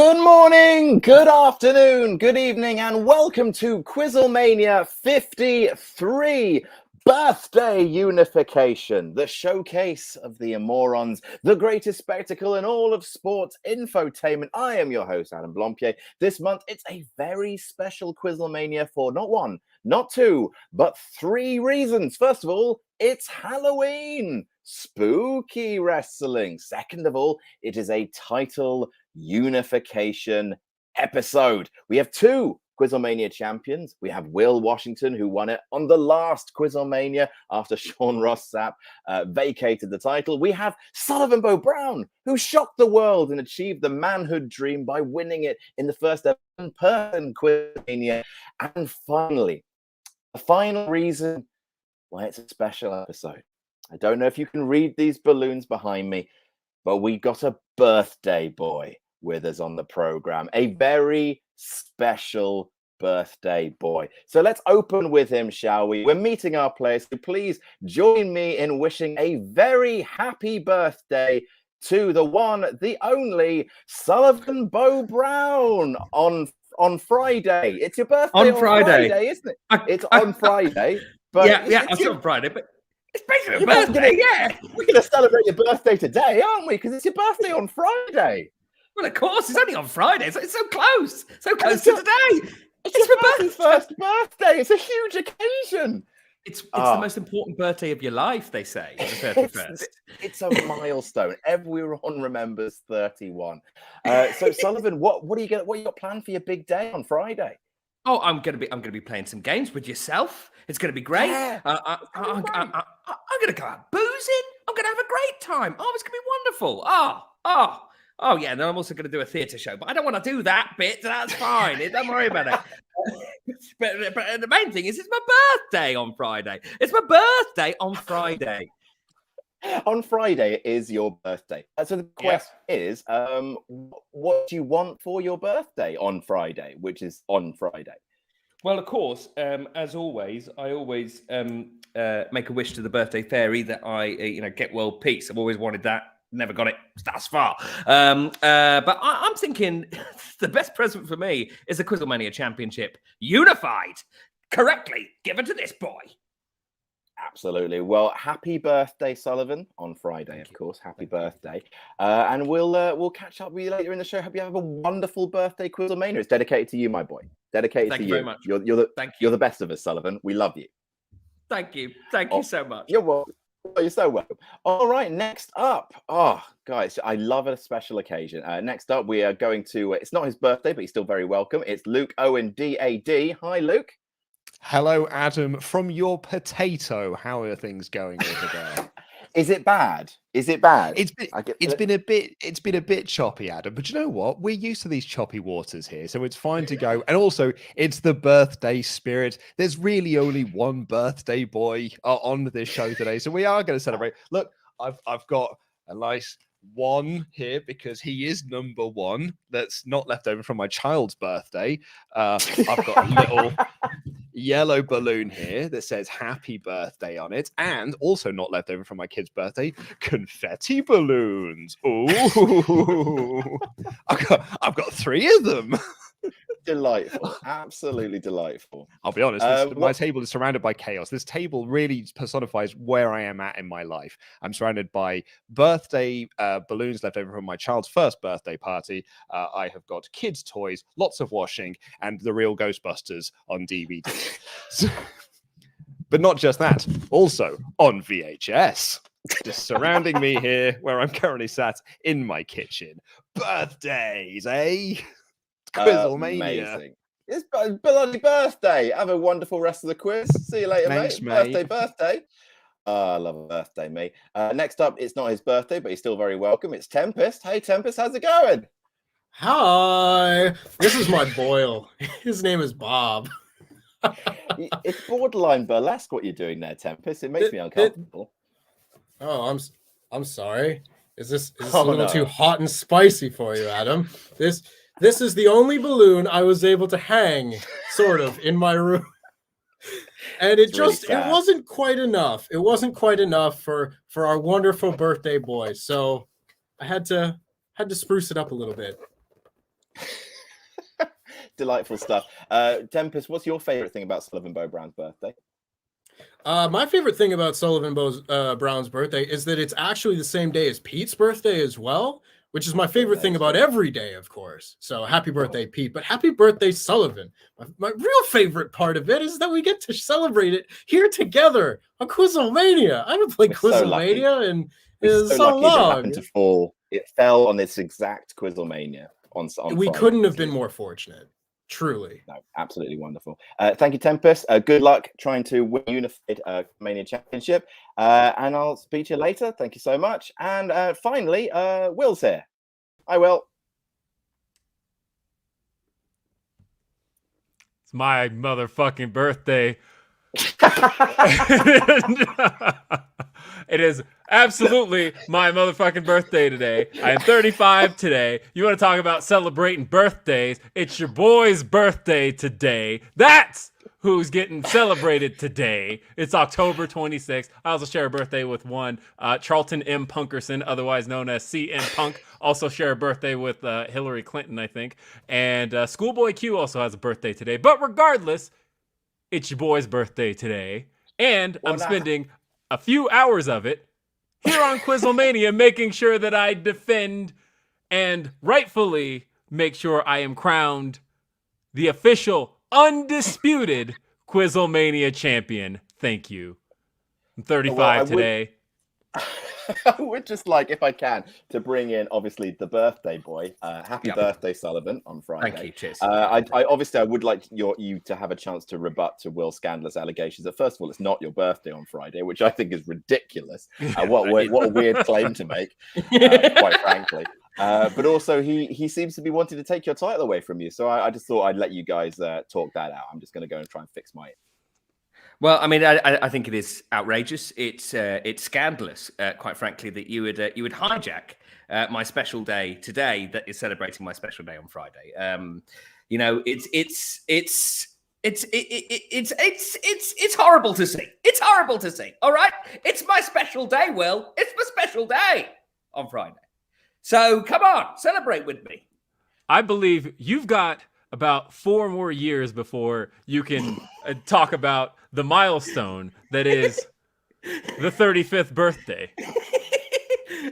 Good morning, good afternoon, good evening, and welcome to QuizzleMania 53, Birthday Unification, the showcase of the Amorons, the greatest spectacle in all of sports infotainment. I am your host, Adam Blompier. This month, it's a very special QuizzleMania for not one, not two, but three reasons. First of all, it's Halloween, spooky wrestling. Second of all, it is a title unification episode. We have two QuizzleMania champions. We have Will Washington, who won it on the last QuizzleMania after Sean Ross Sapp vacated the title. We have Sullivan Bo Brown, who shocked the world and achieved the manhood dream by winning it in the first ever in-person QuizzleMania. And finally, the final reason why it's a special episode. I don't know if you can read these balloons behind me, but we got a birthday boy with us on the program, a very special birthday boy. So let's open with him, shall we? We're meeting our players, so please join me in wishing a very happy birthday to the one, the only Sullivan Bo Brown on Friday. It's your birthday on Friday, isn't it? It's on Friday. But yeah, it's on Friday, but it's basically a birthday, We're going to celebrate your birthday today, aren't we? Because it's your birthday on Friday. Well, of course, it's only on Friday. It's so close. So close to today. It's your first birthday. It's a huge occasion. It's the most important birthday of your life, they say, the 31st. It's a milestone. Everyone remembers 31. So, Sullivan, what are you got planned for your big day on Friday? Oh, I'm gonna be playing some games with yourself. It's gonna be great. Yeah, I'm gonna go out boozing. I'm gonna have a great time. Oh, it's gonna be wonderful. Oh, yeah. And then I'm also gonna do a theatre show, but I don't want to do that bit. That's fine. Don't worry about it. But the main thing is, it's my birthday on Friday. It's my birthday on Friday. On Friday is your birthday. So the question is, what do you want for your birthday on Friday, which is on Friday? Well, of course, as always, I always make a wish to the birthday fairy that I, get world peace. I've always wanted that. Never got it thus far. But I'm thinking the best present for me is the QuizzleMania Championship unified, correctly given to this boy. Absolutely. Well, happy birthday, Sullivan, on Friday, of course. Happy birthday. And we'll catch up with you later in the show. Hope you have a wonderful birthday, QuizzleMania. It's dedicated to you, my boy. Dedicated to you. Very much. You're the best of us, Sullivan. We love you. Thank you. Thank you so much. You're welcome. You're so welcome. All right, next up. Oh, guys, I love a special occasion. Next up, we are going to, it's not his birthday, but he's still very welcome. It's Luke Owen, DAD. Hi, Luke. Hello, Adam. From your potato, how are things going over there? Is it bad? It's been a bit choppy, Adam. But you know what? We're used to these choppy waters here, so it's fine to go. And also, it's the birthday spirit. There's really only one birthday boy on this show today, so we are going to celebrate. Look, I've got a nice one here because he is number one. That's not left over from my child's birthday. I've got a little yellow balloon here that says happy birthday on it, and also not left over from my kid's birthday, confetti balloons. Ooh. I've got three of them. Delightful. Absolutely delightful. I'll be honest, my table is surrounded by chaos. This table really personifies where I am at in my life. I'm surrounded by birthday balloons left over from my child's first birthday party. I have got kids' toys, lots of washing, and the real Ghostbusters on DVD. But not just that, also on VHS. Just surrounding me here, where I'm currently in my kitchen. Birthdays, eh? QuizzleMania. Amazing. It's bloody birthday. Have a wonderful rest of the quiz. See you later, Thanks, mate. Birthday. I love a birthday, mate. Next up, it's not his birthday, but he's still very welcome. It's Tempest. Hey, Tempest, how's it going? Hi. This is my boil. His name is Bob. It's borderline burlesque what you're doing there, Tempest. It makes me uncomfortable. Oh, I'm sorry. Is this a little too hot and spicy for you, Adam? This is the only balloon I was able to hang, sort of, in my room. And it wasn't quite enough. It wasn't quite enough for our wonderful birthday boy. So I had to spruce it up a little bit. Delightful stuff. Tempest, what's your favorite thing about Sullivan Bow Brown's birthday? My favorite thing about Sullivan Brown's birthday is that it's actually the same day as Pete's birthday as well, which is my favorite thing about every day, of course. So happy birthday, Pete, but happy birthday, Sullivan. My real favorite part of it is that we get to celebrate it here together on QuizzleMania. I haven't played QuizzleMania in so long. It fell on this exact QuizzleMania on we Friday. Couldn't have been more fortunate. Truly. No, absolutely wonderful. Thank you, Tempest. Good luck trying to win Unified Mania Championship. And I'll speak to you later. Thank you so much. And finally, Will's here. Hi, Will. It's my motherfucking birthday. It is absolutely my motherfucking birthday today. I am 35 today. You want to talk about celebrating birthdays? It's your boy's birthday today. That's who's getting celebrated today. It's October 26th. I also share a birthday with one Charlton M. Punkerson, otherwise known as CM Punk. Also share a birthday with Hillary Clinton, I think. And Schoolboy Q also has a birthday today. But regardless, it's your boy's birthday today. And I'm spending a few hours of it here on QuizzleMania, making sure that I defend and rightfully make sure I am crowned the official, undisputed QuizzleMania champion. Thank you. I'm 35 today. I would just like, if I can, to bring in, obviously, the birthday boy. Happy birthday, Sullivan, on Friday. Thank you. Cheers. I would like you to have a chance to rebut to Will's scandalous allegations that, first of all, it's not your birthday on Friday, which I think is ridiculous. What a weird claim to make, quite frankly. But also, he seems to be wanting to take your title away from you. So I just thought I'd let you guys talk that out. I'm just going to go and try and fix my... Well, I mean, I think it is outrageous. It's scandalous, quite frankly, that you would hijack my special day today that is celebrating my special day on Friday. You know, it's horrible to see. It's horrible to see. All right, it's my special day, Will. It's my special day on Friday. So come on, celebrate with me. I believe you've got about 4 more years before you can talk about the milestone that is the 35th birthday.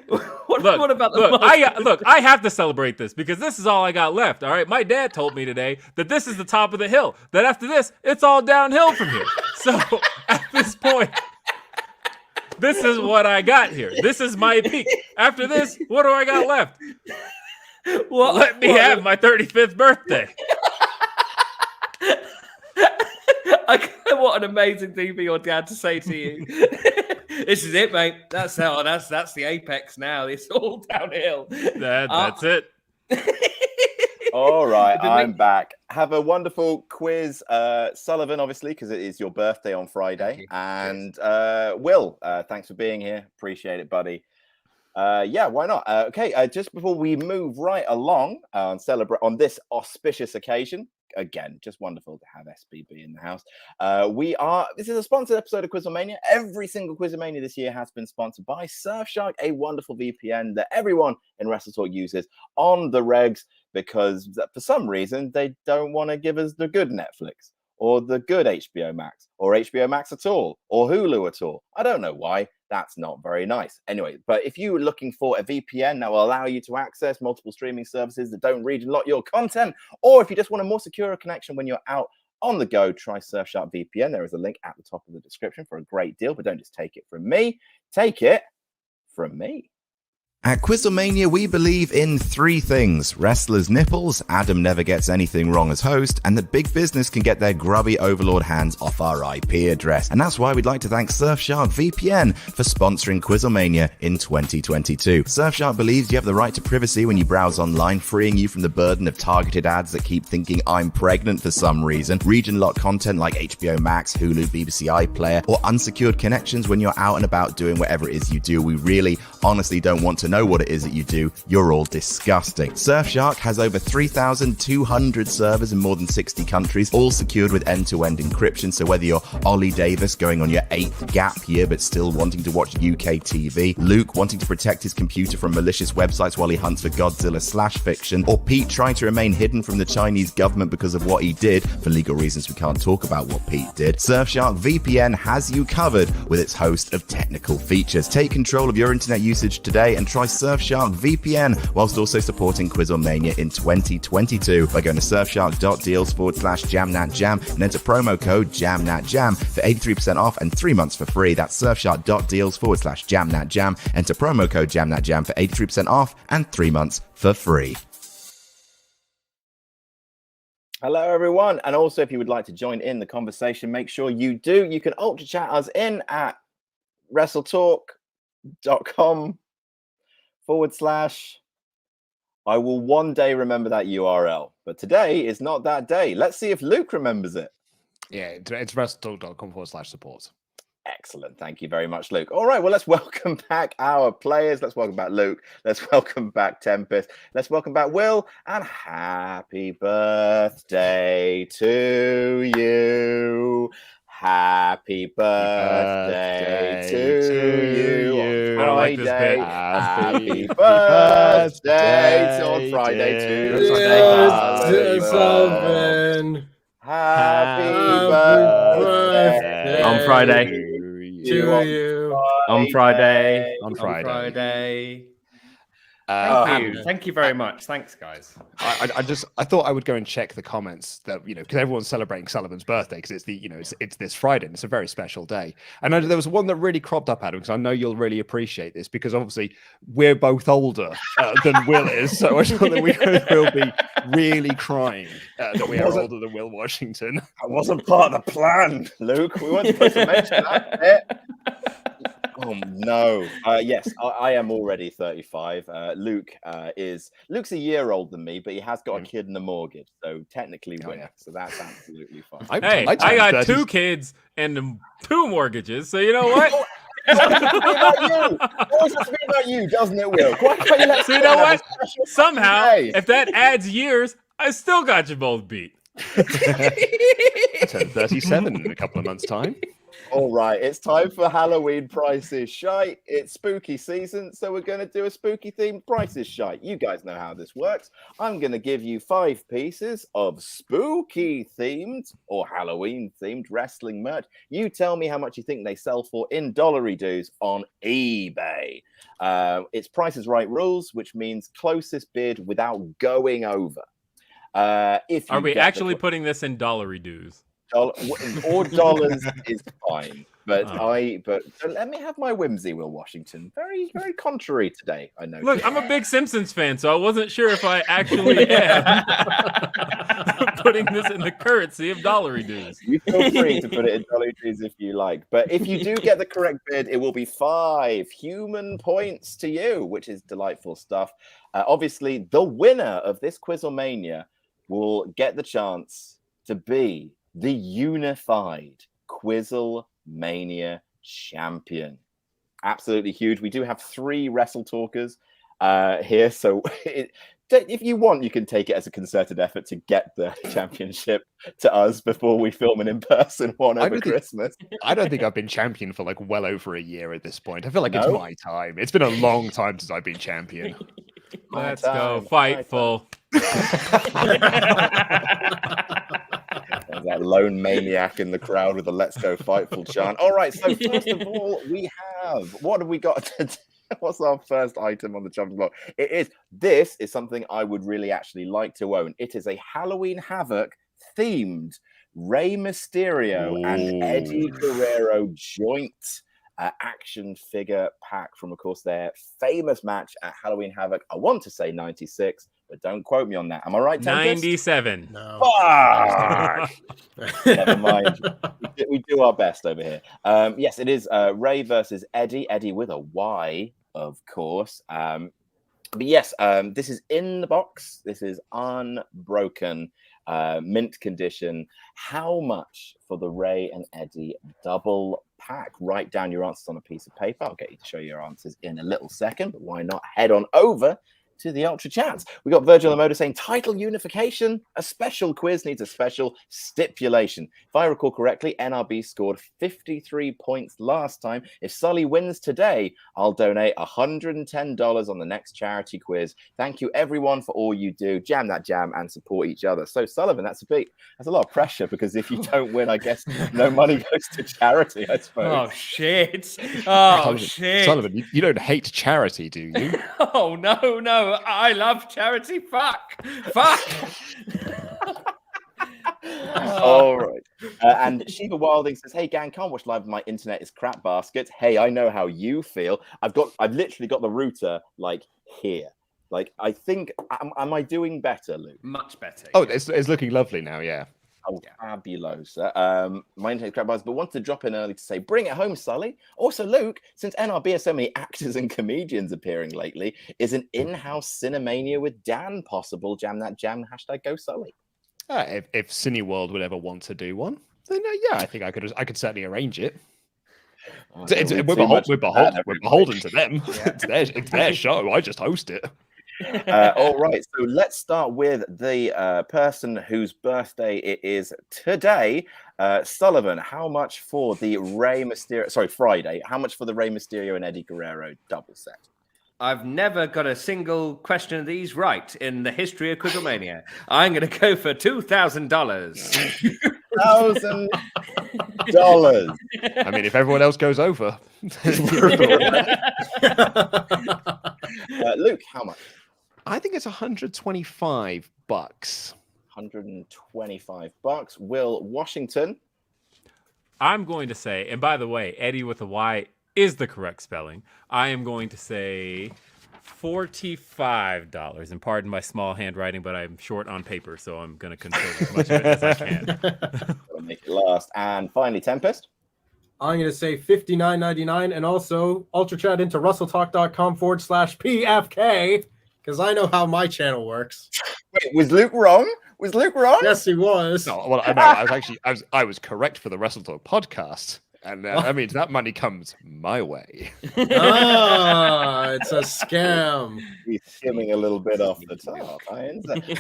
What about the milestone? I have to celebrate this because this is all I got left. All right, my dad told me today that this is the top of the hill. That after this, it's all downhill from here. So at this point, this is what I got here. This is my peak. After this, what do I got left? Let me have my 35th birthday. What an amazing thing for your dad to say to you. This is it, mate. That's the apex now. It's all downhill. That's it. All right, I'm back. Have a wonderful quiz, Sullivan, obviously, because it is your birthday on Friday. And Will, thanks for being here. Appreciate it, buddy. Yeah, why not? Okay, just before we move right along and celebrate on this auspicious occasion, again, just wonderful to have SBB in the house. This is a sponsored episode of QuizzleMania. Every single QuizzleMania this year has been sponsored by Surfshark, a wonderful VPN that everyone in WrestleTalk uses on the regs because for some reason they don't want to give us the good Netflix or the good HBO Max or HBO Max at all or Hulu at all. I don't know why. That's not very nice. Anyway, but if you're looking for a VPN that will allow you to access multiple streaming services that don't region lock your content, or if you just want a more secure connection when you're out on the go, try Surfshark VPN. There is a link at the top of the description for a great deal, but don't just take it from me. Take it from me. At QuizzleMania, we believe in 3 things. Wrestlers' nipples, Adam never gets anything wrong as host, and that big business can get their grubby overlord hands off our IP address. And that's why we'd like to thank Surfshark VPN for sponsoring QuizzleMania in 2022. Surfshark believes you have the right to privacy when you browse online, freeing you from the burden of targeted ads that keep thinking I'm pregnant for some reason, region-locked content like HBO Max, Hulu, BBC iPlayer, or unsecured connections when you're out and about doing whatever it is you do. We really, honestly don't want to know what it is that you do, you're all disgusting. Surfshark has over 3,200 servers in more than 60 countries, all secured with end-to-end encryption. So whether you're Ollie Davis going on your 8th gap year but still wanting to watch UK TV, Luke wanting to protect his computer from malicious websites while he hunts for Godzilla/fiction, or Pete trying to remain hidden from the Chinese government because of what he did, for legal reasons we can't talk about what Pete did, Surfshark VPN has you covered with its host of technical features. Take control of your internet usage today and try Surfshark VPN whilst also supporting QuizzleMania in 2022 by going to surfshark.deals/jamnatjam and enter promo code JamNatJam for 83% off and 3 months for free. That's surfshark.deals/jamnatjam. Enter promo code JamNatJam for 83% off and 3 months for free. Hello, everyone. And also, if you would like to join in the conversation, make sure you do. You can ultra chat us in at wrestletalk.com/ I will one day remember that URL, but today is not that day. Let's see if Luke remembers it. Yeah, it's wrestletalk.com/support. Excellent. Thank you very much, Luke. All right, well, let's welcome back our players. Let's welcome back Luke. Let's welcome back Tempest. Let's welcome back Will. And happy birthday to you. Happy birthday to you. I don't like this bit. Happy birthday on Friday to you. Sullivan. Happy birthday On Friday. To you. On Friday. On Friday. Thank you very much. Thanks, guys. I thought I would go and check the comments that, because everyone's celebrating Sullivan's birthday because it's it's this Friday and it's a very special day. And there was one that really cropped up, Adam, because I know you'll really appreciate this because obviously we're both older than Will is. So I thought that we will be really crying that we are older than Will Washington. That wasn't part of the plan, Luke. We weren't supposed to mention that bit. Oh no! Yes, I am already 35. Luke's a year older than me, but he has got a kid and a mortgage, so technically winner. So that's absolutely fine. Hey, I got 2 kids and 2 mortgages, so you know what? It always has to be about you, doesn't it, Will? So you know what? Somehow, if that adds years, I still got you both beat. I turn 37 in a couple of months' time. All right, it's time for Halloween Prices Shite. It's spooky season, so we're going to do a spooky themed Prices Shite. You guys know how this works. I'm going to give you 5 pieces of spooky themed or Halloween themed wrestling merch. You tell me how much you think they sell for in dollary dues on eBay. It's Price is Right rules, which means closest bid without going over. Are we actually putting this in dollary dues? Or dollars is fine, but let me have my whimsy, Will Washington. Very, very contrary today, I know. Look, I'm a big Simpsons fan, so I wasn't sure if I actually am putting this in the currency of dollary dues. You feel free to put it in dollary dues if you like, but if you do get the correct bid, it will be 5 human points to you, which is delightful stuff. Obviously, the winner of this QuizzleMania will get the chance to be the unified QuizzleMania champion. Absolutely huge. We do have 3 Wrestle Talkers here, so if you want, you can take it as a concerted effort to get the championship to us before we film an in-person one over Christmas. I don't think I've been champion for well over a year at this point. I feel like it's my time. It's been a long time since I've been champion. Let's go, Fightful. That lone maniac in the crowd with the "Let's Go Fightful" chant. All right, so first of all, what have we got to do? What's our first item on the chopping block? This is something I would really actually like to own. It is a Halloween Havoc themed Rey Mysterio and Eddie Guerrero joint action figure pack from, of course, their famous match at Halloween Havoc. I want to say 96, but don't quote me on that. Am I right, Tempest? 97. No. Fuck! Never mind. We do our best over here. Yes, it is Rey versus Eddie. Eddie with a Y, of course. But yes, this is in the box. This is unbroken. mint condition. How much for the Ray and Eddie double pack? Write down your answers on a piece of paper. I'll get you to show your answers in a little second, but why not head on over to the Ultra Chats? We got Virgil Amoda saying title unification. A special quiz needs a special stipulation. If I recall correctly, NRB scored 53 points last time. If Sully wins today, I'll donate $110 on the next charity quiz. Thank you everyone for all you do. Jam that jam and support each other. So Sullivan, that's a lot of pressure, because if you don't win, I guess no money goes to charity, I suppose. Oh shit! Oh Sullivan, shit! Sullivan, you don't hate charity, do you? Oh no! I love charity. Fuck! All right. And Shiva Wilding says, "Hey gang, can't watch live. My internet is crap basket. Hey, I know how you feel. I've literally got the router like here. Like, I think, am I doing better, Luke? Much better. Oh, it's looking lovely now. Yeah. Oh, fabulous. My internet crap bars, but wanted to drop in early to say, bring it home, Sully. Also, Luke, since NRB has so many actors and comedians appearing lately, is an in-house Cinemania with Dan possible? Jam that jam, hashtag go Sully. If Cineworld would ever want to do one, then yeah, I think I could certainly arrange it. We're beholden to them. It's their show. I just host it. All right, so let's start with the person whose birthday it is today. Sullivan, how much for the Rey Mysterio? Sorry, Friday. How much for the Rey Mysterio and Eddie Guerrero double set? I've never got a single question of these right in the history of QuizzleMania. I'm going to go for $2,000. $1,000. I mean, if everyone else goes over. Luke, how much? I think it's $125. $125. Will Washington? I'm going to say, and by the way, Eddie with a Y is the correct spelling. I am going to say $45. And pardon my small handwriting, but I'm short on paper, so I'm going to conserve as much of it as I can. Gotta make it last. And finally, Tempest. I'm going to say $59.99, and also ultra chat into russelltalk.com/PFK, because I know how my channel works. Wait, was Luke wrong? Was Luke wrong? Yes, he was. No, well, I was correct for the Wrestle Talk podcast. And that means that money comes my way. It's a scam. He's skimming a little bit off the top.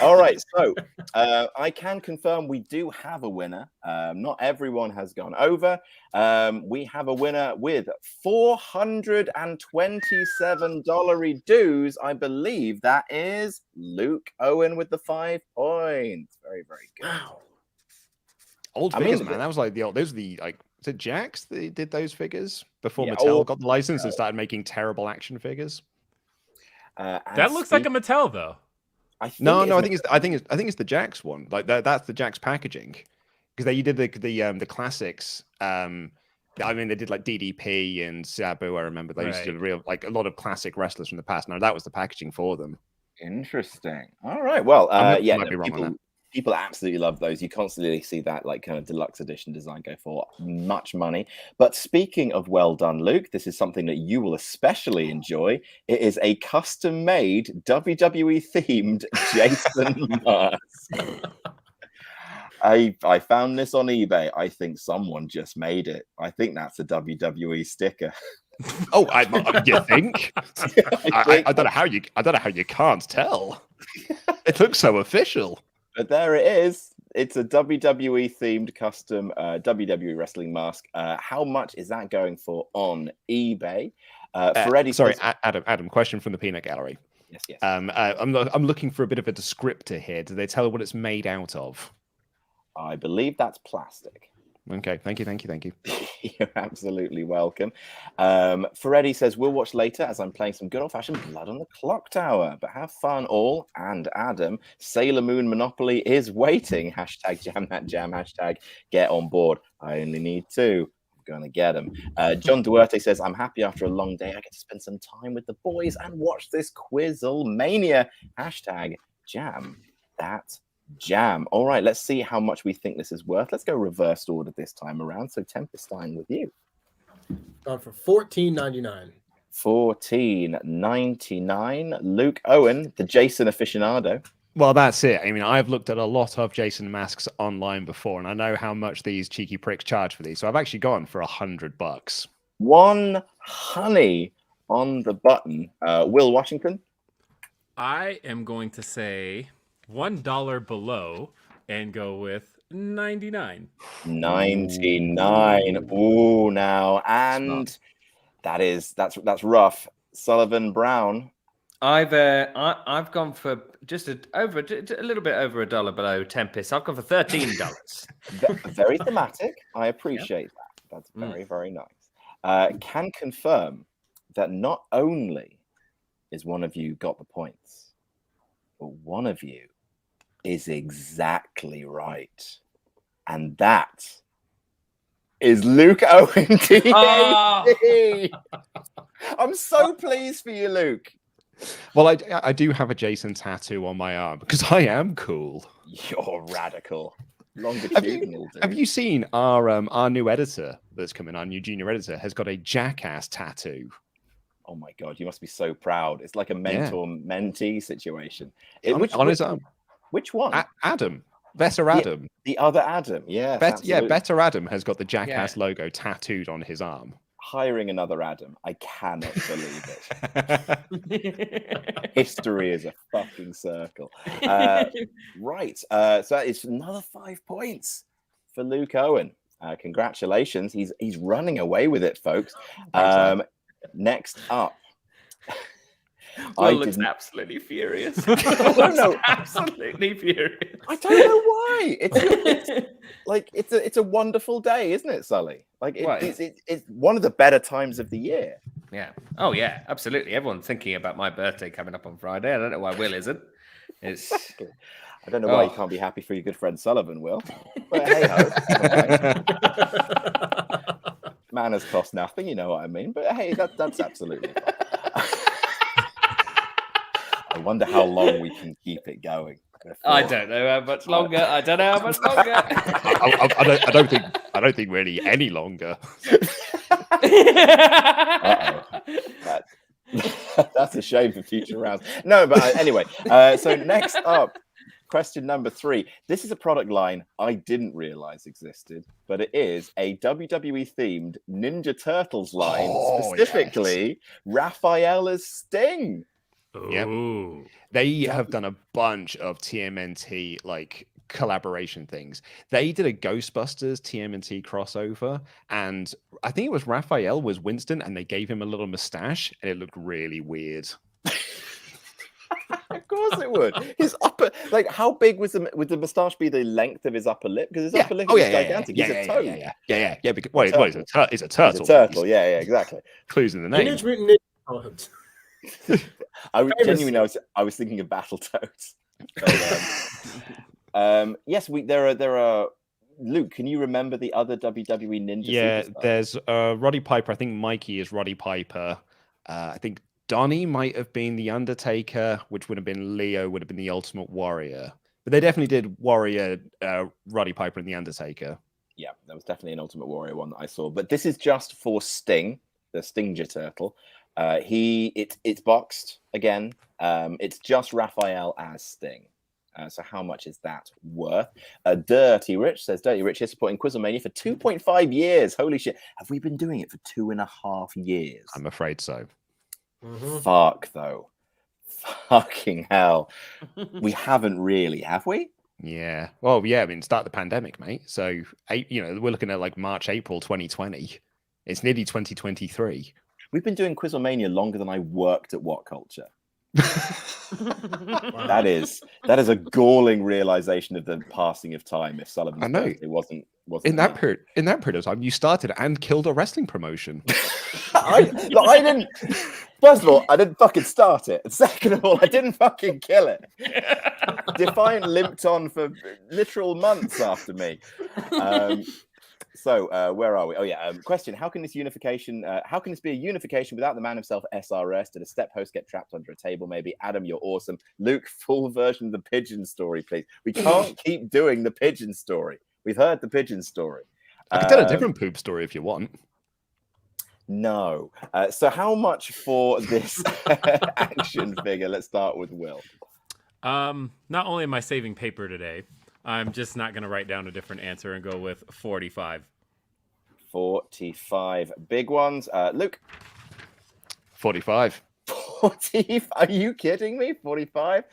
All right, so I can confirm we do have a winner. Not everyone has gone over. We have a winner with $427 dues. I believe that is Luke Owen with the 5 points. Very, very good. Wow. Old figures, man. That was like those are the like. Is it Jax that did those figures before Yeah, Mattel got the license and started making terrible action figures? That looks like a Mattel, though. I think it's the Jax one. Like that's the Jax packaging, because they did the classics. I mean, they did like DDP and Sabu. I remember they used to do a lot of classic wrestlers from the past. Now that was the packaging for them. Interesting. All right. Well, Might be wrong on that. People absolutely love those. You constantly see that like kind of deluxe edition design go for much money. But speaking of well done, Luke, this is something that you will especially enjoy. It is a custom-made WWE themed Jason mask. I found this on eBay. I think someone just made it. I think that's a WWE sticker. Oh, you think? I don't know how you can't tell. It looks so official. But there it is. It's a WWE themed custom WWE wrestling mask. How much is that going for on eBay? Adam, question from the Peanut Gallery. Yes. I'm looking for a bit of a descriptor here. Do they tell what it's made out of? I believe that's plastic. Okay, thank you. You're absolutely welcome. Freddie says, we'll watch later as I'm playing some good old-fashioned Blood on the Clock Tower. But have fun all. And Adam, Sailor Moon Monopoly is waiting. Hashtag jam that jam. Hashtag get on board. I only need 2. I'm going to get them. John Duarte says, I'm happy after a long day. I get to spend some time with the boys and watch this QuizzleMania. Hashtag jam that jam. All right, let's see how much we think this is worth. Let's go reversed order this time around. So Tempestine with you. Gone for $14.99. $14.99. Luke Owen, the Jason aficionado. Well, that's it. I mean, I've looked at a lot of Jason masks online before, and I know how much these cheeky pricks charge for these. So I've actually gone for $100. One honey on the button. Will Washington? I am going to say $1 below and go with 99. 99. Ooh, now. And that's rough. Sullivan Brown. I've gone for just a little bit over $1 below Tempest. I've gone for $13. Very thematic. I appreciate that. That's very, very nice. Can confirm that not only is one of you got the points, but one of you is exactly right. And that is Luke Owen. Oh. I'm so pleased for you, Luke. Well, I do have a Jason tattoo on my arm because I am cool. You're radical. Longitudinal. Have you seen our new editor that's coming? Our new junior editor has got a jackass tattoo. Oh my god, you must be so proud. It's like a mentor-mentee situation. On his arm. Which one? Adam. Better Adam. The other Adam, yeah. Better Adam has got the jackass logo tattooed on his arm. Hiring another Adam. I cannot believe it. History is a fucking circle. Right. So that is another 5 points for Luke Owen. Congratulations. He's running away with it, folks. Next up. Will looks absolutely furious. I don't know. Absolutely furious. I don't know why. It's a wonderful day, isn't it, Sully? Like it's one of the better times of the year. Yeah. Oh yeah, absolutely. Everyone's thinking about my birthday coming up on Friday. I don't know why Will isn't. It's I don't know why you can't be happy for your good friend Sullivan, Will. But hey ho. Manners cost nothing, you know what I mean. But hey, that's absolutely fine. I wonder how long we can keep it going. I don't know how much longer. I don't know how much longer. I don't think really any longer. That's a shame for future rounds. No, but anyway. So next up, question number 3. This is a product line I didn't realize existed, but it is a WWE themed Ninja Turtles line, specifically Raphael as Sting. Yep. They have done a bunch of TMNT collaboration things. They did a Ghostbusters TMNT crossover, and I think it was Raphael was Winston, and they gave him a little mustache, and it looked really weird. Of course it would. His upper, how big would the mustache be? The length of his upper lip, because his upper lip is gigantic. He's a toad. Yeah. Because it's a turtle. It's a turtle. Yeah, exactly. Clues in the name. Teenage Mutant Ninja Turtles. I was thinking of Battletoads. Yes, there are. Luke, can you remember the other WWE Ninja? Yeah, superstars? there's Roddy Piper. I think Mikey is Roddy Piper. I think Donnie might have been the Undertaker, which would have been Leo, would have been the Ultimate Warrior. But they definitely did Warrior, Roddy Piper, and the Undertaker. Yeah, that was definitely an Ultimate Warrior one that I saw. But this is just for Sting, the Stinger Turtle. It's boxed again. It's just Raphael as Sting. So how much is that worth? Dirty Rich says, Dirty Rich is supporting QuizzleMania for 2.5 years. Holy shit. Have we been doing it for 2.5 years? I'm afraid so. Mm-hmm. Fuck, though. Fucking hell. We haven't really, have we? Yeah. Well, yeah, I mean, start the pandemic, mate. So, we're looking at March, April 2020. It's nearly 2023. We've been doing QuizzleMania longer than I worked at What Culture. That is a galling realization of the passing of time. If Sullivan's birthday wasn't in that period of time, you started and killed a wrestling promotion. I didn't. First of all, I didn't fucking start it. And second of all, I didn't fucking kill it. Defiant limped on for literal months after me. So where are we? Oh yeah. Question: How can this unification? How can this be a unification without the man himself, SRS? Did a step host get trapped under a table? Maybe. Adam, you're awesome. Luke, full version of the pigeon story, please. We can't keep doing the pigeon story. We've heard the pigeon story. I can tell a different poop story if you want. No. So how much for this action figure? Let's start with Will. Not only am I saving paper today, I'm just not going to write down a different answer and go with 45. 45 big ones. Luke. 45. 40. Are you kidding me? 45.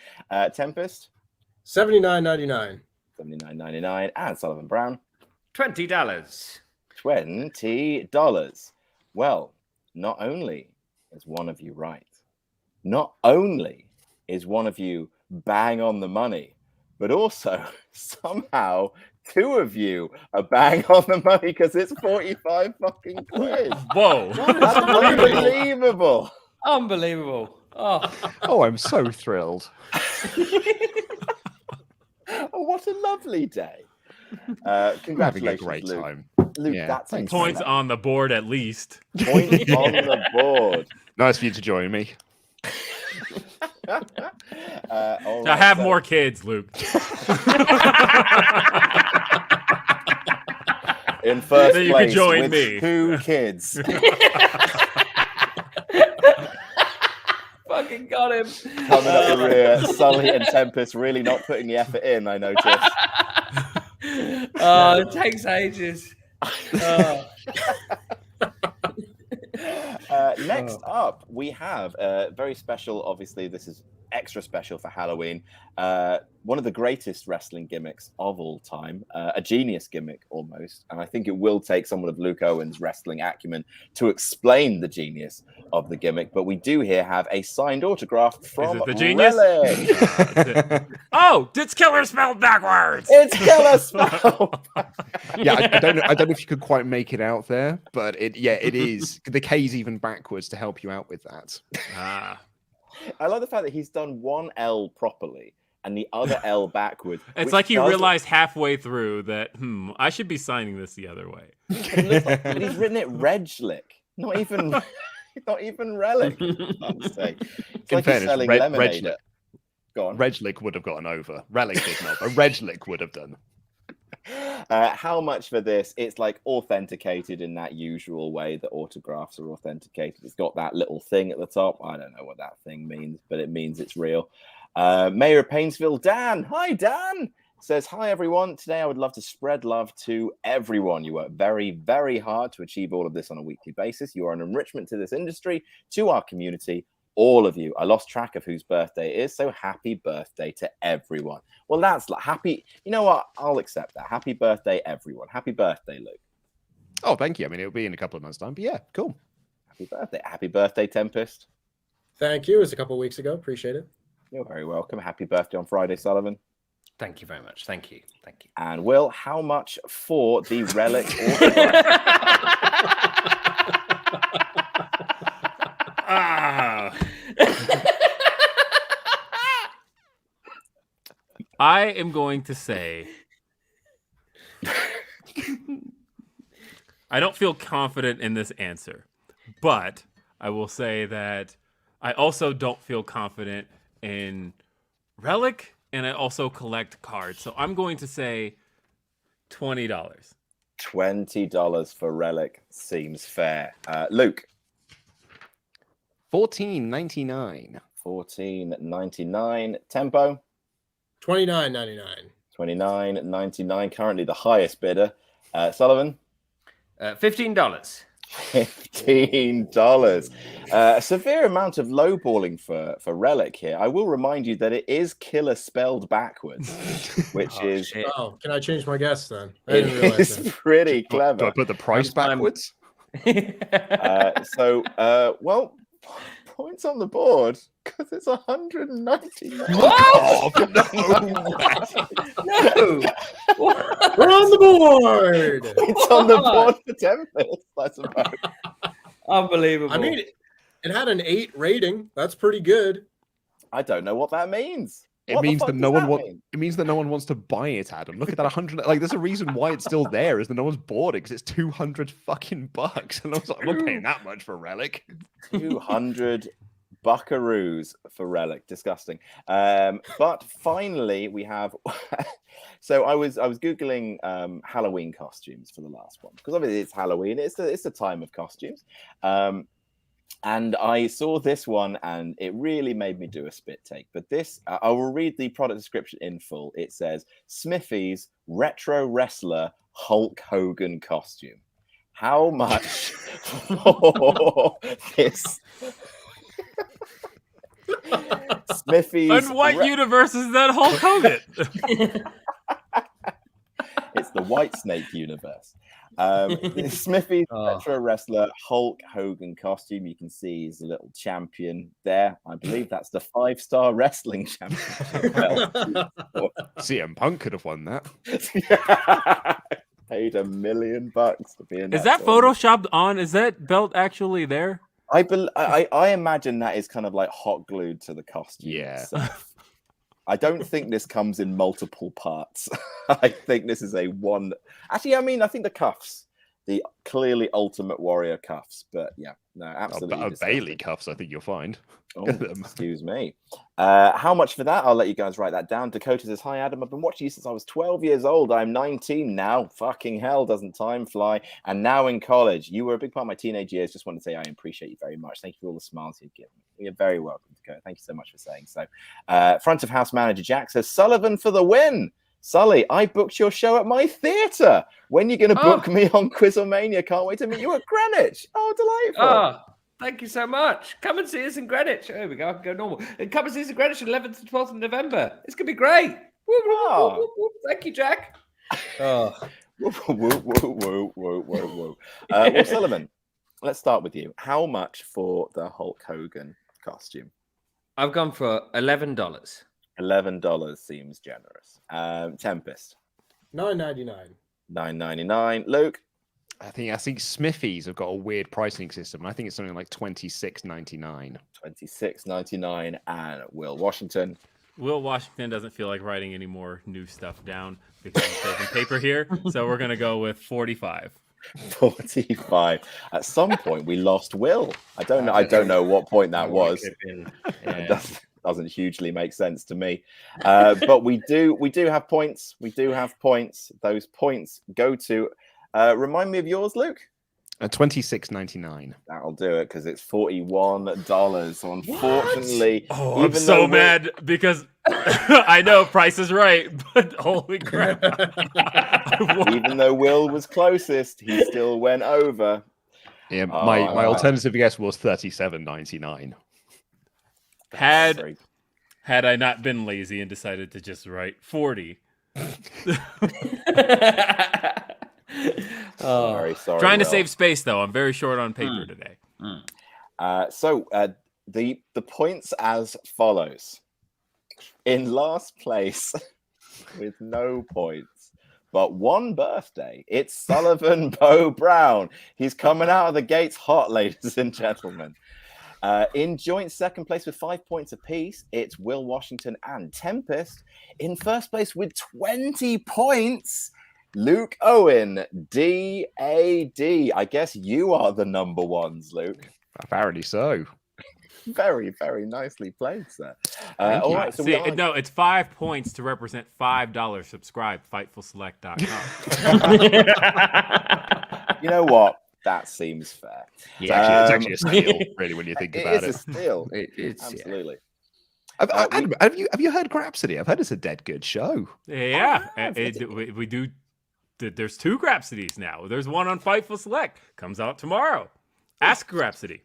Tempest. 79.99. 79.99. And Sullivan Brown. $20. $20. Well, not only is one of you right, not only is one of you bang on the money, but also somehow two of you are bang on the money because it's 45 fucking quid. Whoa. That's unbelievable. Unbelievable. Oh, Oh, I'm so thrilled. Oh, what a lovely day. I'm having a Congratulations, great Luke. time. Luke, Yeah, that's thanks. insane. Points on the board at least. Points on the board. Nice for you to join me. All I right, have so- more kids, Luke. in first Then you can place join with me. 2 kids. fucking got him. Coming up the rear, Sully and Tempest really not putting the effort in, I noticed. Oh, it takes ages. Oh. Next up, we have a very special, obviously, this is extra special for Halloween. One of the greatest wrestling gimmicks of all time, a genius gimmick almost. And I think it will take someone of Luke Owen's wrestling acumen to explain the genius of the gimmick. But we do here have a signed autograph from Is it the genius? Relic. Oh, it's killer spelled backwards. It's killer spell. Yeah, I don't know. I don't know if you could quite make it out there, but it is. The K's even backwards to help you out with that. Ah. I love the fact that he's done one L properly and the other L backwards. It's which like he does- realized halfway through that, I should be signing this the other way. It looks like, but he's written it Reglik, not even Relic. For fuck's sake. It's In like he's fairness, selling Reg- lemonade. Reglik. Go on. Reglik would have gotten over. Relic did not, but Reglik would have done. How much for this? It's like authenticated in that usual way that autographs are authenticated. It's got that little thing at the top. I don't know what that thing means, but it means it's real. Mayor of Painesville, Dan. Hi, Dan. Says, hi, everyone. Today, I would love to spread love to everyone. You work very, very hard to achieve all of this on a weekly basis. You are an enrichment to this industry, to our community, all of you. I lost track of whose birthday it is, so happy birthday to everyone. Well, that's like happy. You know what? I'll accept that. Happy birthday, everyone. Happy birthday, Luke. Oh, thank you. I mean, it'll be in a couple of months' time, but yeah, cool. Happy birthday. Happy birthday, Tempest. Thank you. It was a couple of weeks ago. Appreciate it. You're very welcome. Happy birthday on Friday, Sullivan. Thank you very much. Thank you. Thank you. And Will, how much for the Relic autograph? Ah. I am going to say I don't feel confident in this answer, but I will say that I also don't feel confident in Relic, and I also collect cards. So I'm going to say $20. $20 for Relic seems fair. Luke. $14.99. $14.99. Tempo. $29.99. $29.99. Currently the highest bidder. Sullivan. $15. $15. A severe amount of lowballing for Relic here. I will remind you that it is killer spelled backwards, which Oh, is shit. Oh, can I change my guess then? I it didn't realize is that. pretty Do I clever. put the price I'm- backwards? Well, points on the board because it's 199. Oh, no. No. We're on the board. It's on the board for Tempest, I suppose. Unbelievable. I mean, it had an 8 rating. That's pretty good. I don't know what that means. It What the means fuck that does no one mean? It means that no one wants to buy it, Adam. Look at that 100. Like, there's a reason why it's still there. Is that no one's bought it because it's 200 fucking bucks, and I was like, I'm not paying that much for a Relic. 200 buckaroos for Relic. Disgusting. But finally, we have. So I was googling Halloween costumes for the last one because obviously it's Halloween. It's the time of costumes. And I saw this one and it really made me do a spit take. But this, I will read the product description in full. It says, Smithy's retro wrestler Hulk Hogan costume. How much for this? Smithy's... And what universe is that Hulk Hogan? It's the White Snake universe. Smithy's retro wrestler Hulk Hogan costume. You can see he's a little champion there. I believe that's the 5-star wrestling championship belt. CM Punk could have won that. Paid $1 million to be in. Is that photoshopped on? Is that belt actually there? I imagine that is kind of like hot glued to the costume. Yeah. itself. I don't think this comes in multiple parts. I think this is a one. Actually, I mean, I think the cuffs, the clearly Ultimate Warrior cuffs. But yeah, no, absolutely. Bailey cuffs, I think you'll find. Oh, excuse me. How much for that? I'll let you guys write that down. Dakota says, hi, Adam. I've been watching you since I was 12 years old. I'm 19 now. Fucking hell, doesn't time fly? And now in college. You were a big part of my teenage years. Just want to say I appreciate you very much. Thank you for all the smiles you've given me. You're very welcome, Dakota. Thank you so much for saying so. Front of house manager Jack says, Sullivan for the win. Sully, I booked your show at my theatre. When are you going to book me on QuizzleMania? Can't wait to meet you at Greenwich. Oh, delightful. Thank you so much. Come and see us in Greenwich. There we go. I can go normal. And come and see us in Greenwich 11th to 12th of November. It's going to be great. Woo, woo, woo, woo. Thank you, Jack. Woo, woo, woo, woo, woo. Well, Sullivan, let's start with you. How much for the Hulk Hogan costume? I've gone for $11. $11 seems generous. Tempest. $9.99. $9.99. Luke. I think Smithies have got a weird pricing system. I think it's something like $26.99. $26.99. And Will Washington. Will Washington doesn't feel like writing any more new stuff down because he's taking paper here. So we're going to go with 45. 45. At some point, we lost Will. I don't know what point that was. It doesn't hugely make sense to me. But we do have points. We do have points. Those points go to. Remind me of yours, Luke. $26.99. That'll do it because it's $41. So unfortunately, I'm so mad because I know Price is right, but holy crap! Even though Will was closest, he still went over. Yeah, my alternative guess was $37.99. Had I not been lazy and decided to just write 40. Very sorry. Trying to save space, though. I'm very short on paper today. So the points as follows. In last place, with no points, but one birthday, it's Sullivan Bo Brown. He's coming out of the gates hot, ladies and gentlemen. In joint second place with 5 points apiece, it's Will Washington and Tempest. In first place with 20 points, Luke Owen, D.A.D. I guess you are the number ones, Luke. Apparently so. Very, very nicely played, sir. All right, so no, it's 5 points to represent $5. Subscribe, FightfulSelect.com. You know what? That seems fair. Yeah, it's actually a steal, really, when you think about it. It is a steal. It's absolutely. Adam, have you heard Grapsody? I've heard it's a dead good show. Yeah, we do. There's 2 Grapsodies now. There's one on Fightful Select. Comes out tomorrow. Ask Grapsody.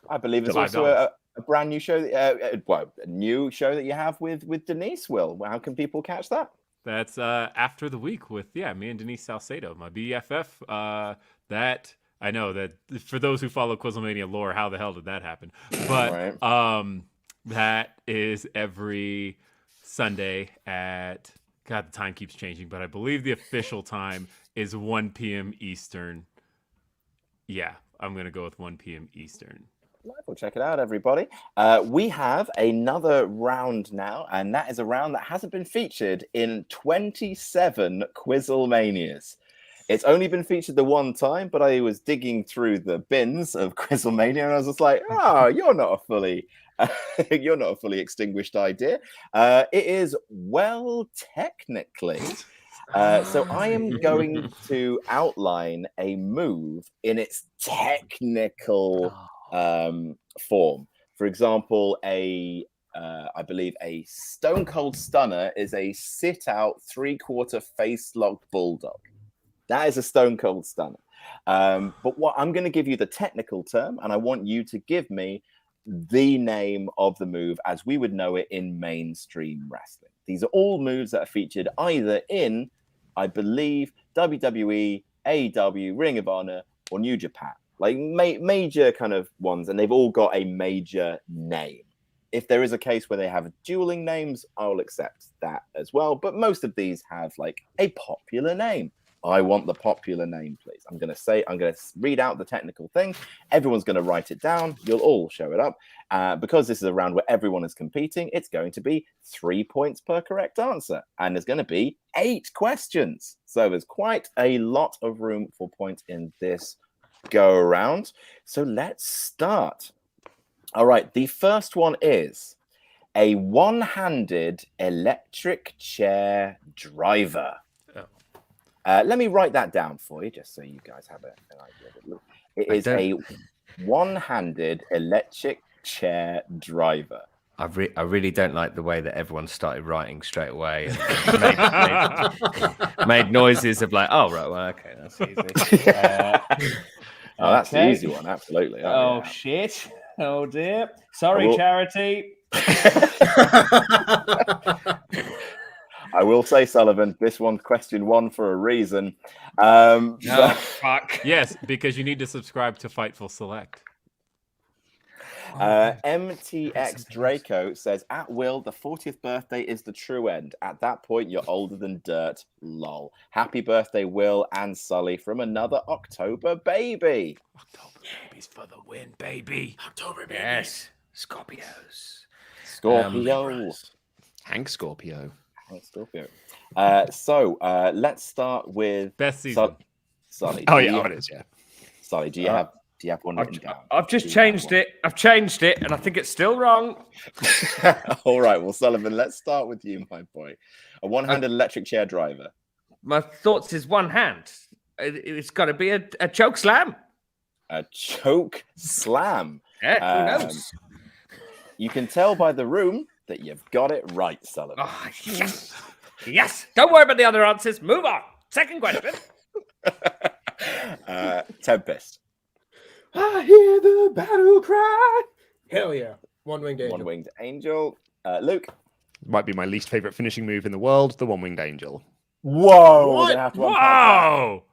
I believe it's also a brand new show. A new show that you have with Denise. Will, how can people catch that? That's after the week with me and Denise Salcedo, my BFF. That I know that for those who follow QuizzleMania lore, how the hell did that happen? But that is every Sunday at. God, the time keeps changing, but I believe the official time is 1 p.m. Eastern. Yeah, I'm going to go with 1 p.m. Eastern. Well, check it out, everybody. We have another round now, and that is a round that hasn't been featured in 27 QuizzleManias. It's only been featured the one time, but I was digging through the bins of QuizzleMania, and I was just like, you're not a fully extinguished idea. It is, well, technically. So I am going to outline a move in its technical form. For example, I believe a Stone Cold Stunner is a sit-out 3/4 face-locked bulldog. That is a Stone Cold Stunner. But what I'm going to give you the technical term, and I want you to give me the name of the move as we would know it in mainstream wrestling. These are all moves that are featured either in, I believe, WWE, AEW, Ring of Honor, or New Japan. Like major kind of ones, and they've all got a major name. If there is a case where they have dueling names, I'll accept that as well. But most of these have like a popular name. I want the popular name, please. I'm going to read out the technical thing. Everyone's going to write it down. You'll all show it up. Because this is a round where everyone is competing, it's going to be 3 points per correct answer. And there's going to be 8 questions. So there's quite a lot of room for points in this go around. So let's start. All right. The first one is a one-handed electric chair driver. Let me write that down for you, just so you guys have an idea of it. It is a one-handed electric chair driver. I really don't like the way that everyone started writing straight away and made noises of like, oh, right, well, okay, that's easy. That's the easy one, absolutely. Oh, yeah. Shit. Oh, dear. Sorry, Charity. I will say, Sullivan, this one's question 1 for a reason. Fuck. Yes, because you need to subscribe to Fightful Select. MTX Draco says, at Will, the 40th birthday is the true end. At that point, you're older than dirt. Lol. Happy birthday, Will and Sully, from another October baby. October babies for the win, baby. October baby. Yes. Scorpios. Scorpio. Hank Scorpio. Scorpio. So let's start with best season. Sully. Oh yeah, it is. Yeah. Sully, do you have one written down? I've just changed it. I've changed it, and I think it's still wrong. All right. Well, Sullivan, let's start with you, my boy. A one-handed electric chair driver. My thoughts is one hand. It's got to be a choke slam. A choke slam. Yeah, who knows? You can tell by the room that you've got it right, Sullivan. Oh, yes. Yes. Don't worry about the other answers. Move on. Second question. Tempest. I hear the battle cry. Hell yeah. One-winged angel. One-winged angel. Luke. Might be my least favorite finishing move in the world, the one-winged angel. Whoa. What? Whoa.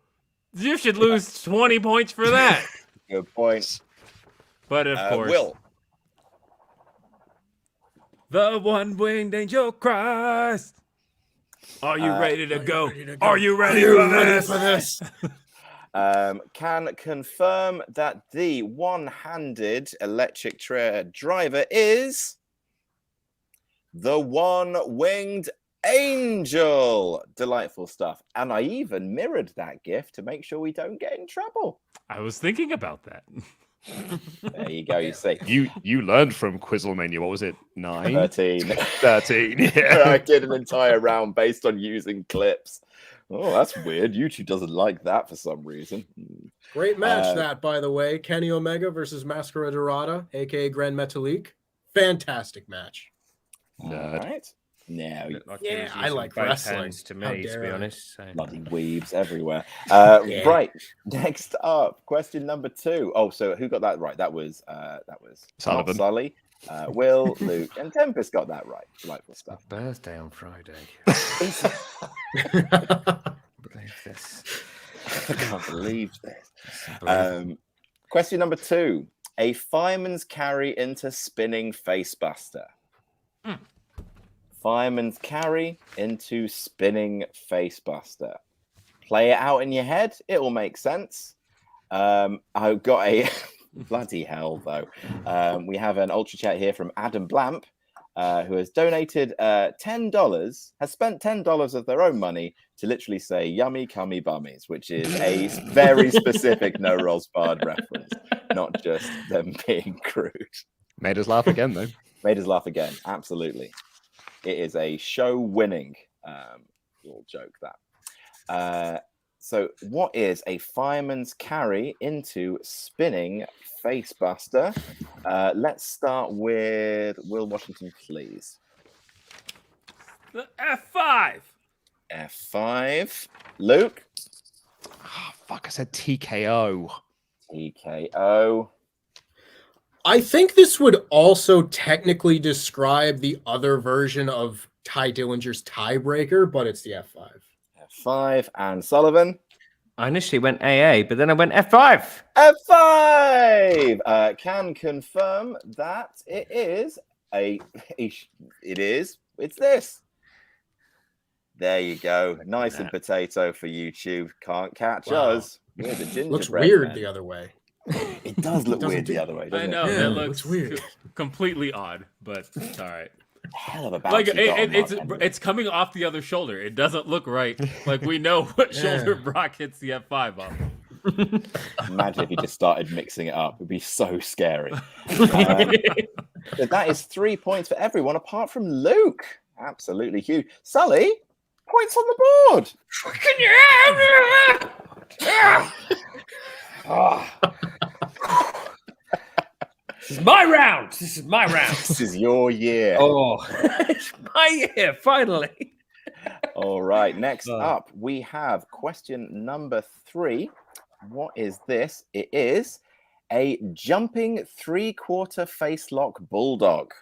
You should lose 20 points for that. Good point. But of course. Will. The one-winged angel cries. Are you ready to go? Are you ready for this? Can confirm that the one-handed electric chair driver is the one-winged angel. Delightful stuff. And I even mirrored that gift to make sure we don't get in trouble. I was thinking about that. There you go. You see, you learned from QuizzleMania. What was it? 9? 13. Yeah. I did an entire round based on using clips. Oh, that's weird. YouTube doesn't like that for some reason. Great match, that, by the way. Kenny Omega versus Mascara Dorada, aka Grand Metalik. Fantastic match. All right. Now, yeah, I like wrestling. To me, to be honest. So. Bloody weaves everywhere. Right. Next up, question number 2. Oh, so who got that right? That was Sullivan. Sully, Will, Luke, and Tempest got that right. Delightful stuff. Birthday on Friday. Believe this. I can't believe this. Question number 2. A fireman's carry into spinning facebuster. Fireman's carry into spinning facebuster. Play it out in your head. It will make sense. I've got a bloody hell, though. We have an ultra chat here from Adam Blamp, who has donated $10, has spent $10 of their own money to literally say yummy cummy bummies, which is a very specific No Rolls Barred reference, not just them being crude. Made us laugh again, though. Made us laugh again. Absolutely. It is a show-winning little joke, that. So, what is a fireman's carry into spinning facebuster? Let's start with Will Washington, please. The F5. F5. Luke. Oh, fuck, I said TKO. TKO. I think this would also technically describe the other version of Ty Dillinger's tiebreaker, but it's the F5. F5. And Sullivan. I initially went AA, but then I went F5. F5. Can confirm that it is it's this. There you go. Nice and potato for YouTube. Can't catch us. We're the gingerbread Looks weird man. the other way. It does look weird the other way, I doesn't know it? Yeah, that it looks looks weird. completely odd, but it's all right. Hell of a bouncy Like bottom, it's coming off the other shoulder. It doesn't look right. Like we know what shoulder Yeah. Brock hits the F5 off. Imagine if he just started mixing it up. It'd be so scary. So that is 3 points for everyone apart from Luke. Absolutely huge. Sully, points on the board. Can you This is my round. This is my round. This is your year. Oh, it's my year, finally. All right. Next up, we have question number 3. What is this? It is a jumping 3/4 face lock bulldog.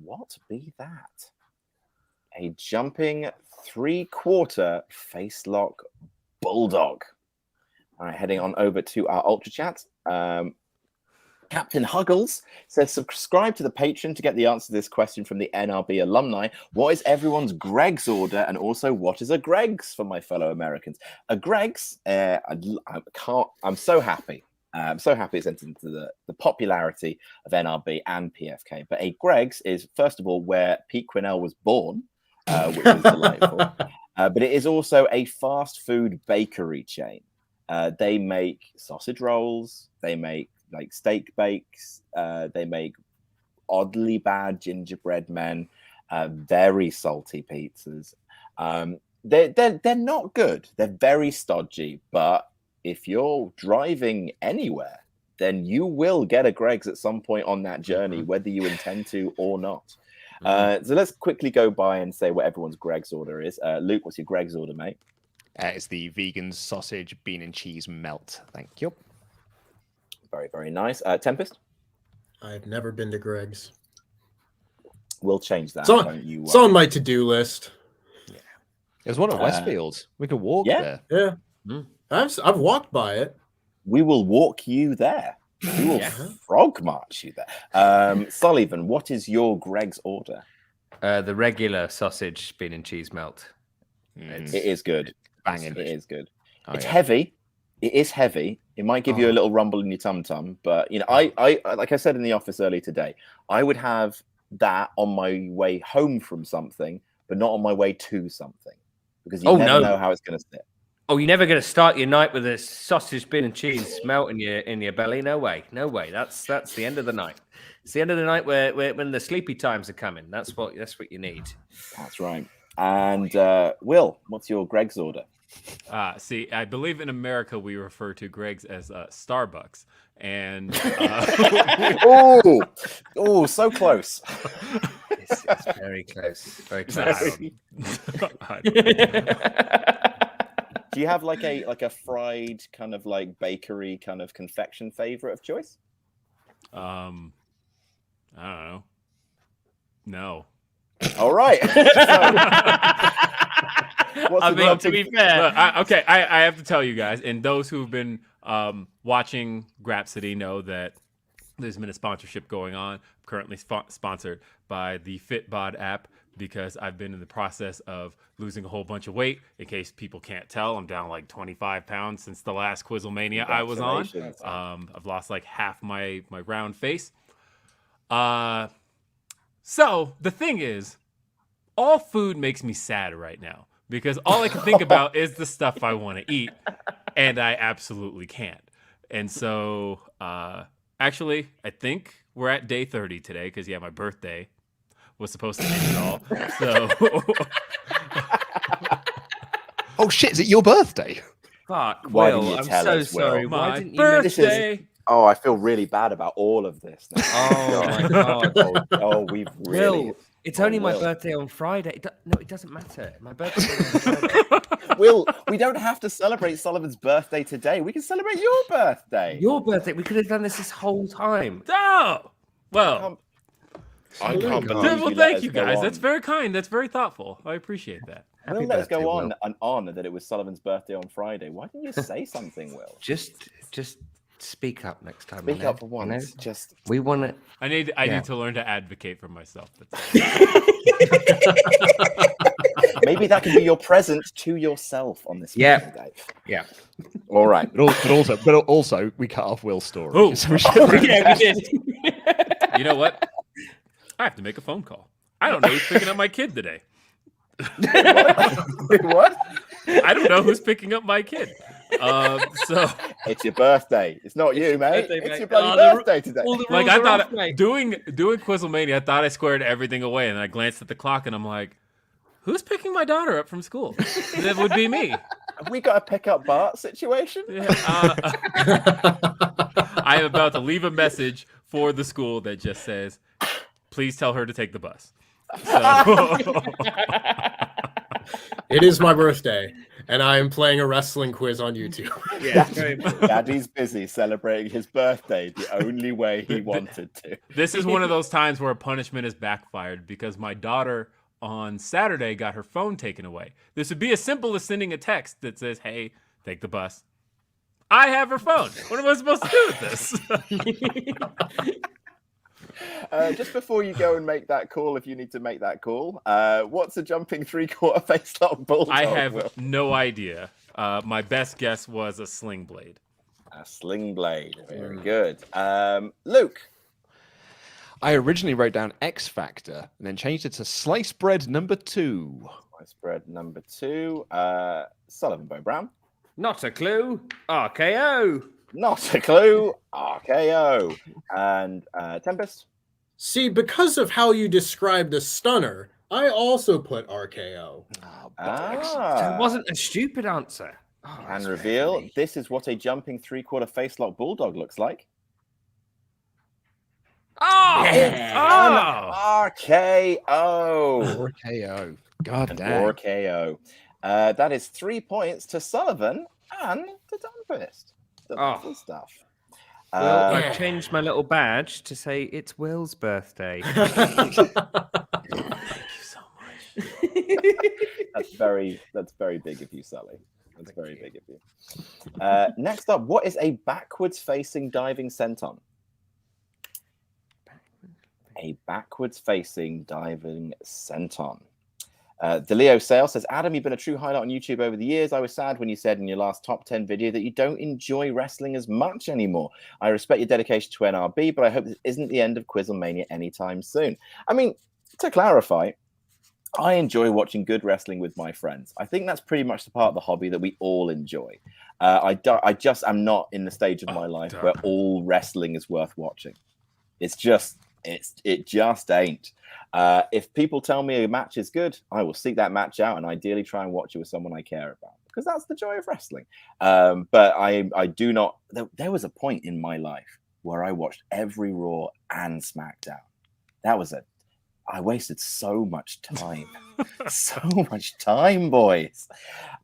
What be that? A jumping 3/4 face lock bulldog. All right, heading on over to our Ultra Chat. Captain Huggles says, subscribe to the Patreon to get the answer to this question from the NRB alumni. What is everyone's Greg's order? And also, what is a Greg's for my fellow Americans? A Greg's, I'm so happy. I'm so happy it's entered into the popularity of NRB and PFK. But a Greg's is, first of all, where Pete Quinnell was born, which is delightful. But it is also a fast food bakery chain. They make sausage rolls. They make like steak bakes. They make oddly bad gingerbread men, very salty pizzas. They're not good. They're very stodgy. But if you're driving anywhere, then you will get a Greg's at some point on that journey, whether you intend to or not. So let's quickly go by and say what everyone's Greg's order is. Luke, what's your Greg's order, mate? It's the vegan sausage, bean and cheese melt. Thank you. Very, very nice. Tempest? I've never been to Greg's. We'll change that. It's on my to-do list. There's one at Westfield. We could walk yeah. there. Yeah. I've walked by it. We will walk you there. We will frog march you there. Sullivan, what is your Greg's order? The regular sausage, bean and cheese melt. It is good. Banging. It is good. Oh, It's yeah. heavy. It is heavy. It might give you a little rumble in your tum-tum, but you know, I like I said in the office earlier today, I would have that on my way home from something, but not on my way to something, because you never know how it's going to sit. Oh, you're never going to start your night with a sausage, bean and cheese melt in your belly? No way, no way. That's the end of the night. It's the end of the night where when the sleepy times are coming. That's what you need. That's right. And Will, what's your Greg's order? See, I believe in America we refer to Greg's as Starbucks, and oh, so close. It's very close. Very close. Do you have like a fried kind of like bakery kind of confection favorite of choice? I don't know. No. All right. To be fair, look, I have to tell you guys, and those who've been watching Grapsody know that there's been a sponsorship going on. I'm currently sponsored by the Fitbod app because I've been in the process of losing a whole bunch of weight. In case people can't tell, I'm down like 25 pounds since the last QuizzleMania I was on. I've lost like half my round face. So the thing is, all food makes me sad right now, because all I can think about is the stuff I want to eat, and I absolutely can't. And so, actually, I think we're at day 30 today, because, my birthday was supposed to end it all. So, Oh shit! Is it your birthday? Fuck, Why Will, didn't you I'm tell so us, Will? sorry. Why My didn't you mention birthday. Oh, I feel really bad about all of this now. Oh my god. Oh, we've really. Will, it's only my Will. birthday on Friday. No, it doesn't matter. My birthday on Friday. Will, we don't have to celebrate Sullivan's birthday today. We can celebrate your birthday. Your birthday. We could have done this whole time. Oh, well, I can't believe well, you let thank us you go guys. on. That's very kind. That's very thoughtful. I appreciate that. Will Happy let us go birthday, on Will. and on that it was Sullivan's birthday on Friday. Why didn't you say something, Will? Just speak up next time. Speak you know? up for once. Just We want to. I need Yeah. to learn to advocate for myself. maybe that can be your present to yourself on this Yeah. birthday day. Yeah. All right. But also, we cut off Will's story. Oh. So we should- Yeah, we did. You know what? I have to make a phone call. I don't know who's picking up my kid today. What? I don't know who's picking up my kid. So It's your birthday. It's not you, mate. birthday, It's mate. your bloody Oh, the- birthday today. All the like rules I are thought off, mate. doing QuizzleMania, I thought I squared everything away, and I glanced at the clock and I'm like, who's picking my daughter up from school? That would be me. Have we got a pick up Bart situation? Yeah, I am about to leave a message for the school that just says, please tell her to take the bus. So It is my birthday, and I am playing a wrestling quiz on YouTube. Yeah, very much. Daddy's busy celebrating his birthday the only way he wanted to. this is one of those times where a punishment is backfired because my daughter on Saturday got her phone taken away. This would be as simple as sending a text that says, hey, take the bus. I have her phone. What am I supposed to do with this? Just before you go and make that call, if you need to make that call, what's a jumping 3/4 face lock bulldog? I have Will? no idea. My best guess was a sling blade. A sling blade. Very good. Luke. I originally wrote down X Factor and then changed it to sliced bread number 2. Slice bread number 2. Sullivan Bo Brown. Not a clue. RKO. Not a clue. RKO. And Tempest. See, because of how you described the stunner, I also put RKO. So it wasn't a stupid answer. Oh, And that's reveal, very- this is what a jumping 3/4 face lock bulldog looks like. Oh! Yeah. RKO. 4KO. God An damn. RKO. That is 3 points to Sullivan and to Tempest. Lovely stuff. Well, I've changed my little badge to say it's Will's birthday. Thank you so much. That's very big of you, Sully. That's very big of you. Next up, what is a backwards facing diving senton? A backwards facing diving senton. The Leo Sale says, Adam, you've been a true highlight on YouTube over the years. I was sad when you said in your last top 10 video that you don't enjoy wrestling as much anymore. I respect your dedication to NRB, but I hope this isn't the end of QuizzleMania anytime soon. I mean, to clarify, I enjoy watching good wrestling with my friends. I think that's pretty much the part of the hobby that we all enjoy. I just am not in the stage of my life where all wrestling is worth watching. It just ain't. If people tell me a match is good, I will seek that match out and ideally try and watch it with someone I care about, because that's the joy of wrestling. But I do not. There was a point in my life where I watched every Raw and SmackDown. I wasted so much time, so much time, boys.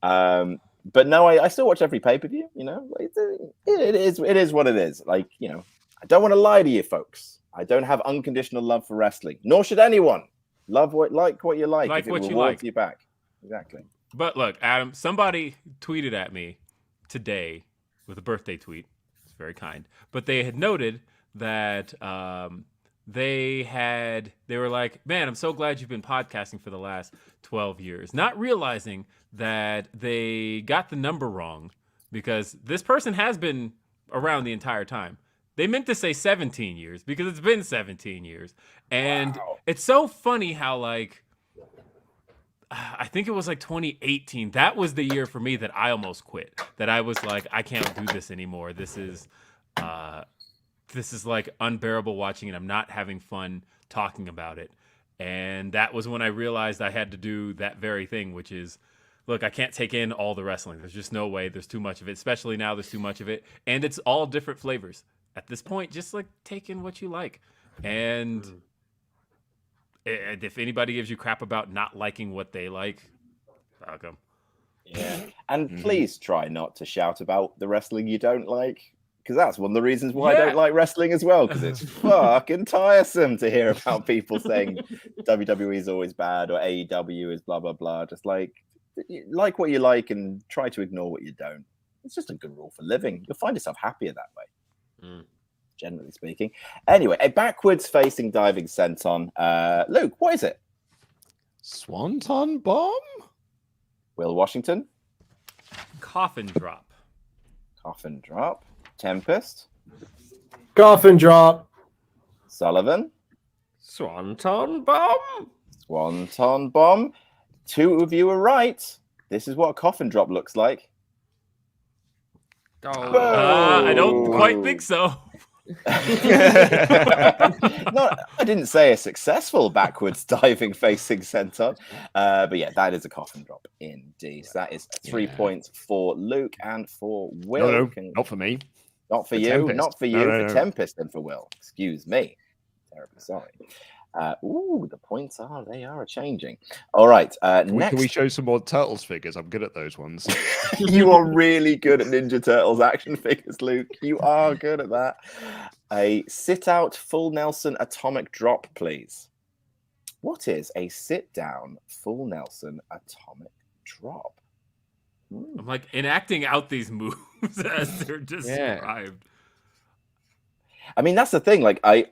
But no, I still watch every pay-per-view. You know, it is what it is. Like, you know, I don't want to lie to you, folks. I don't have unconditional love for wrestling, nor should anyone. Like what you like. Like if it what you rewards like. you back. Exactly. But look, Adam, somebody tweeted at me today with a birthday tweet. It's very kind. But they had noted that they were like, man, I'm so glad you've been podcasting for the last 12 years. Not realizing that they got the number wrong, because this person has been around the entire time. They meant to say 17 years because it's been 17 years. And It's so funny how, like, I think it was like 2018. That was the year for me that I almost quit. That I was like, I can't do this anymore. This is like unbearable watching, and I'm not having fun talking about it. And that was when I realized I had to do that very thing, which is look, I can't take in all the wrestling. There's just no way. There's too much of it, especially now. There's too much of it, and it's all different flavors. At this point, just like take in what you like, and if anybody gives you crap about not liking what they like, fuck 'em. Yeah, and please try not to shout about the wrestling you don't like, because that's one of the reasons why I don't like wrestling as well. Because it's fucking tiresome to hear about people saying WWE is always bad or AEW is blah blah blah. Just like what you like and try to ignore what you don't. It's just a good rule for living. You'll find yourself happier that way. Generally speaking. Anyway, a backwards facing diving senton. Luke, what is it? Swanton bomb? Will Washington? Coffin drop. Coffin drop. Tempest? Coffin drop. Sullivan? Swanton bomb. Swanton bomb. Two of you are right. This is what a coffin drop looks like. I don't quite think so. No, I didn't say a successful backwards diving facing senton, but yeah, that is a coffin drop indeed. So that is 3 points for Luke and for Will. No, not for me. Not for For you, Tempest. not for you, No. for Tempest and for Will. Excuse me. Terribly sorry. The points are changing. All right. Next, Can we show some more Turtles figures? I'm good at those ones. you are really good at Ninja Turtles action figures, Luke. You are good at that. A sit-out full Nelson atomic drop, please. What is a sit-down full Nelson atomic drop? I'm like enacting out these moves as they're described. I mean, that's the thing. Like, I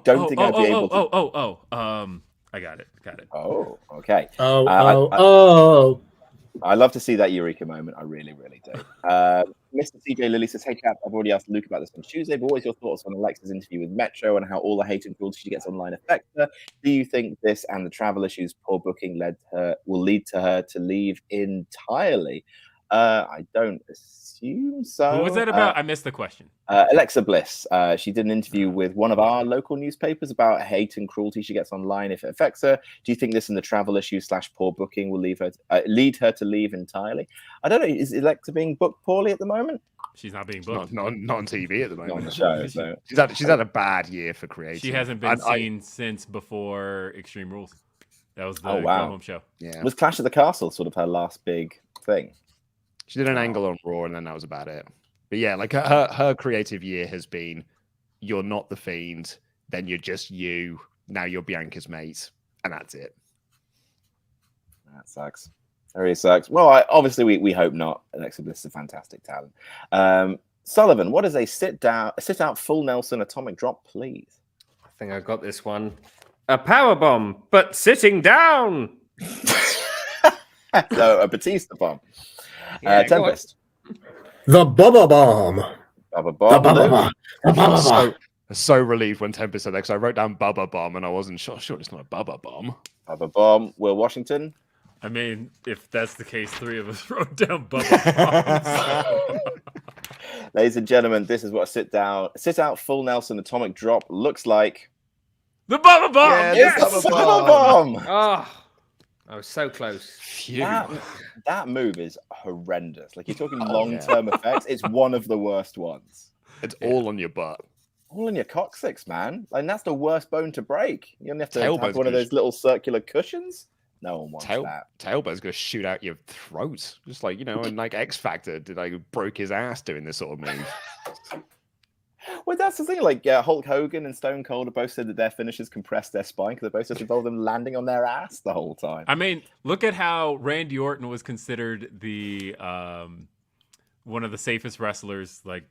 don't think I'd be able to. I got it. Oh, okay. I love to see that Eureka moment. I really, really do. Mr. CJ Lilly says, "Hey, chap, I've already asked Luke about this on Tuesday, but what is your thoughts on Alexa's interview with Metro and how all the hate and cruelty she gets online affects her? Do you think this and the travel issues, poor booking will lead to her to leave entirely?" I don't assume so. What was that about? I missed the question. Alexa Bliss. She did an interview with one of our local newspapers about hate and cruelty she gets online if it affects her. Do you think this and the travel issues / poor booking will lead her to leave entirely? I don't know. Is Alexa being booked poorly at the moment? She's not being booked. Not on TV at the moment. Not on the show. So. She's had a bad year for creating. She hasn't been seen since before Extreme Rules. That was the go home show. Yeah. Was Clash of the Castle sort of her last big thing? She did an angle on Raw, and then that was about it. But yeah, like her creative year has been, you're not the Fiend, then you're just you. Now you're Bianca's mate, and that's it. That sucks. That really sucks. Well, obviously we hope not. Alexa Bliss is a fantastic talent. Sullivan, what is a sit out full Nelson atomic drop, please? I think I got this one. A power bomb, but sitting down. So a Batista bomb. Yeah, Tempest. The Bubba Bomb. Bubba bomb. The Bubba Bomb. So relieved when Tempest said that, because I wrote down Bubba Bomb and I wasn't sure it's not a Bubba Bomb. Bubba bomb. Will Washington. I mean, if that's the case, 3 of us wrote down Bubba. Ladies and gentlemen, this is what a sit out full Nelson atomic drop looks like. The Bubba Bomb! Yeah, Yes, Bubba bomb. Oh, I was so close. Phew. That move is horrendous. Like, you're talking long-term effects. It's one of the worst ones. It's all on your butt. All in your coccyx, man. Like, and that's the worst bone to break. You only have to Tailbone's have one of gonna those little circular cushions. No one wants that. Tailbone's gonna shoot out your throat, just like in like X Factor, broke his ass doing this sort of move. Well, that's the thing. Like, Hulk Hogan and Stone Cold have both said that their finishes compressed their spine because they both just involved them landing on their ass the whole time. I mean, look at how Randy Orton was considered the one of the safest wrestlers like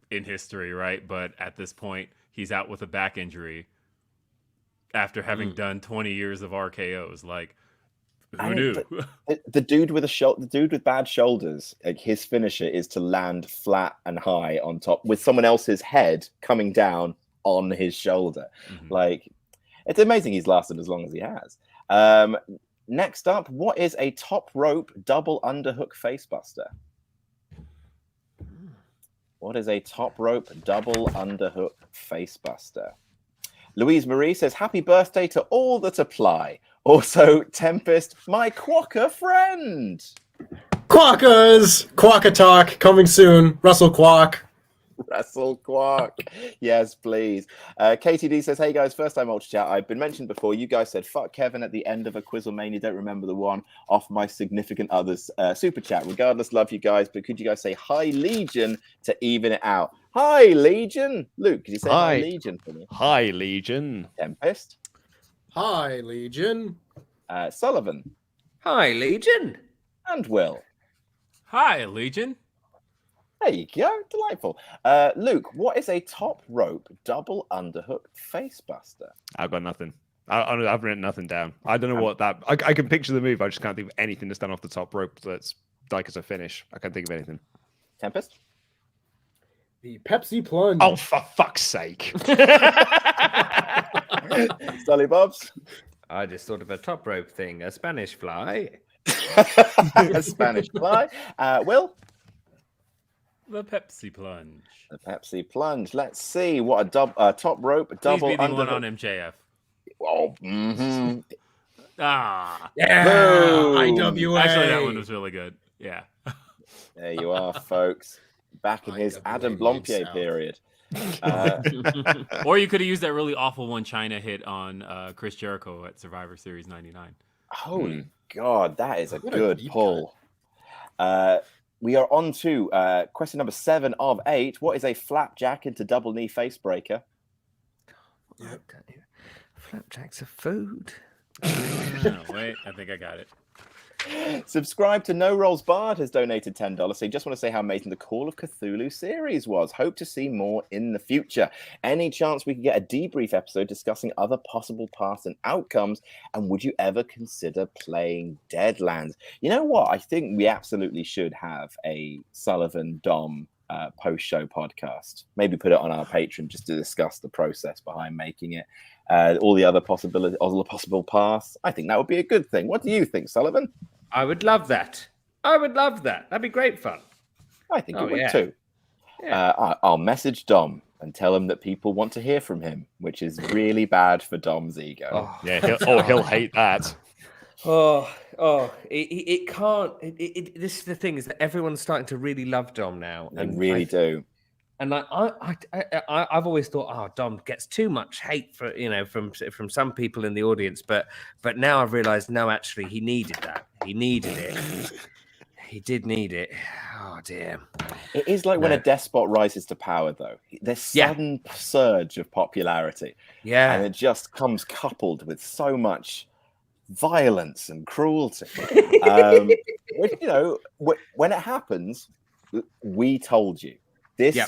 in history, right? But at this point, he's out with a back injury after having done 20 years of RKOs. Like, who knew? The dude with bad shoulders, like, his finisher is to land flat and high on top with someone else's head coming down on his shoulder. Mhm. Like, it's amazing he's lasted as long as he has. Next up, what is a top rope double underhook facebuster? What is a top rope double underhook facebuster? Louise Marie says, "Happy birthday to all that apply. Also, Tempest, my quokka friend." Quackers! Quacka Talk coming soon. Russell Quack. Wrestle Quark. Yes, please. KTD says, hey guys, first time ultra chat. I've been mentioned before. You guys said fuck Kevin at the end of a QuizzleMania. Don't remember the one off my significant others super chat. Regardless, love you guys, but could you guys say hi Legion to even it out? Hi Legion. Luke, could you say hi Legion for me? Hi Legion. Tempest. Hi, Legion. Sullivan. Hi, Legion. And Will. Hi, Legion. There you go. Delightful. Luke, what is a top rope double underhook facebuster? I've got nothing. I've written nothing down. I don't know what that. I can picture the move. I just can't think of anything to stand off the top rope that's like as a finish. I can't think of anything. Tempest. The Pepsi Plunge. Oh, for fuck's sake. Sully Bobs. I just thought of a top rope thing, a Spanish fly. A Spanish fly. Will. The Pepsi Plunge. The Pepsi Plunge. Let's see what a top rope double Please be the underhook. one on MJF. Oh, mm-hmm. Ah. Yeah. Boom. IWA. Actually, that one was really good. Yeah. There you are, folks. Back in his IWA Adam made Blompier sound. period. Or you could have used that really awful one China hit on Chris Jericho at Survivor Series 99. Holy God, that is a What a good deep pull. We are on to question number 7 of 8. What is a flapjack into double knee face breaker? Yep. Flapjacks of food. Oh, wait, I think I got it. Subscribe to No Rolls Barred has donated $10. So just want to say how amazing the Call of Cthulhu series was. Hope to see more in the future. Any chance we could get a debrief episode discussing other possible paths and outcomes? And would you ever consider playing Deadlands? You know what? I think we absolutely should have a Sullivan Dom post-show podcast. Maybe put it on our Patreon just to discuss the process behind making it. All the other possibilities, all the possible paths. I think that would be a good thing. What do you think, Sullivan? I would love that. I would love that. That'd be great fun. I think it would yeah. too. Yeah. I'll message Dom and tell him that people want to hear from him, which is really bad for Dom's ego. Oh, Yeah, he'll hate that. it can't. This is the thing, is that everyone's starting to really love Dom now. They really do. And like I've always thought, oh, Dom gets too much hate from some people in the audience, but now I've realised, no, actually, he needed that. He needed it. He did need it. Oh dear. It is like when a despot rises to power, though. There's sudden surge of popularity. Yeah. And it just comes coupled with so much violence and cruelty. When it happens, we told you. This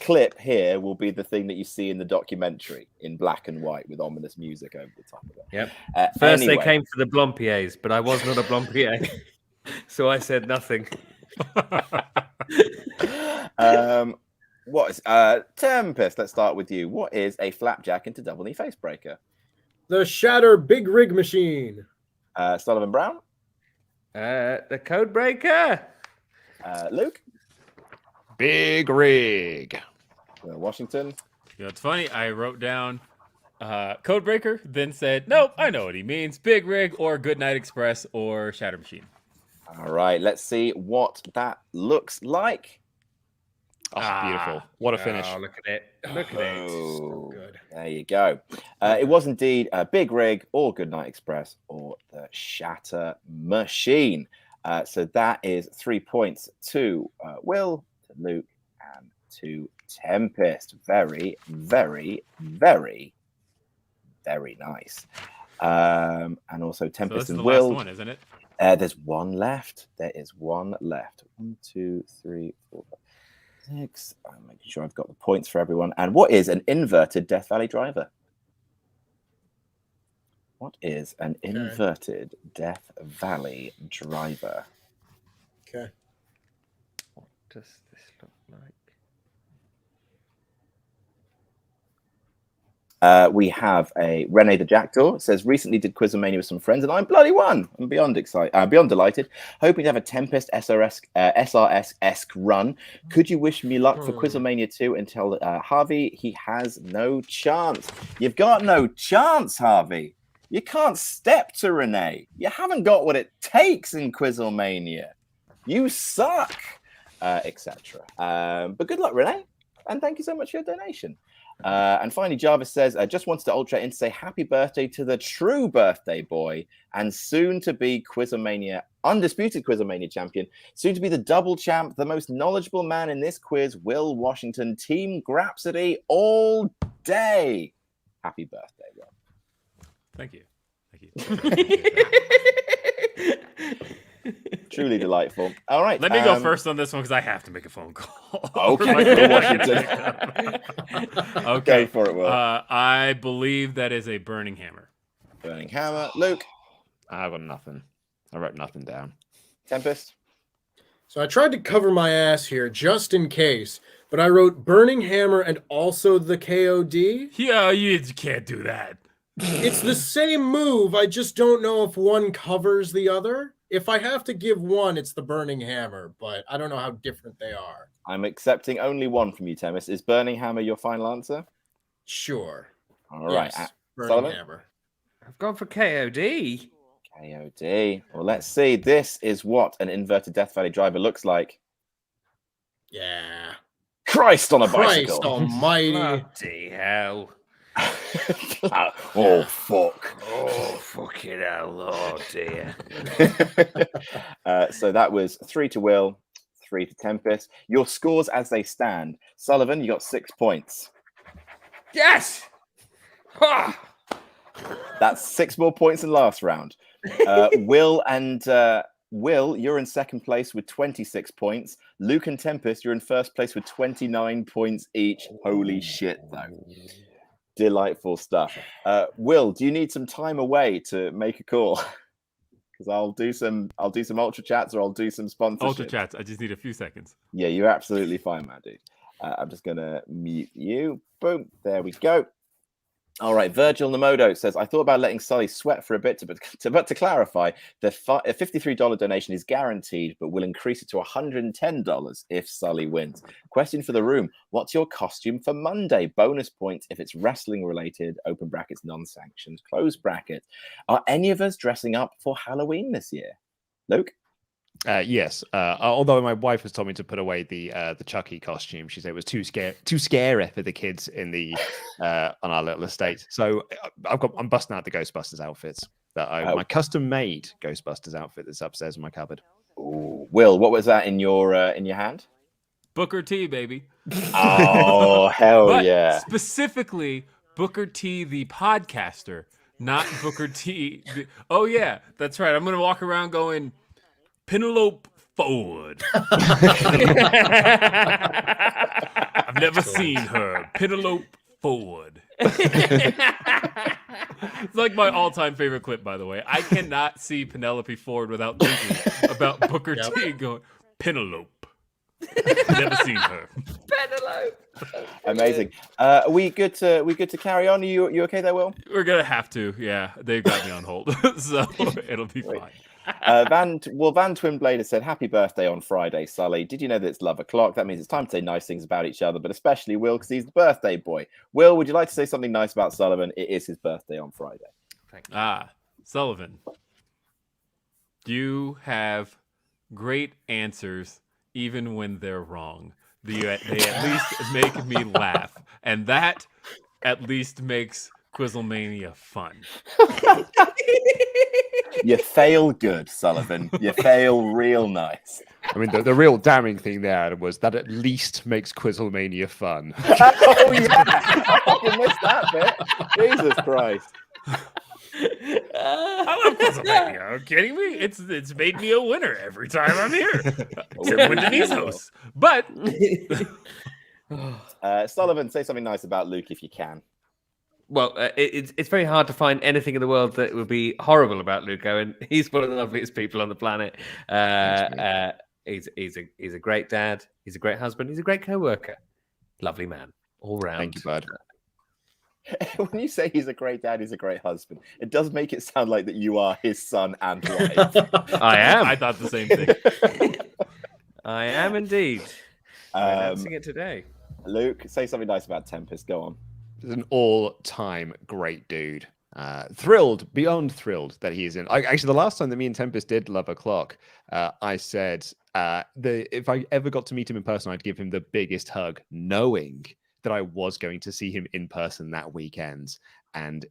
clip here will be the thing that you see in the documentary in black and white with ominous music over the top of it. Yep. First they came for the Blompiers, but I was not a Blompier, so I said nothing. What is Tempest? Let's start with you. What is a flapjack into double knee face breaker? The Shatter Big Rig Machine. Sullivan Brown. The Code Breaker. Luke. Big rig. Washington. You know, it's funny. I wrote down Codebreaker, then said, nope, I know what he means. Big Rig or Goodnight Express or Shatter Machine. All right, let's see what that looks like. Oh, beautiful. What a finish. Oh, look at it. Look at it. Oh, So good. there you go. It was indeed a Big Rig or Goodnight Express or the Shatter Machine. So that is 3 points to Will, to Luke, and to Tempest. Very, very, very, very nice. And also So Tempest this is and the Will. last one, isn't it? There's one left. There is one left. 1, 2, 3, 4, 5, 6. I'm making sure I've got the points for everyone. And what is an inverted Death Valley driver? What is an inverted Death Valley driver? Okay. What does this look like? We have a Rene the Jackdaw. It says, recently did QuizzleMania with some friends and I'm bloody won. I'm beyond excited, beyond delighted. Hoping to have a Tempest SRS-esque run. Could you wish me luck for QuizzleMania 2 and tell Harvey he has no chance? You've got no chance, Harvey. You can't step to Rene. You haven't got what it takes in QuizzleMania. You suck, etc. But good luck, Renee, and thank you so much for your donation. And finally, Jarvis says, I just wanted to ultra in to say happy birthday to the true birthday boy and soon to be QuizzleMania, undisputed QuizzleMania champion, soon to be the double champ, the most knowledgeable man in this quiz, Will Washington, Team Grapsody all day. Happy birthday, Will. Thank you. Truly delightful. All right. Let me go first on this one because I have to make a phone call. Okay, Will Washington. Okay. Go for it, Will. I believe that is a burning hammer. Burning hammer. Luke. I got nothing. I wrote nothing down. Tempest. So I tried to cover my ass here just in case, but I wrote burning hammer and also the KOD. Yeah, you can't do that. It's the same move. I just don't know if one covers the other. If I have to give one, it's the burning hammer, but I don't know how different they are. I'm accepting only one from you, Tempest. Is burning hammer your final answer? Sure. All right. Yes, burning Sullivan? hammer. I've gone for KOD. KOD. Well, let's see. This is what an inverted Death Valley driver looks like. Yeah. Christ on a Christ bicycle. almighty. Bloody hell. Oh, fuck. Oh, fucking hell. Oh, dear. So that was 3 to Will, 3 to Tempest. Your scores as they stand. Sullivan, you got 6 points. Yes! Ha! That's 6 more points than last round. Will, you're in second place with 26 points. Luke and Tempest, you're in first place with 29 points each. Holy shit, though. Delightful stuff. Will, do you need some time away to make a call? Because I'll do some ultra chats or I'll do some sponsorship. Ultra chats. I just need a few seconds. Yeah, you're absolutely fine, man, dude. I'm just gonna mute you. Boom. There we go. All right, Virgil Namodo says, I thought about letting Sully sweat for a bit, but to clarify, the $53 donation is guaranteed, but will increase it to $110 if Sully wins. Question for the room, what's your costume for Monday? Bonus points if it's wrestling related, open brackets, non-sanctioned, close bracket. Are any of us dressing up for Halloween this year? Luke? Yes. Although my wife has told me to put away the Chucky costume, she said it was too scary for the kids in the on our little estate. So I'm busting out the Ghostbusters outfits my custom made Ghostbusters outfit that's upstairs in my cupboard. Ooh. Will, what was that in your hand? Booker T, baby. Oh hell But yeah! specifically Booker T, the podcaster, not Booker T. Oh yeah, that's right. I'm gonna walk around going, Penelope forward. I've never seen her. Penelope forward. It's like my all-time favorite clip, by the way. I cannot see Penelope Ford without thinking about Booker T going, Penelope. Never seen her. Penelope. Amazing. Are we good to carry on? Are you okay there, Will? We're gonna have to. Yeah, they've got me on hold, so it'll be fine. Van Twinblader said, happy birthday on Friday, Sully. Did you know that it's love o'clock? That means it's time to say nice things about each other, but especially Will, because he's the birthday boy. Will, would you like to say something nice about Sullivan? It is his birthday on Friday. Thank you. Sullivan, you have great answers even when they're wrong. They at least make me laugh, and that at least makes QuizzleMania fun. You fail good, Sullivan. You fail real nice. I mean, the real damning thing there was that at least makes QuizzleMania fun. Oh yeah, I fucking missed that bit. Jesus Christ. I love QuizzleMania. Are you kidding me? It's made me a winner every time I'm here. Except when Denise hosts. But Sullivan, say something nice about Luke if you can. Well, it's very hard to find anything in the world that would be horrible about Luco, and he's one of the loveliest people on the planet. He's a great dad. He's a great husband. He's a great co-worker. Lovely man, all round. Thank you, bud. When you say he's a great dad, he's a great husband, it does make it sound like that you are his son and wife. I am. I thought the same thing. I am indeed. Announcing it today. Luke, say something nice about Tempest. Go on. He's an all-time great dude. Thrilled, beyond thrilled that he is in. Actually, the last time that me and Tempest did Love O'Clock, I said if I ever got to meet him in person, I'd give him the biggest hug, knowing that I was going to see him in person that weekend. And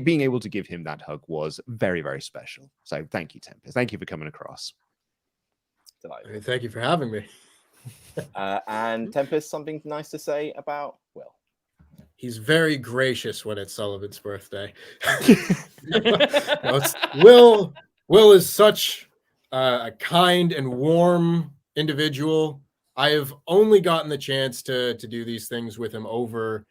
being able to give him that hug was very, very special. So thank you, Tempest. Thank you for coming across. Thank you for having me. And Tempest, something nice to say about Will? He's very gracious when it's Sullivan's birthday. Will is such a kind and warm individual. I have only gotten the chance to do these things with him over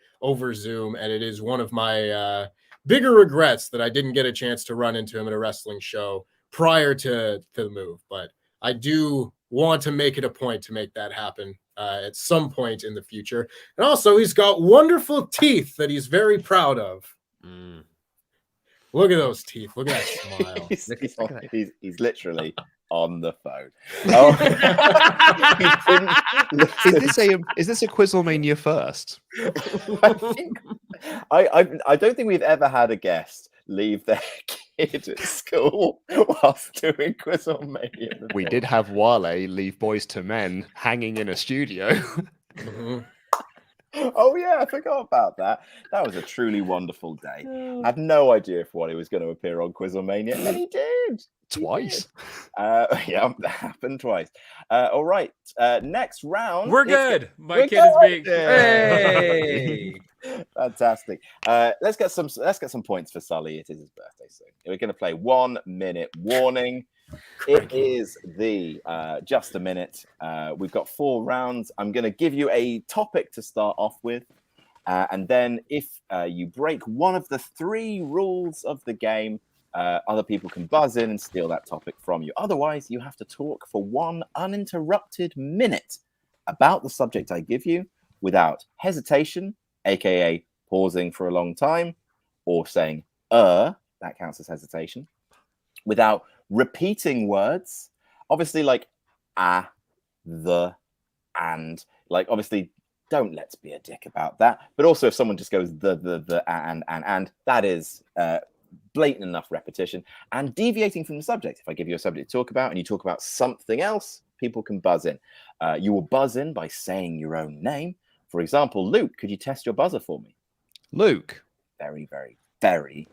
Zoom, and it is one of my bigger regrets that I didn't get a chance to run into him at a wrestling show prior to the move. But I do want to make it a point to make that happen at some point in the future. And also, he's got wonderful teeth that he's very proud of. Look at those teeth. Look at that smile. He's literally on the phone. Oh. Is this a QuizzleMania first? I don't think we've ever had a guest leave their kid at school whilst doing QuizzleMania. We did have Wale leave Boys to Men hanging in a studio. Oh yeah, I forgot about that. That was a truly wonderful day. I had no idea if Wally was going to appear on QuizzleMania, and he did. Twice. Yeah, that happened twice. All right, next round. We're good. My kid is being. Hey! Fantastic. Let's get some points for Sully. It is his birthday soon. We're going to play 1 minute warning. It is the just a minute. We've got 4 rounds. I'm going to give you a topic to start off with, and then if you break one of the 3 rules of the game, other people can buzz in and steal that topic from you. Otherwise, you have to talk for 1 uninterrupted minute about the subject I give you without hesitation, aka pausing for a long time, or saying that counts as hesitation, without repeating words, obviously, like the, and, like, obviously don't let's be a dick about that. But also if someone just goes the and that is blatant enough repetition. And deviating from the subject, if I give you a subject to talk about and you talk about something else, people can buzz in. You will buzz in by saying your own name. For example, Luke, could you test your buzzer for me? Luke. Very, very, very,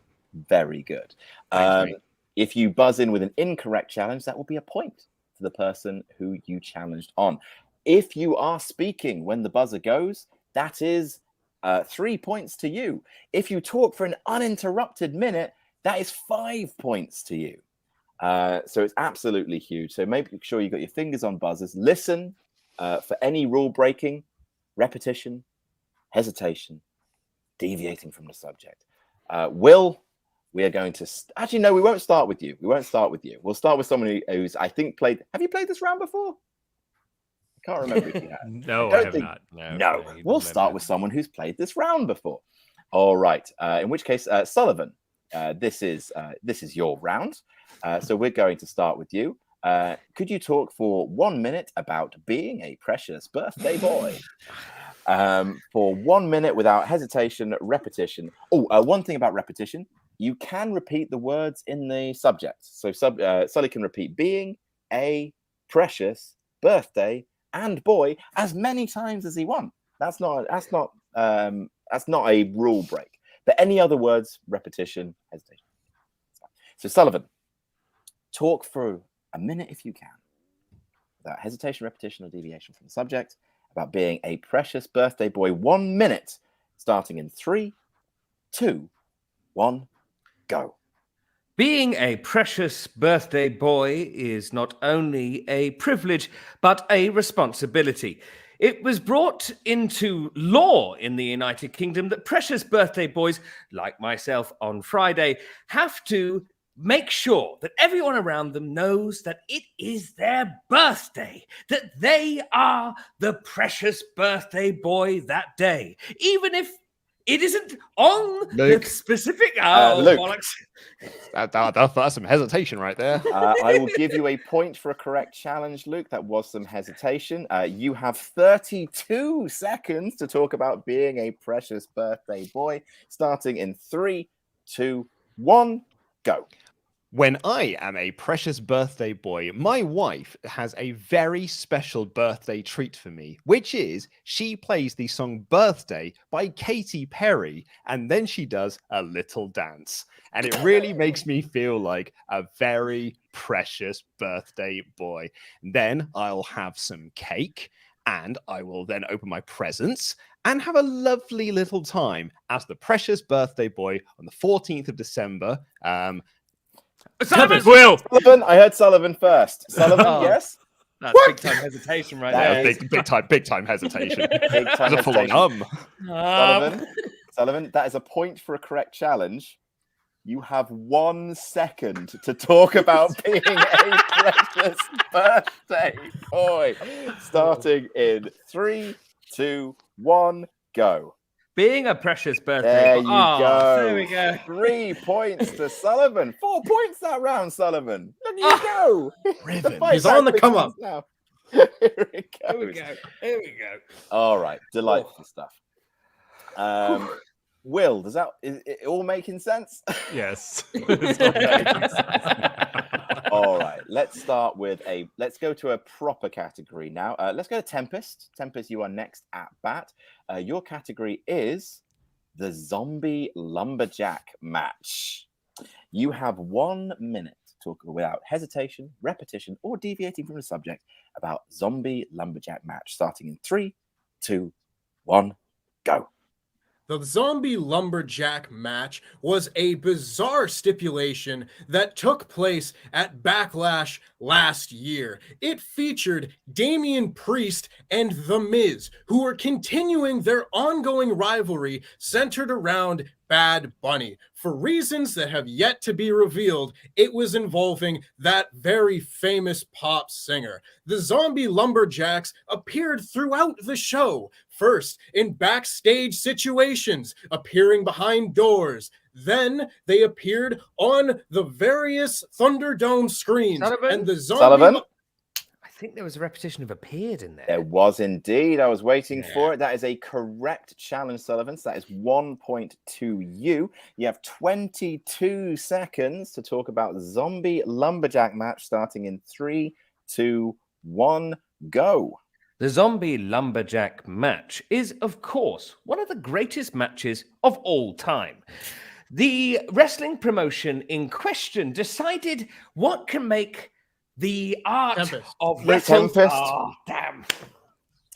very good. Thanks, mate. If you buzz in with an incorrect challenge, that will be a point for the person who you challenged on. If you are speaking when the buzzer goes, that is 3 points to you. If you talk for an uninterrupted minute, that is 5 points to you. So it's absolutely huge. So make sure you got your fingers on buzzers. Listen for any rule breaking, repetition, hesitation, deviating from the subject. Will, we are going to actually no, we won't start with you. We'll start with someone who's I think played. Have you played this round before? I can't remember if you have. No, I have not. No, we'll start with someone who's played this round before. All right. In which case, Sullivan, this is your round. So we're going to start with you. Could you talk for 1 minute about being a precious birthday boy? For 1 minute without hesitation, repetition. Oh, one thing about repetition. You can repeat the words in the subject. So Sully can repeat being, a, precious, birthday, and boy as many times as he wants. That's not a rule break. But any other words, repetition, hesitation. So Sullivan, talk for a minute if you can, without hesitation, repetition, or deviation from the subject, about being a precious birthday boy. 1 minute, starting in 3, 2, 1. Go. Being a precious birthday boy is not only a privilege, but a responsibility. It was brought into law in the United Kingdom that precious birthday boys, like myself on Friday, have to make sure that everyone around them knows that it is their birthday, that they are the precious birthday boy that day, even if it isn't on Luke. the specific. Luke. Bollocks. That's some hesitation right there. I will give you a point for a correct challenge, Luke. That was some hesitation. You have 32 seconds to talk about being a precious birthday boy, starting in 3, 2, 1, go. When I am a precious birthday boy, my wife has a very special birthday treat for me, which is she plays the song Birthday by Katy Perry, and then she does a little dance. And it really makes me feel like a very precious birthday boy. Then I'll have some cake, and I will then open my presents and have a lovely little time as the precious birthday boy on the 14th of December. Sullivan! Will! Sullivan, I heard Sullivan first. Sullivan, Oh. yes? That's big time hesitation right That there. is- Big time hesitation. Big time That's a full-on hesitation. Sullivan, that is a point for a correct challenge. You have 1 second to talk about being a precious birthday boy. Starting in 3, 2, 1, go. Being a precious birthday. There you Oh, go. There we go. 3 points to Sullivan. 4 points that round, Sullivan. There you go. Riven. The fight He's on the back come up. begins now. Here it goes. Here we go. Here we go. All right, delightful stuff. Will, is it all making sense? Yes. All right, let's go to a proper category now. Let's go to Tempest. Tempest, you are next at bat. Your category is the Zombie Lumberjack match. You have 1 minute to talk without hesitation, repetition, or deviating from the subject about Zombie Lumberjack match. Starting in 3, 2, 1, go. The Zombie Lumberjack match was a bizarre stipulation that took place at Backlash last year. It featured Damian Priest and The Miz, who were continuing their ongoing rivalry centered around Bad Bunny. For reasons that have yet to be revealed, it was involving that very famous pop singer. The Zombie Lumberjacks appeared throughout the show, first in backstage situations, appearing behind doors. Then they appeared on the various Thunderdome screens. Sullivan? And the Zombie Sullivan? I think there was a repetition of appeared in there. There was indeed. I was waiting Yeah. for it. That is a correct challenge, Sullivan. So that is 1 point to you. You have 22 seconds to talk about the Zombie Lumberjack match starting in 3, 2, 1, go. The Zombie Lumberjack match is, of course, one of the greatest matches of all time. The wrestling promotion in question decided what can make the art Tempest. of The wrestling. Tempest. Oh, damn.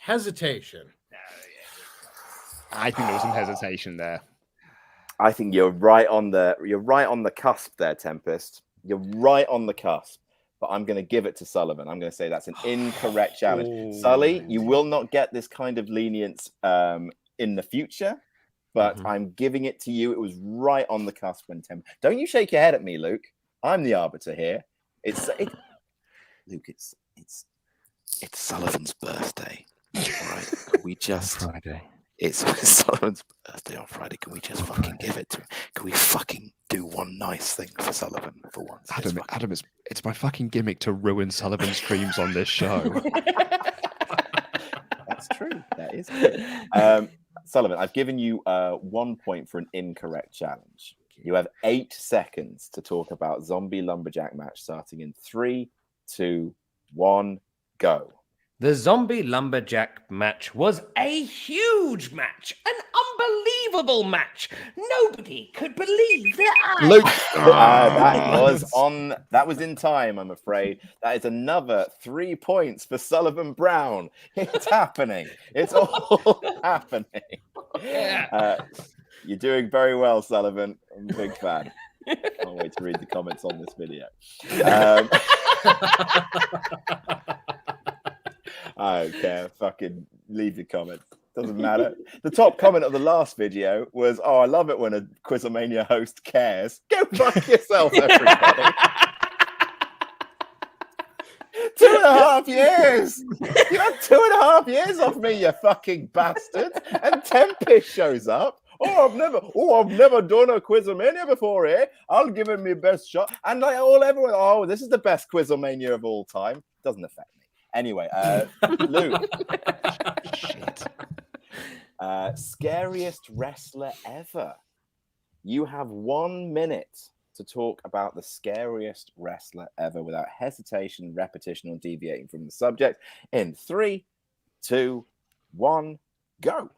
hesitation. I think there was some hesitation there. I think you're right on the cusp there, Tempest. You're right on the cusp. But I'm going to give it to Sullivan. I'm going to say that's an incorrect challenge. Sully, you will not get this kind of lenience in the future, but I'm giving it to you. It was right on the cusp when Don't you shake your head at me, Luke. I'm the arbiter here. Luke, it's Sullivan's birthday. All right, we just Friday. It's Sullivan's birthday on Friday. Can we just fucking give it to him? Can we fucking do one nice thing for Sullivan for once? Adam, it's my fucking gimmick to ruin Sullivan's dreams on this show. That's true. That is true. Sullivan, I've given you 1 point for an incorrect challenge. You have 8 seconds to talk about Zombie Lumberjack match starting in 3, 2, 1, go. The Zombie Lumberjack match was a huge match, an unbelievable match. Nobody could believe their eyes. Luke, that was in time, I'm afraid. That is another 3 points for Sullivan Brown. It's happening. It's all happening. You're doing very well, Sullivan. I'm a big fan. Can't wait to read the comments on this video. I don't care. Fucking leave your comments. Doesn't matter. The top comment of the last video was, "Oh, I love it when a QuizzleMania host cares." Go fuck yourself, everybody. 2.5 years. You had 2.5 years off me, you fucking bastard. And Tempest shows up. I've never done a QuizzleMania before here. I'll give it my best shot. And everyone, this is the best QuizzleMania of all time. Doesn't affect me. Anyway, Luke. Shit. Scariest wrestler ever. You have 1 minute to talk about the scariest wrestler ever without hesitation, repetition, or deviating from the subject. In 3, 2, 1, go.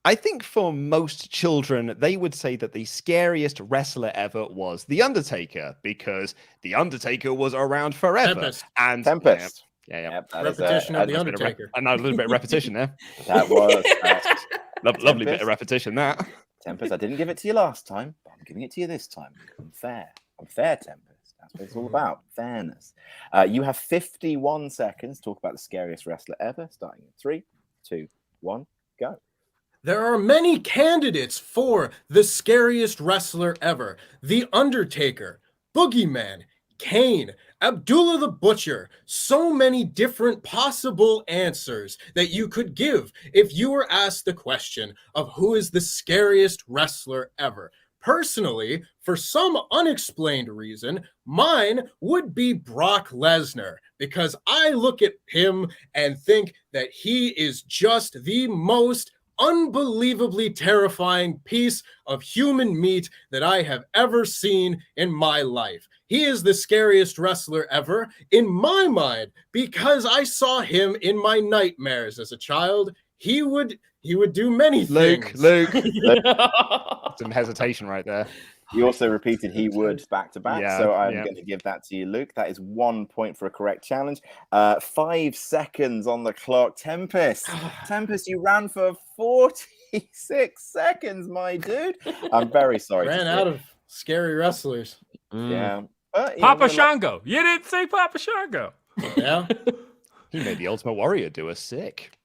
I think for most children, they would say that the scariest wrestler ever was The Undertaker, because The Undertaker was around forever. Tempest. And Tempest. Yeah. Yep, that is Repetition of The That's been Undertaker. a little bit of repetition there. That was Lovely bit Tempest. of repetition, that. Tempest. I didn't give it to you last time, but I'm giving it to you this time. I'm fair. I'm fair, Tempest. That's what it's all about. Fairness. You have 51 seconds to talk about the scariest wrestler ever, starting in 3, 2, 1, go. There are many candidates for the scariest wrestler ever. The Undertaker, Boogeyman, Kane, Abdullah the Butcher. So many different possible answers that you could give if you were asked the question of who is the scariest wrestler ever. Personally, for some unexplained reason, mine would be Brock Lesnar, because I look at him and think that he is just the most unbelievably terrifying piece of human meat that I have ever seen in my life. He is the scariest wrestler ever in my mind, because I saw him in my nightmares as a child. He would do many things. Luke. Some hesitation right there. You also repeated he would back to back, Yeah, so I'm yeah. going to give that to you, Luke. That is 1 point for a correct challenge. 5 seconds on the clock. Tempest, you ran for 46 seconds, my dude. I'm very sorry. Ran out of scary wrestlers. Yeah. But, you know, Papa we're not- Shango. You didn't say Papa Shango. Yeah. He made the Ultimate Warrior do a sick.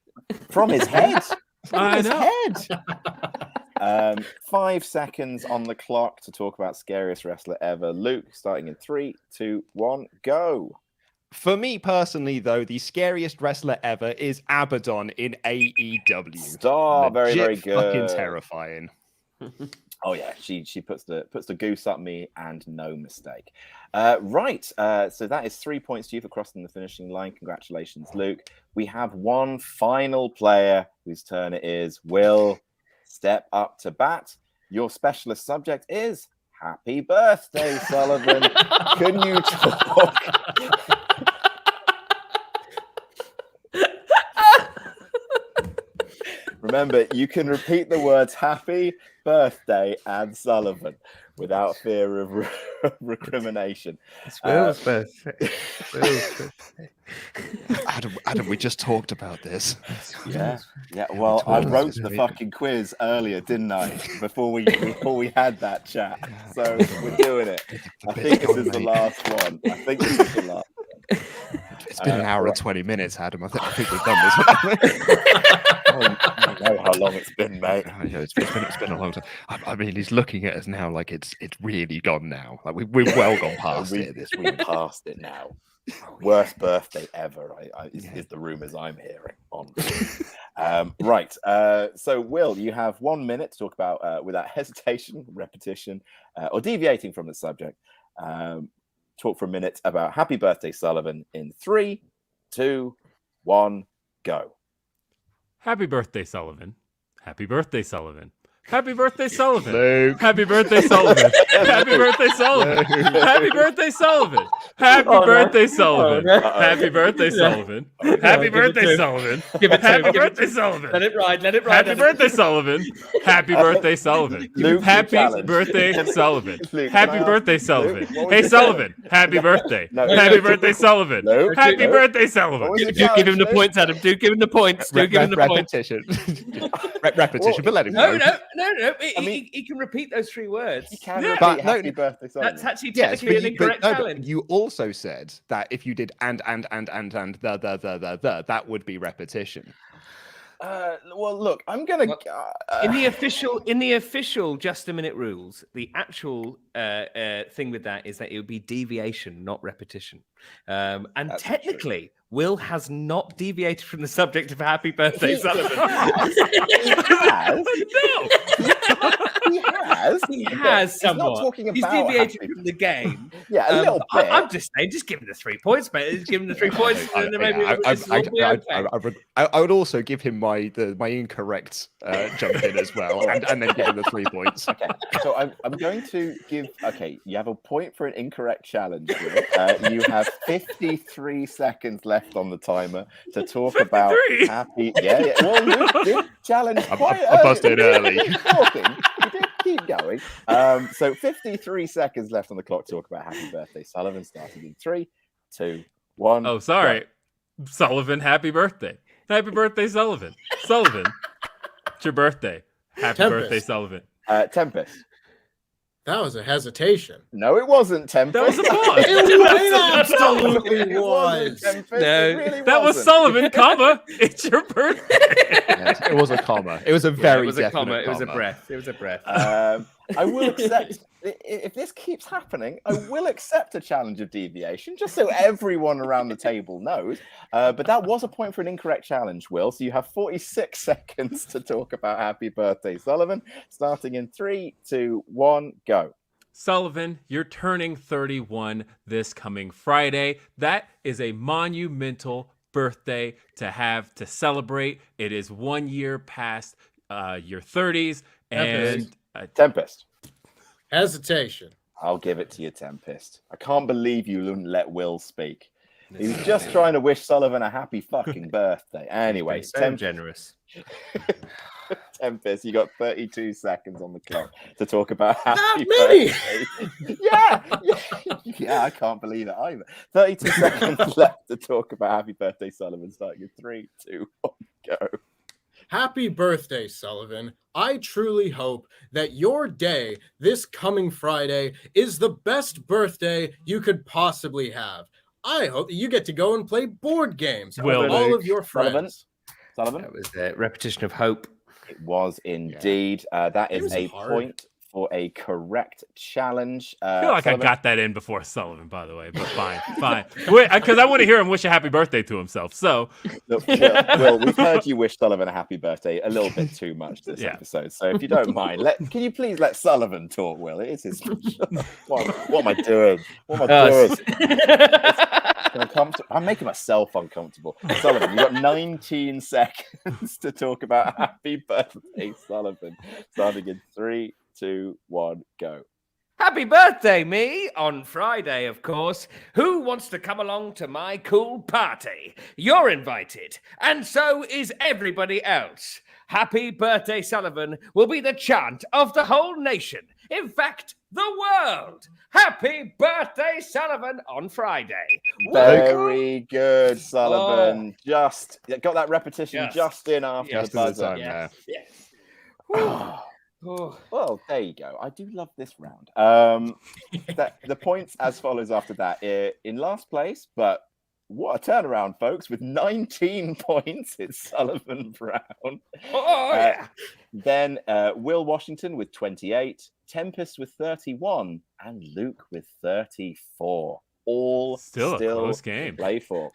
From his head. From I his know. head. 5 seconds on the clock to talk about scariest wrestler ever. Luke, starting in 3, 2, 1, go. For me personally, though, the scariest wrestler ever is Abaddon in AEW. Star, very, Legit very good. Fucking terrifying. Oh yeah, she puts the goose up me, and no mistake. Right, so that is 3 points to you for crossing the finishing line. Congratulations, Luke. We have one final player whose turn it is. Will, step up to bat. Your specialist subject is Happy Birthday, Sullivan. Can you talk? Remember, you can repeat the words Happy Birthday and Sullivan without fear of recrimination. It's Will's birthday. Adam, we just talked about this. Yeah. Well, I wrote the fucking quiz earlier, didn't I? Before we had that chat. So we're doing it. I think this is the last one. It's been an hour and 20 minutes, Adam. I think we've done this. I know how long it's been, mate. It's been a long time. I mean, he's looking at us now like it's really gone now. Like we've well gone past it. We're past it now. Worst birthday ever is the rumors I'm hearing on. Right. So, Will, you have 1 minute to talk about, without hesitation, repetition, or deviating from the subject. Talk for a minute about Happy Birthday, Sullivan. In 3, 2, 1, go. Happy birthday, Sullivan. Happy birthday, Sullivan. Happy birthday, Sullivan. Luke. Happy birthday, Sullivan. Happy birthday, Sullivan. Happy birthday, Sullivan. Happy birthday, Sullivan. Happy birthday, Sullivan. Happy birthday, Sullivan. Give it to him. Happy birthday, Sullivan. Let it ride. Happy birthday, Sullivan. Happy birthday, Sullivan. Luke, Happy challenge. birthday, Sullivan. Luke, Happy can I birthday, ask- Sullivan. Luke, what was Hey, your Sullivan. Happy birthday. No, Happy no, birthday, Sullivan. No, Happy no. birthday, Sullivan. What was your Do give him the challenge, points, Adam. Do give him the points. Do give him the points. Repetition. Repetition, but let him No. go. He can repeat those 3 words. You can Yeah. repeat But no, Happy Birthday, Sullivan. That's actually Yes, technically but an incorrect challenge. you also said that if you did and the that would be repetition. Well, look, I'm gonna. In the official just a minute rules, the actual thing with that is that it would be deviation, not repetition. And That's technically, Will has not deviated from the subject of Happy Birthday, Sullivan. He has. No. He has. he a bit. has He's not somewhat. talking He's about deviated happy. from the game. Yeah, a little bit. I'm just saying, just give him the 3 points, mate. Just give him the 3 points, and then maybe I would also give him my incorrect jump in as well, and then give him the 3 points. Okay, so I'm going to give. Okay, you have a point for an incorrect challenge. You have 53 seconds left on the timer to talk 53? about happy. Yeah. Well, Luke did challenge quite I busted early. You did keep going. So 53 seconds left on the clock to talk about happy birthday, Sullivan. Starting in 3, 2, 1. Oh, sorry. Sullivan, happy birthday. Happy birthday, Sullivan. Sullivan, it's your birthday. Happy Tempest. birthday, Sullivan. Tempest. That was a hesitation. No, it wasn't Tempest. That was a pause. It absolutely It wasn't was. Tempest. No. It really That was wasn't. Sullivan, comma. It's your birthday. Yes, it was a comma. It was a very it was a definite comma. It was a comma. breath. It was a breath. I will accept if this keeps happening. I will accept a challenge of deviation, just so everyone around the table knows. But that was a point for an incorrect challenge, Will. So you have 46 seconds to talk about happy birthday, Sullivan. Starting in 3, 2, 1, go. Sullivan, you're turning 31 this coming Friday. That is a monumental birthday to have to celebrate. It is 1 year past your 30s. And Tempest. Hesitation. I'll give it to you, Tempest. I can't believe you wouldn't let Will speak. He was just trying to wish Sullivan a happy fucking birthday. Anyway, so generous. Tempest, you got 32 seconds on the clock to talk about happy many. birthday. Yeah, I can't believe it either. 32 seconds left to talk about happy birthday, Sullivan. Starting in 3, 2, 1, go. Happy birthday, Sullivan. I truly hope that your day this coming Friday is the best birthday you could possibly have. I hope that you get to go and play board games with all of your friends. Sullivan? That was a repetition of hope. It was indeed. That It is was a hard. point for a correct challenge. I feel like Sullivan, I got that in before Sullivan, by the way, but fine. Because I want to hear him wish a happy birthday to himself. So, Look, Will, we've heard you wish Sullivan a happy birthday a little bit too much this episode. So if you don't mind, can you please let Sullivan talk, Will? It is his. What am I doing? What am I doing? I'm making myself uncomfortable. Sullivan, you've got 19 seconds to talk about happy birthday, Sullivan. Starting in 3, 2, 1, go. Happy birthday, me, on Friday, of course. Who wants to come along to my cool party? You're invited, and so is everybody else. Happy birthday, Sullivan will be the chant of the whole nation. In fact, the world. Happy birthday, Sullivan, on Friday. Very good, Sullivan. Just got that repetition just in after the buzzer. Yes. Well, there you go. I do love this round. The points as follows after that. In last place, but what a turnaround, folks. With 19 points, it's Sullivan Brown. Then Will Washington with 28, Tempest with 31, and Luke with 34. All still a close game. To play for.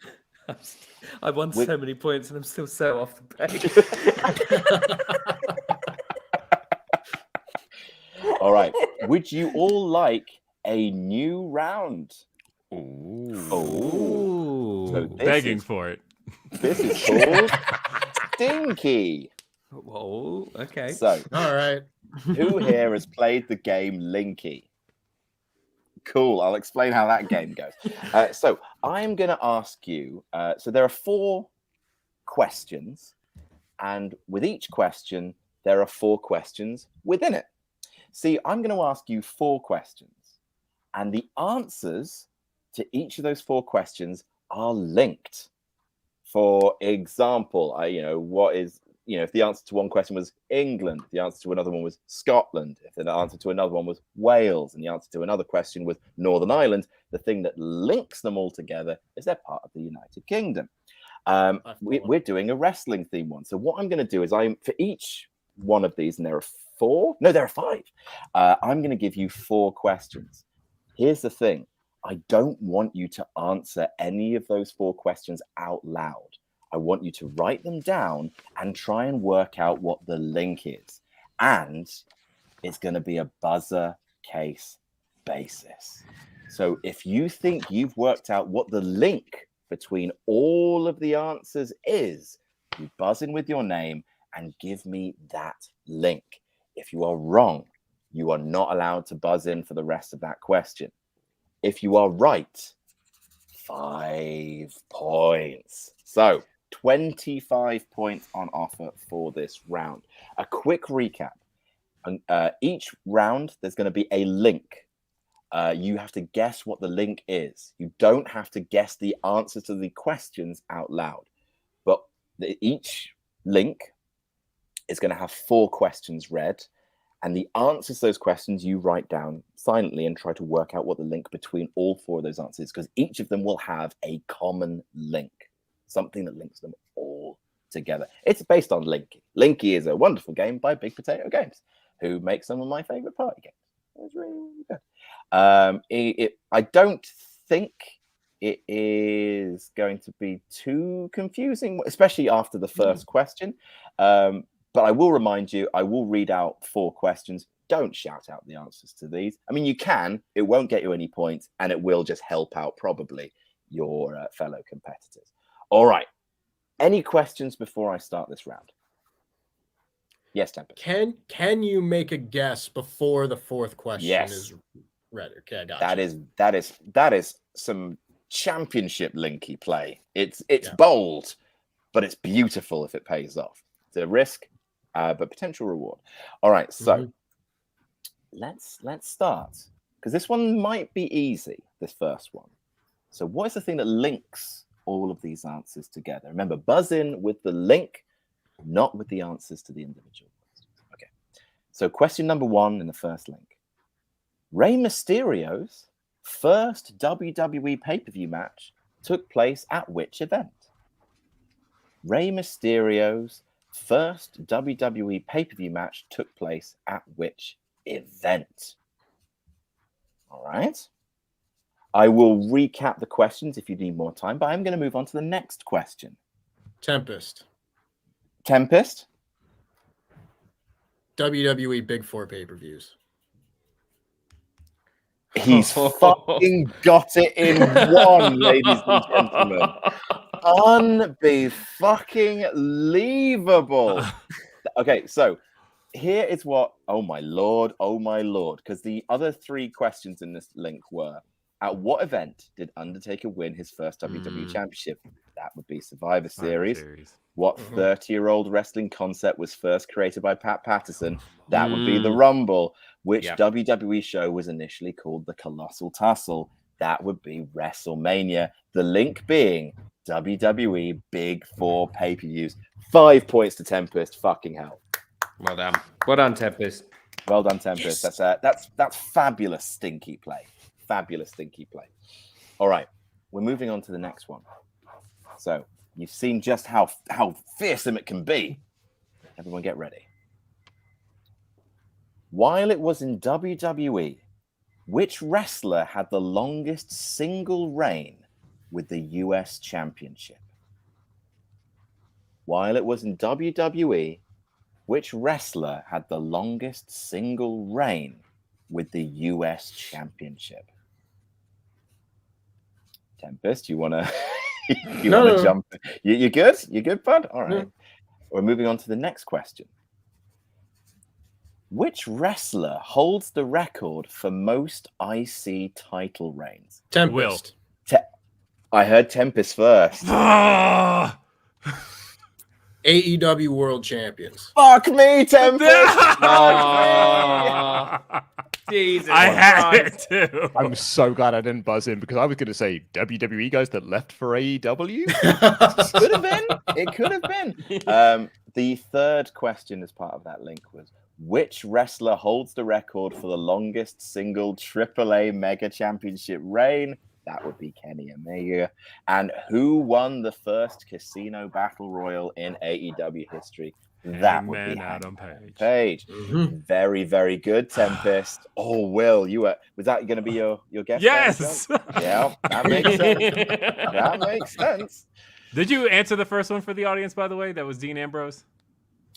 I won so many points, and I'm still so off the page. All right. Would you all like a new round? Ooh. So Begging for it. This is called Stinky. Whoa, okay. So, All right. who here has played the game Linky? Cool. I'll explain how that game goes. So, I'm going to ask you. So, there are 4 questions, and with each question, there are 4 questions within it. See, I'm going to ask you 4 questions, and the answers to each of those 4 questions are linked. For example, if the answer to one question was England, the answer to another one was Scotland, if the answer to another one was Wales, and the answer to another question was Northern Ireland, the thing that links them all together is they're part of the United Kingdom. We're doing a wrestling theme one. So what I'm going to do is for each one of these, and there are 4. No, there are 5. I'm going to give you 4 questions. Here's the thing. I don't want you to answer any of those 4 questions out loud. I want you to write them down and try and work out what the link is. And It's going to be a buzzer case basis. So if you think you've worked out what the link between all of the answers is, you buzz in with your name and give me that link. If you are wrong, you are not allowed to buzz in for the rest of that question. If you are right, 5 points. So 25 points on offer for this round. A quick recap. Each round, there's going to be a link. You have to guess what the link is. You don't have to guess the answers to the questions out loud. But each link is going to have 4 questions read. And the answers to those questions you write down silently and try to work out what the link between all 4 of those answers is, because each of them will have a common link, something that links them all together. It's based on Linky. Linky is a wonderful game by Big Potato Games, who make some of my favorite party games. It's really, really good. I don't think it is going to be too confusing, especially after the first question. But I will remind you, I will read out 4 questions. Don't shout out the answers to these. I mean, you can. It won't get you any points, and it will just help out probably your fellow competitors. All right. Any questions before I start this round? Yes, Tempest. Can you make a guess before the 4th question is ready? Okay, I got you. That is some championship Linky play. It's bold, but it's beautiful if it pays off. It's a risk, but potential reward. All right, so let's start, because this one might be easy, this first one. So what is the thing that links all of these answers together? Remember, buzz in with the link, not with the answers to the individual questions. Okay, so question number 1 in the first link. Rey Mysterio's first WWE pay-per-view match took place at which event? Rey Mysterio's first WWE pay-per-view match took place at which event? All right. I will recap the questions if you need more time, but I'm going to move on to the next question. Tempest. WWE Big 4 pay-per-views. He's fucking got it in one, ladies and gentlemen. Unbe-fucking-lievable. Okay, so here is what, oh my lord, because the other 3 questions in this link were, at what event did Undertaker win his first WWE Championship? That would be Survivor Series. What 30-year-old wrestling concept was first created by Pat Patterson? That would be the Rumble. Which WWE show was initially called the Colossal Tussle? That would be WrestleMania. The link being WWE Big 4 pay-per-views. 5 points to Tempest. Fucking hell. Well done. Well done, Tempest. Well done, Tempest. Yes. That's fabulous stinky play. Fabulous stinky play. All right, we're moving on to the next one. So you've seen just how fearsome it can be. Everyone get ready. While it was in WWE, which wrestler had the longest single reign with the US Championship? While it was in WWE, which wrestler had the longest single reign with the US Championship? Tempest, you want to jump? You good? You good, bud? All right. We're moving on to the next question. Which wrestler holds the record for most IC title reigns? Tempest. I heard Tempest first. AEW World Champions. Fuck me, Tempest! Jesus. I had it too. I'm so glad I didn't buzz in, because I was going to say WWE guys that left for AEW. Could have been. It could have been. The third question as part of that link was, which wrestler holds the record for the longest single AAA Mega Championship reign? That would be Kenny Omega. And who won the first Casino Battle Royal in AEW history? That would be Adam Page. Very, very good, Tempest. Oh, Will, was that going to be your guess? Yes. Yeah, that makes sense. That makes sense. Did you answer the first one for the audience, by the way? That was Dean Ambrose.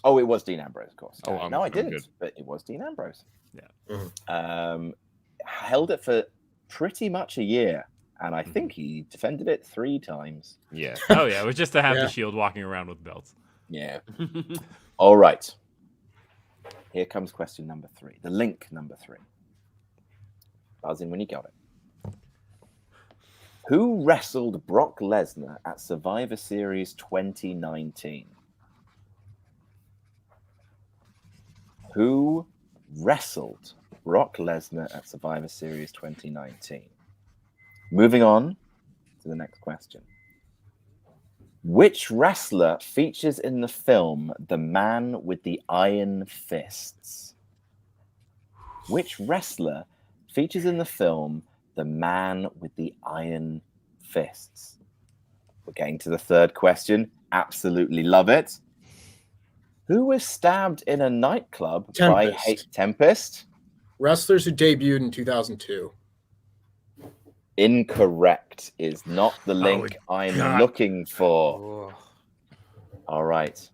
Oh, it was Dean Ambrose, of course. Oh, no, I I'm didn't, good. but it was Dean Ambrose. Yeah. Held it for pretty much a year, and I think he defended it 3 times. Yeah. Oh yeah, it was just to have Yeah. the Shield walking around with belts. Yeah. All right. Here comes question number 3. The link number 3. Buzz in when you got it. Who wrestled Brock Lesnar at Survivor Series 2019? Who wrestled Brock Lesnar at Survivor Series 2019? Moving on to the next question. Which wrestler features in the film The Man with the Iron Fists? Which wrestler features in the film The Man with the Iron Fists? We're getting to the third question. Absolutely love it. Who was stabbed in a nightclub by Tempest? Wrestlers who debuted in 2002. Incorrect is not the link I'm God. looking for. All right.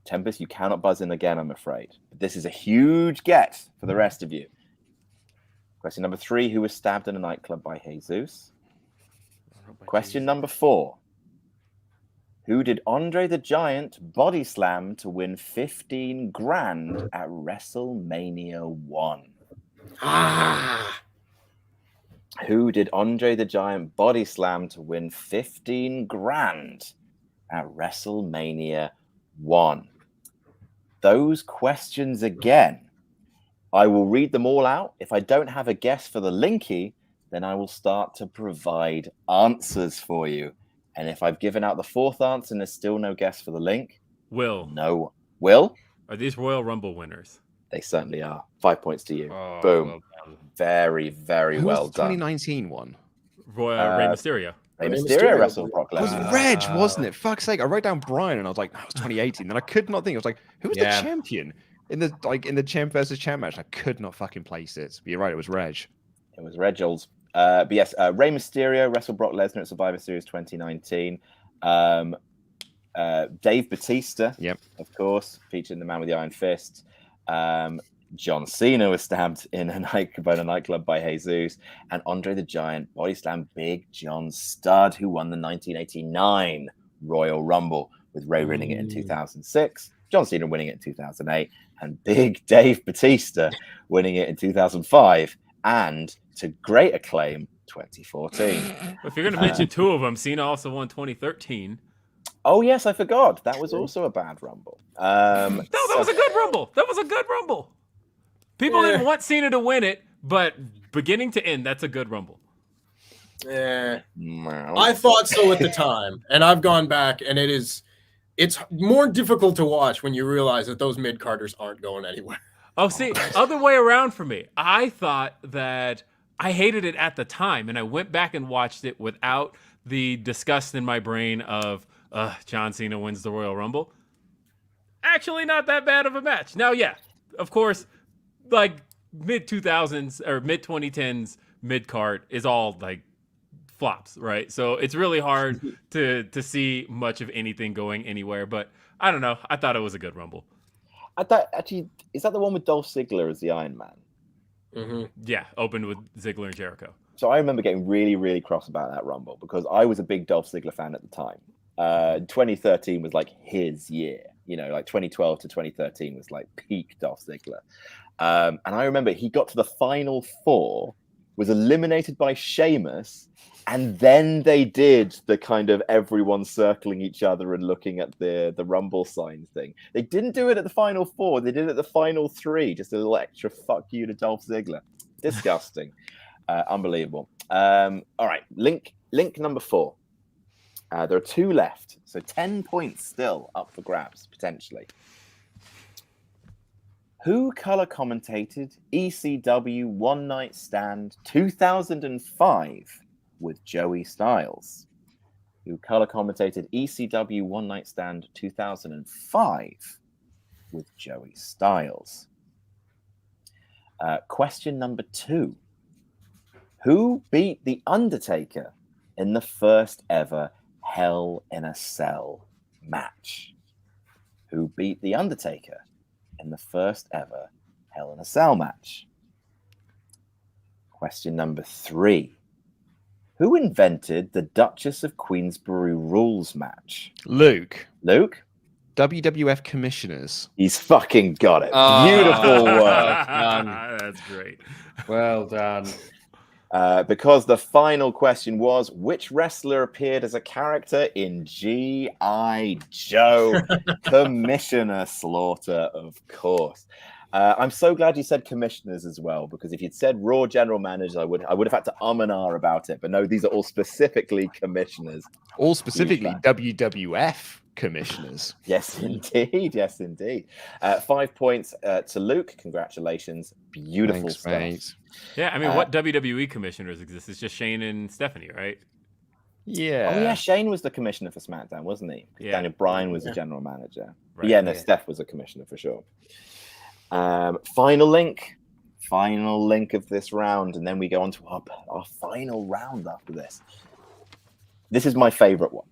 Tempest, you cannot buzz in again, I'm afraid. But this is a huge get for the rest of you. Question number 3, who was stabbed in a nightclub by Jesus? Question number 4. Who did Andre the Giant body slam to win 15 grand at WrestleMania 1? Who did Andre the Giant body slam to win 15 grand at WrestleMania 1? Those questions again. I will read them all out. If I don't have a guess for the Linky, then I will start to provide answers for you. And if I've given out the 4th answer and there's still no guess for the link, Will, are these Royal Rumble winners? They certainly are. 5 points to you. Oh, Boom. well done. Very, very Who well was the done. 2019 one? Rey Mysterio. Rey Rey Mysterio Mysterio. wrestled Brock It was Lesnar. Reg, wasn't it? Fuck's sake! I wrote down Brian, and I was like, "That was 2018." Then I could not think. I was like, "Who was Yeah. the champion in the champ versus champ match?" I could not fucking place it. But you're right. It was Reg. It was Reg Olds. But yes, Rey Mysterio wrestled Brock Lesnar at Survivor Series 2019. Dave Bautista, Yep. of course, featured in The Man with the Iron Fist. John Cena was stabbed in a nightclub by Jesus, and Andre the Giant body slammed Big John Studd, who won the 1989 Royal Rumble, with Ray winning it in 2006, John Cena winning it in 2008, and Big Dave Bautista winning it in 2005, and to great acclaim, 2014. If you're going to mention 2 of them, Cena also won 2013. Oh yes, I forgot. That was also a bad Rumble. No, that was a good Rumble. That was a good Rumble. People didn't want Cena to win it, but beginning to end, that's a good Rumble. I thought so at the time, and I've gone back, and it's more difficult to watch when you realize that those mid-carders aren't going anywhere. Oh, see, other way around for me. I thought that I hated it at the time, and I went back and watched it without the disgust in my brain of John Cena wins the Royal Rumble. Actually, not that bad of a match. Now, yeah, of course, like mid-2000s or mid-2010s mid-card is all like flops, right? So it's really hard to see much of anything going anywhere. But I don't know. I thought it was a good Rumble. I thought, actually, is that the one with Dolph Ziggler as the Iron Man? Mm-hmm. Yeah, opened with Ziggler and Jericho. So I remember getting really, really cross about that Rumble because I was a big Dolph Ziggler fan at the time. 2013 was like his year, you know, like 2012 to 2013 was like peak Dolph Ziggler. And I remember he got to the final 4, was eliminated by Sheamus, and then they did the kind of everyone circling each other and looking at the Rumble sign thing. They didn't do it at the final 4. They did it at the final 3. Just a little extra fuck you to Dolph Ziggler. Disgusting. Unbelievable. All right. Link number 4. There are 2 left. So 10 points still up for grabs, potentially. Who color commentated ECW One Night Stand 2005 with Joey Styles? Who color commentated ECW One Night Stand 2005 with Joey Styles? Question number 2. Who beat The Undertaker in the first ever Hell in a Cell match? who beat The Undertaker in the first ever Hell in a Cell match? Question number 3. Who invented the Duchess of Queensberry rules match? Luke, Luke? WWF commissioners. He's fucking got it. Oh. Beautiful work. That's great. Well done. Because the final question was, which wrestler appeared as a character in G.I. Joe? Commissioner Slaughter, of course. I'm so glad you said commissioners as well, because if you'd said Raw general managers, I would have had to and ah about it. But no, these are all specifically commissioners. All specifically WWF commissioners. Yes, indeed. Yes, indeed. 5 points to Luke. Congratulations. Beautiful Thanks, stuff. mate. Yeah, I mean, what WWE commissioners exist? It's just Shane and Stephanie, right? Yeah. Oh, yeah. Shane was the commissioner for SmackDown, wasn't he? Yeah. Daniel Bryan was the general manager. Right. But yeah, no, Yeah. Steph was a commissioner for sure. Final link of this round, and then we go on to our final round after this. This is my favorite one.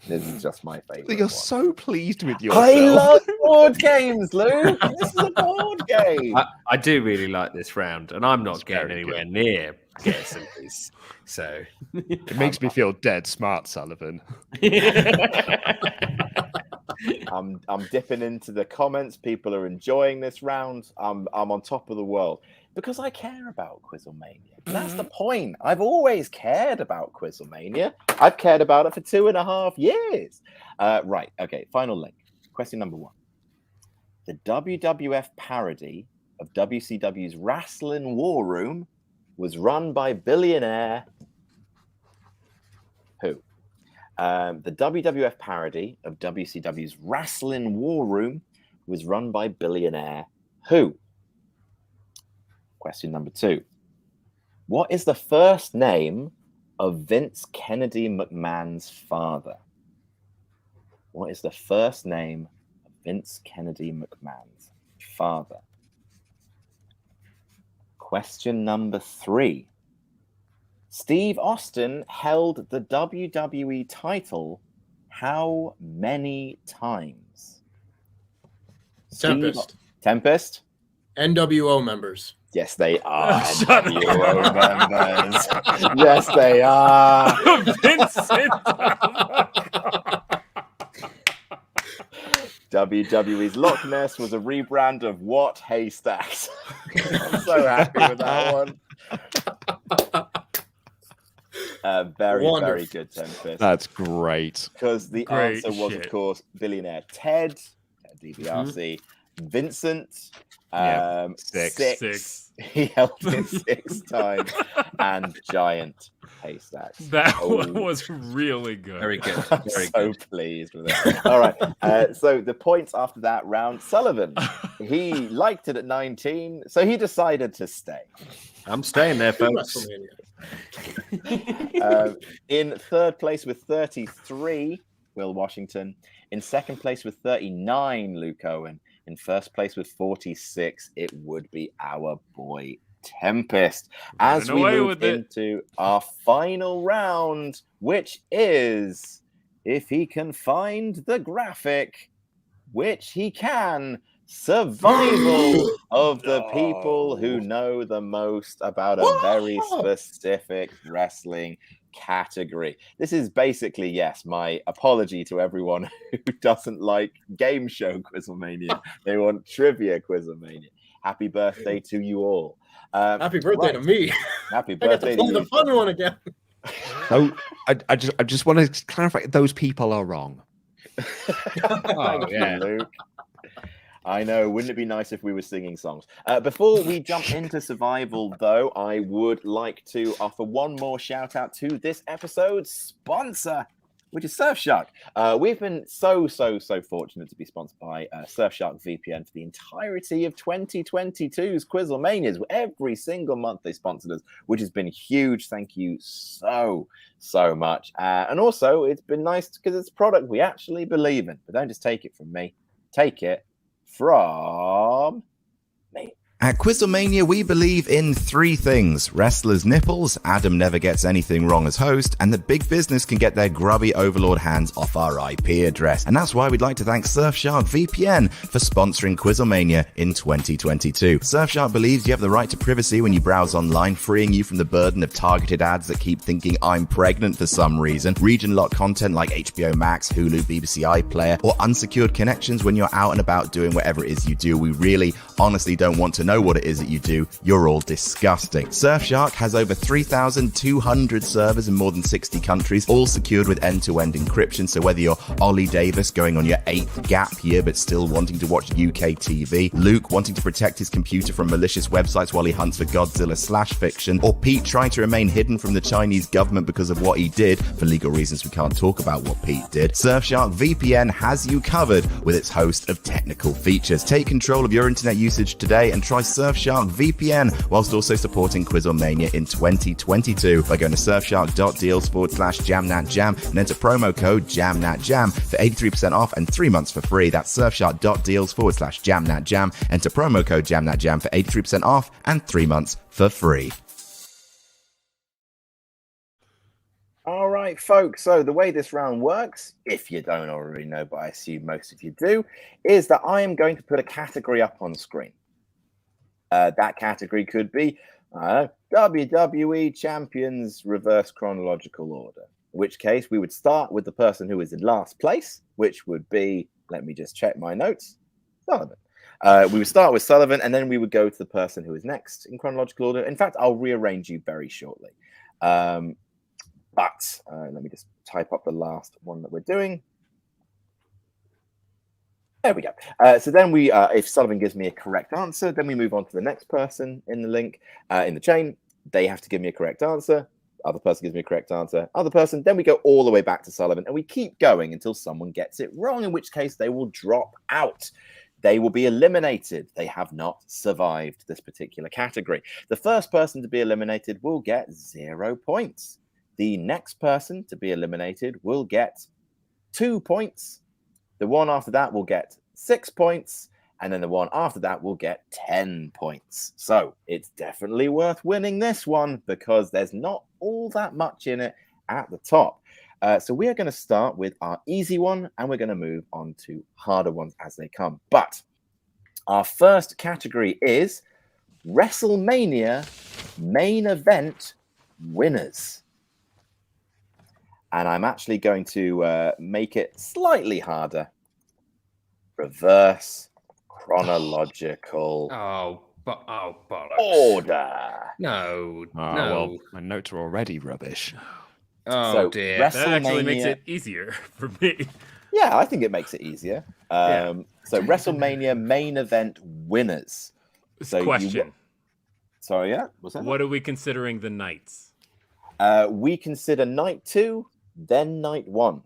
This is just my favorite. You're one. so pleased with yourself. I love board games, Luke. This is a board game. I do really like this round, and I'm not It's getting very anywhere near guessing these. So It makes me feel dead smart, Sullivan. I'm dipping into the comments. People are enjoying this round. I'm on top of the world because I care about QuizzleMania. That's the point. I've always cared about QuizzleMania. I've cared about it for 2.5 years. Right. Okay. Final link. Question number 1. The WWF parody of WCW's Wrestling War Room was run by billionaire who? The WWF parody of WCW's Wrestling War Room was run by billionaire who? Question number 2. What is the first name of Vince Kennedy McMahon's father? What is the first name of Vince Kennedy McMahon's father? Question number 3. Steve Austin held the WWE title how many times? Tempest? NWO members. Yes, they are. Shut NWO members. Yes, they are. Vincent. WWE's Loch Ness was a rebrand of what haystacks? I'm so happy with that one. Very Wonderful. good, Tempest. That's great. Because the Great answer was, shit. of course, billionaire Ted, DiBiase, Vincent, Yeah, 6. Six. He helped it 6 times, and giant haystacks. That Oh. one was really good. very good. I'm Very so good. pleased with it. All right. So the points after that round, Sullivan, he liked it at 19, so he decided to stay. I'm staying there, folks. WrestleMania. In third place with 33, Will Washington. In second place with 39, Luke Owen. In first place with 46, it would be our boy Tempest. As we away move with it. into our final round, which is, if he can find the graphic, which he can, survival of the people who know the most about a very specific wrestling category. This is basically, yes, my apology to everyone who doesn't like game show QuizzleMania. They want trivia QuizzleMania. Happy birthday to you all. Happy birthday to me. Happy I get birthday to play to the you. fun one again. So I just want to clarify, those people are wrong. Thank yeah. you, Luke. I know. Wouldn't it be nice if we were singing songs? Before we jump into survival, though, I would like to offer one more shout out to this episode's sponsor, which is Surfshark. We've been so fortunate to be sponsored by Surfshark VPN for the entirety of 2022's QuizzleManias. Every single month they sponsored us, which has been huge. Thank you so much. And also, it's been nice because it's a product we actually believe in. But don't just take it from me. Take it from me. At QuizzleMania, we believe in three things: wrestlers' nipples, Adam never gets anything wrong as host, and that big business can get their grubby overlord hands off our IP address. And that's why we'd like to thank Surfshark VPN for sponsoring QuizzleMania in 2022. Surfshark believes you have the right to privacy when you browse online, freeing you from the burden of targeted ads that keep thinking I'm pregnant for some reason, region-locked content like HBO Max, Hulu, BBC iPlayer, or unsecured connections when you're out and about doing whatever it is you do. We really, honestly don't want to know what it is that you do. You're all disgusting. Surfshark has over 3,200 servers in more than 60 countries, all secured with end-to-end encryption. So whether you're Ollie Davis going on your 8th gap year but still wanting to watch UK TV, Luke wanting to protect his computer from malicious websites while he hunts for Godzilla/fiction, or Pete trying to remain hidden from the Chinese government because of what he did, for legal reasons we can't talk about what Pete did, Surfshark VPN has you covered with its host of technical features. Take control of your internet usage today and try Surfshark VPN whilst also supporting QuizzleMania in 2022 by going to surfshark.deals/jamnatjam and enter promo code jamnatjam for 83% off and 3 months for free. That's surfshark.deals/jamnatjam. Enter promo code jamnatjam for 83% off and 3 months for free. All right, folks. So the way this round works, if you don't already know, but I assume most of you do, is that I am going to put a category up on screen. That category could be WWE Champions reverse chronological order, in which case we would start with the person who is in last place, which would be, let me just check my notes, Sullivan. We would start with Sullivan, and then we would go to the person who is next in chronological order. In fact, I'll rearrange you very shortly. But let me just type up the last one that we're doing. There we go. So then we, if Sullivan gives me a correct answer, then we move on to the next person in the link, in the chain. They have to give me a correct answer. Other person gives me a correct answer. Other person. Then we go all the way back to Sullivan, and we keep going until someone gets it wrong, in which case they will drop out. They will be eliminated. They have not survived this particular category. The first person to be eliminated will get 0 points. The next person to be eliminated will get 2 points. The one after that will get 6 points, and then the one after that will get 10 points. So it's definitely worth winning this one because there's not all that much in it at the top. So we are going to start with our easy one, and we're going to move on to harder ones as they come. But our first category is WrestleMania main event winners. And I'm actually going to make it slightly harder. Reverse chronological bollocks. order. No. Well, my notes are already rubbish. Oh, So, dear. That actually makes WrestleMania- it easier for me. Yeah, I think it makes it easier. So WrestleMania main event winners. So Question. Sorry, yeah? What's that? What are we considering the nights? We consider night 2, then night 1.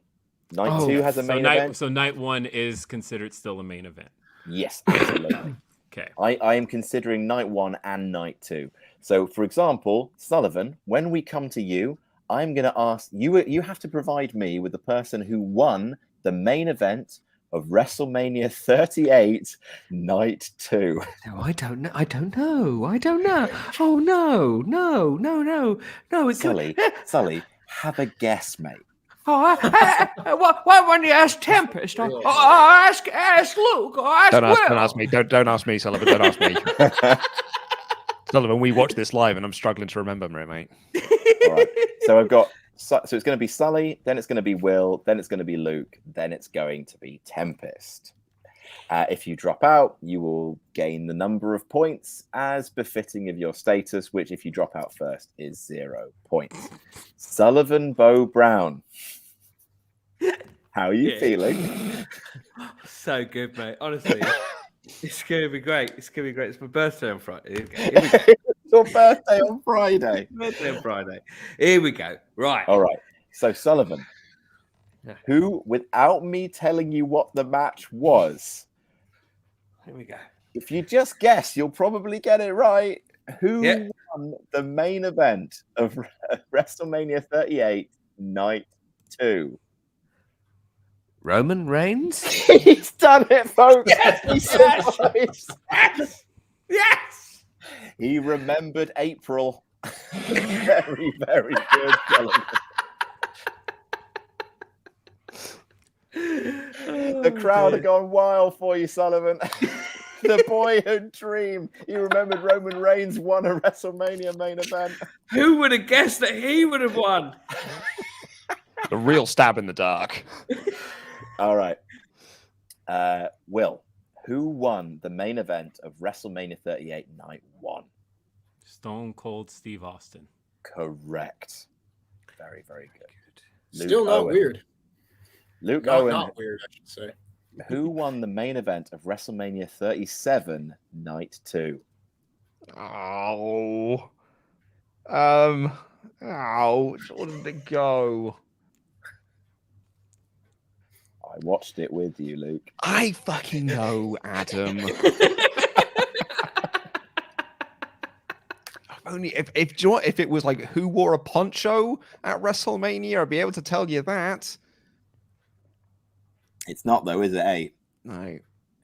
Night 2 has a main event. So night 1 is considered still a main event. Yes, absolutely. Okay. I am considering night 1 and night 2. So, for example, Sullivan, when we come to you, I'm going to ask you. You have to provide me with the person who won the main event of WrestleMania 38, night 2. No, I don't know. Oh, no. Sully, have a guess, mate. Why won't you ask Tempest? Or ask Luke? Or ask Don't Will? ask me. Don't ask me, Sullivan. Don't ask me. Sullivan, we watch this live, and I'm struggling to remember, mate. All right. So I've got. So it's going to be Sully, then it's going to be Will, then it's going to be Luke, then it's going to be Tempest. If you drop out, you will gain the number of points as befitting of your status, which if you drop out first is 0 points. Sullivan Bo Brown. How are you feeling? So good, mate. Honestly, it's going to be great. It's my birthday on Friday. Here we go. It's your birthday on Friday. Birthday on Friday. Here we go. Right. All right. So Sullivan, Yeah. who, without me telling you what the match was, Here we go. if you just guess, you'll probably get it right. Who Yeah. won the main event of WrestleMania 38, night 2? Roman Reigns? He's done it, folks. Yes! He survived. Yes! He remembered April. Very, very good, Sullivan. The crowd are going wild for you, Sullivan. The boyhood dream. You remembered Roman Reigns won a WrestleMania main event. Who would have guessed that he would have won? The real stab in the dark. All right. Will, who won the main event of WrestleMania 38 Night 1? Stone Cold Steve Austin. Correct. Very, very good. Still not weird. Luke Not, Owen, not weird, I should say. who won the main event of WrestleMania 37 Night 2? Oh. Where did it go? I watched it with you, Luke. I fucking know, Adam. Only if do you know what, if it was like who wore a poncho at WrestleMania, I'd be able to tell you that. It's not though, is it? Eh? No.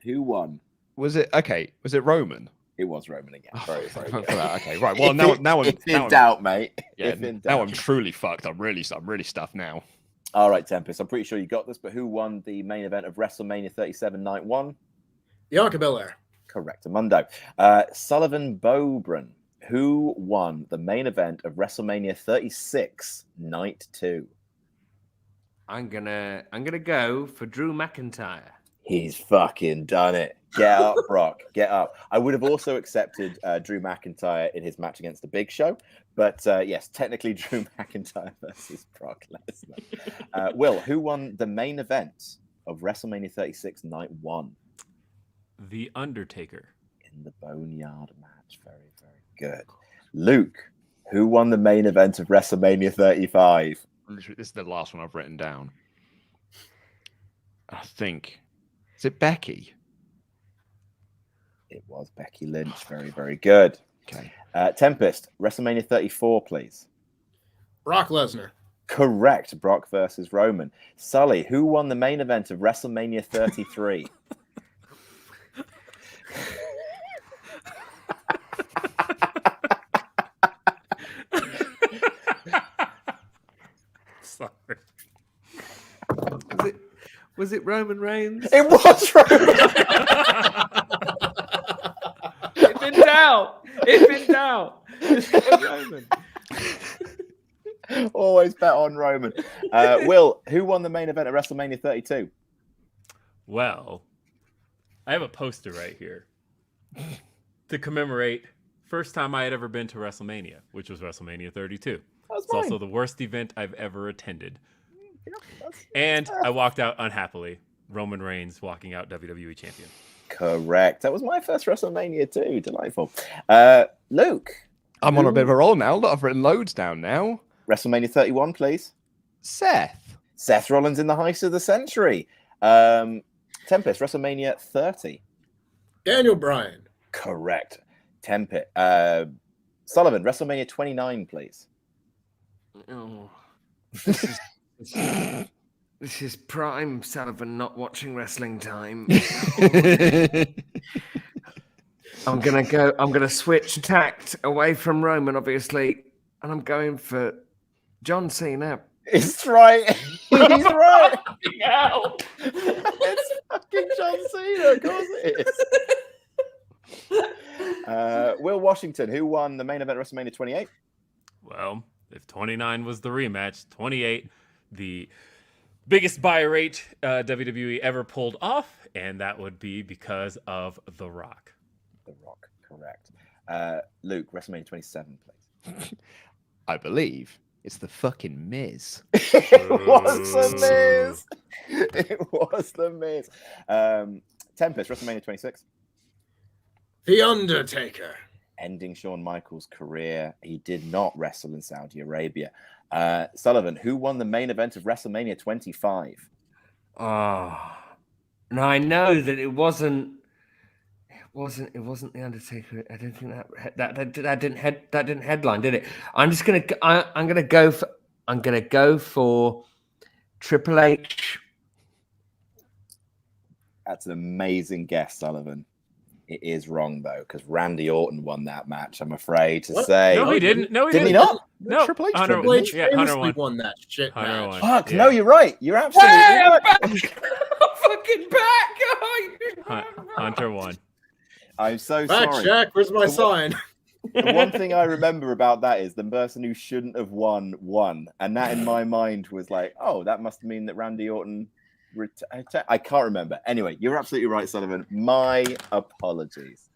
Who won? Was it okay? Was it Roman? It was Roman again. Very, very good. Okay, right. Well, now I'm if in now doubt, mate. yeah, If in now doubt. I'm truly fucked. I'm really stuffed now. All right, Tempest. I'm pretty sure you got this, but who won the main event of WrestleMania 37 Night 1? Bianca Belair. Correct, Mundo. Sullivan Bobran, who won the main event of WrestleMania 36 Night 2? I'm gonna go for Drew McIntyre. He's fucking done it. Get up, Brock. Get up. I would have also accepted Drew McIntyre in his match against the Big Show, but yes, technically Drew McIntyre versus Brock Lesnar. Will, who won the main event of WrestleMania 36 Night 1? The Undertaker. In the Boneyard match. Very, very good. Luke, who won the main event of WrestleMania 35? Literally, this is the last one I've written down. I think. Is it Becky? It was Becky Lynch. Very, very good. Okay. Tempest, WrestleMania 34, please. Brock Lesnar. Correct. Brock versus Roman. Sully, who won the main event of WrestleMania 33? Sorry. Was it Roman Reigns? It was Roman. If in doubt. If in doubt. Roman. Always bet on Roman. Will, who won the main event at WrestleMania 32? Well, I have a poster right here to commemorate first time I had ever been to WrestleMania, which was WrestleMania 32. It's also the worst event I've ever attended. And I walked out unhappily. Roman Reigns walking out WWE champion. Correct. That was my first WrestleMania too. Delightful. Luke. I'm on a bit of a roll now. Look, I've written loads down now. WrestleMania 31, please. Seth. Seth Rollins in the heist of the century. Tempest, WrestleMania 30. Daniel Bryan. Correct. Tempest. Sullivan, WrestleMania 29, please. Oh, this is prime Sullivan not watching wrestling time. I'm gonna switch tact away from Roman, obviously, and I'm going for John Cena. It's right. He's right. Hell. It's fucking John Cena. Of course it is. Will Washington, who won the main event of WrestleMania 28? Well, if 29 was the rematch, 28, the biggest buy rate WWE ever pulled off, and that would be because of The Rock. The Rock, correct. Luke, WrestleMania 27, please. I believe it's the fucking Miz. It was the Miz. It was the Miz. Tempest, WrestleMania 26. The Undertaker. Ending Shawn Michaels' career. He did not wrestle in Saudi Arabia. Sullivan, who won the main event of WrestleMania 25? Oh, now I know that it wasn't the Undertaker. I don't think that didn't headline, did it? I'm gonna go for Triple H. That's an amazing guess, Sullivan. It is wrong though, because Randy Orton won that match. I'm afraid to What? say. No, he didn't. No, he Didn't didn't. he not? No, Triple H Hunter, won, Triple H yeah, Hunter famously won. won that shit Hunter match. won. Fuck, Yeah. no, you're right. You're absolutely Hey, I'm right. back. I'm fucking back. Hunter won. I'm so Fact sorry. check. Where's my sign? The one thing I remember about that is the person who shouldn't have won. And that in my mind was like, oh, that must mean that Randy Orton... I can't remember. Anyway, you're absolutely right, Sullivan. My apologies.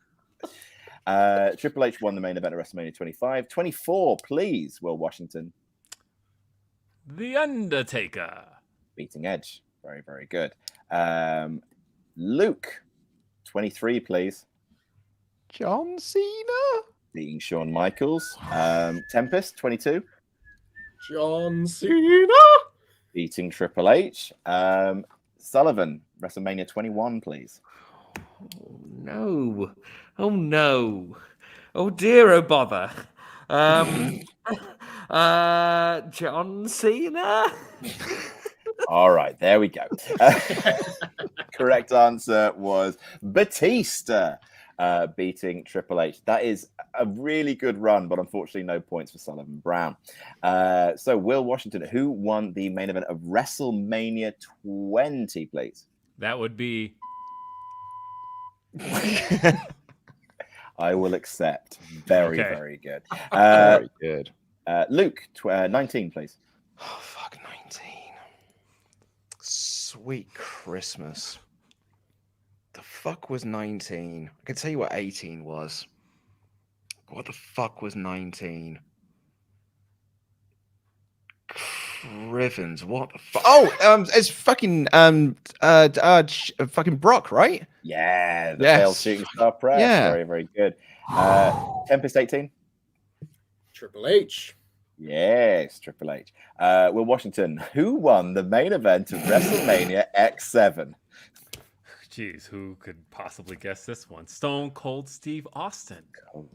Triple H won the main event of WrestleMania 25. 24, please, Will Washington. The Undertaker. Beating Edge. Very, very good. Luke, 23, please. John Cena. Beating Shawn Michaels. Tempest, 22. John Cena. Beating Triple H. Sullivan, WrestleMania 21, please. Oh no. Oh no. Oh dear, oh bother. John Cena. All right, there we go. Correct answer was Batista beating Triple H. That is a really good run, but unfortunately no points for Sullivan Brown. So Will Washington, who won the main event of WrestleMania 20, please? That would be I will accept. Very, Okay. very good. Very good. Luke, 19, please. Oh, fuck, 19. Sweet Christmas. The fuck was 19? I can tell you what 18 was. What the fuck was 19? Rivens, what the fuck? Oh, it's fucking fucking Brock, right? Yeah, the Yes. failed shooting star press. Yeah. Very, very good. Tempest 18. Triple H. Yes, Triple H. Will Washington, who won the main event of WrestleMania X7? Jeez, who could possibly guess this one? Stone Cold Steve Austin.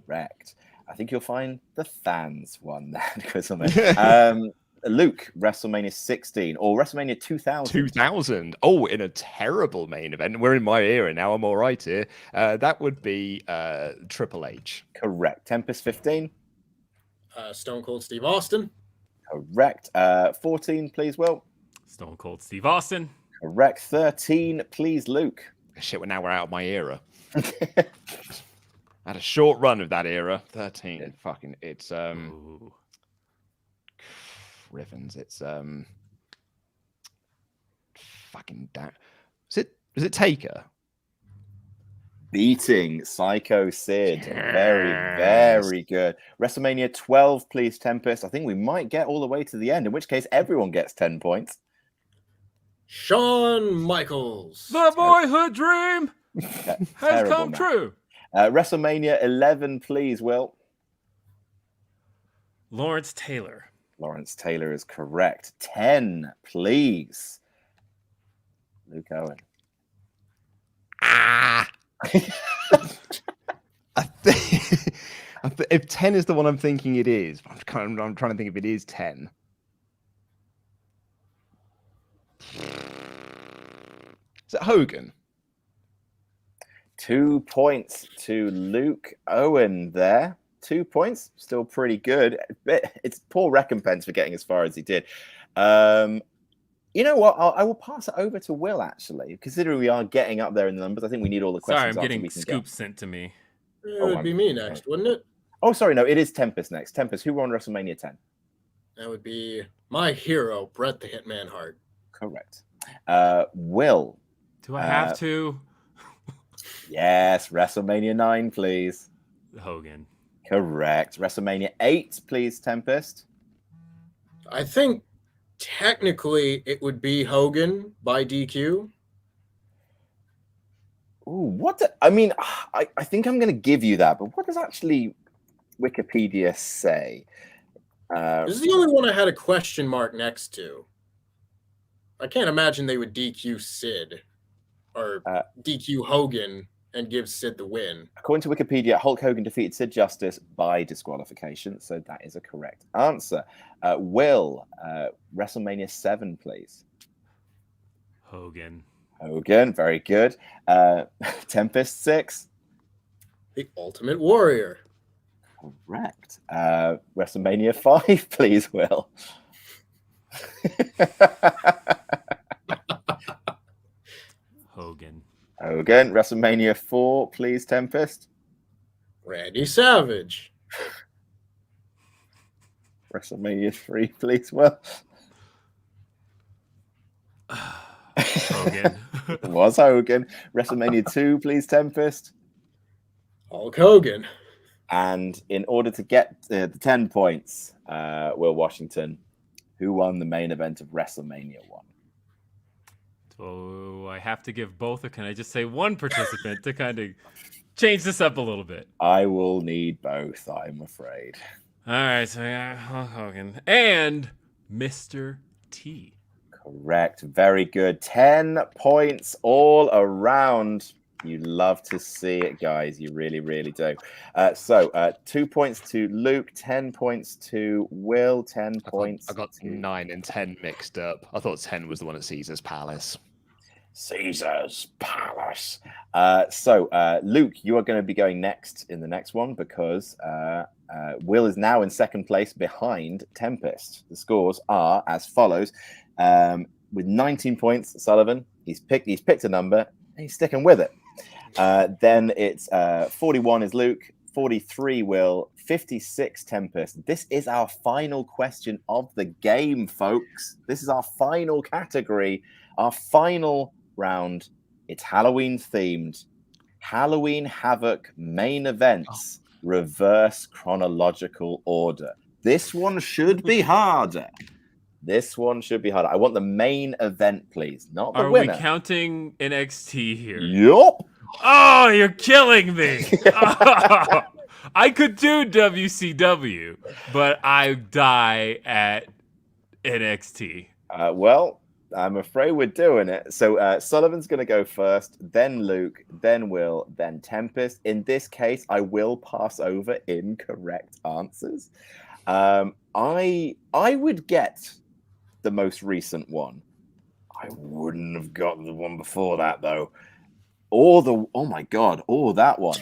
Correct. I think you'll find the fans won that. QuizzleMania. Luke, WrestleMania 16 or WrestleMania 2000. 2000. Oh, in a terrible main event. We're in my era now. I'm all right here. That would be Triple H. Correct. Tempest 15. Stone Cold Steve Austin. Correct. 14, please, Will. Stone Cold Steve Austin. Correct. 13, please, Luke. Shit, well, now we're out of my era. I had a short run of that era. 13. Fucking, it's Ooh. Rivens. It's fucking down. Is it Taker? Beating Psycho Sid. Very, very good. WrestleMania 12, please, Tempest. I think we might get all the way to the end, in which case everyone gets 10 points. Shawn Michaels. The boyhood dream has Terrible come match. true. WrestleMania 11, please, Will. Lawrence Taylor. Lawrence Taylor is correct. 10, please. Luke Owen. I think if 10 is the one I'm thinking it is, I'm trying to think if it is 10. Is it Hogan? 2 points to Luke Owen there. 2 points, still pretty good. It's poor recompense for getting as far as he did. You know what? I will pass it over to Will, actually. Considering we are getting up there in the numbers, I think we need all the Sorry, questions. I'm after getting we can scoops sent to me. It would be me next, wouldn't it? Oh, sorry, no, it is Tempest next. Tempest, who won WrestleMania 10? That would be my hero, Bret the Hitman Hart. Correct. Will. Do I have to? Yes, WrestleMania 9, please. Hogan. Correct. WrestleMania 8, please, Tempest. I think technically it would be Hogan by DQ. Ooh, what? I mean, I think I'm going to give you that, but what does actually Wikipedia say? This is the only one I had a question mark next to. I can't imagine they would DQ Sid or DQ Hogan and give Sid the win. According to Wikipedia, Hulk Hogan defeated Sid Justice by disqualification, so that is a correct answer. Will, WrestleMania 7, please. Hogan. Hogan, very good. Tempest 6. The Ultimate Warrior. Correct. WrestleMania 5, please, Will. Hogan. Hogan. WrestleMania 4, please, Tempest. Randy Savage. WrestleMania 3, please, Will. Hogan. It was Hogan. WrestleMania 2, please, Tempest. Hulk Hogan. And in order to get the 10 points, Will Washington, who won the main event of WrestleMania 1? So I have to give both, or can I just say one participant to kind of change this up a little bit? I will need both, I'm afraid. All right, so yeah, Hulk Hogan and Mr. T. Correct. Very good. 10 points all around. You love to see it, guys. You really, really do. So 2 points to Luke, 10 points to Will, 10 points. I got 9 and 10 mixed up. I thought 10 was the one at Caesar's Palace. Caesar's Palace. Luke, you are going to be going next in the next one because Will is now in second place behind Tempest. The scores are as follows. With 19 points, Sullivan, he's picked a number and he's sticking with it. Then it's 41 is Luke, 43 Will, 56 Tempest. This is our final question of the game, folks. This is our final category, our final round. It's Halloween themed. Halloween Havoc main events, reverse chronological order. This one should be harder. This one should be harder. I want the main event, please, not the winner. Are we counting NXT here? Yup. Oh, you're killing me. Oh, I could do WCW, but I die at NXT. Well, I'm afraid we're doing it. So Sullivan's going to go first, then Luke, then Will, then Tempest. In this case, I will pass over incorrect answers. I would get the most recent one. I wouldn't have got the one before that, though. Or that one.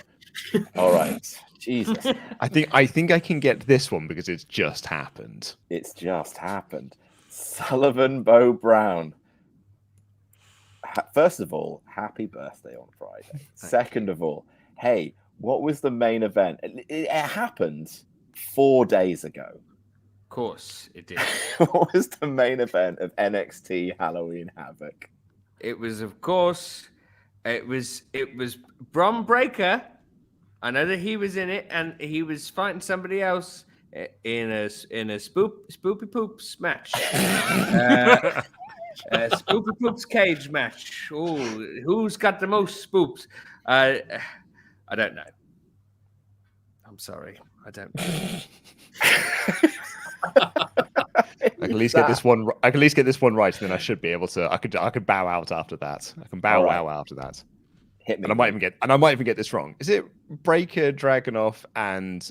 All right. Jesus. I think I can get this one because it's just happened. It's just happened. Sullivan Bo Brown. First of all, happy birthday on Friday. Second of all, hey, what was the main event? It happened 4 days ago. Of course it did. What was the main event of NXT Halloween Havoc? It was, of course, it was Bron Breakker. I know that he was in it, and he was fighting somebody else in a spoopy poops match. Spoopy poops cage match. Oh, who's got the most spoops? I don't know. I'm sorry, I don't know. I can at least get this one. I can at least get this one right, and then I should be able to. I could bow out after that. I can bow wow after that. Hit me. And I might even get this wrong. Is it Breaker, Dragunov, and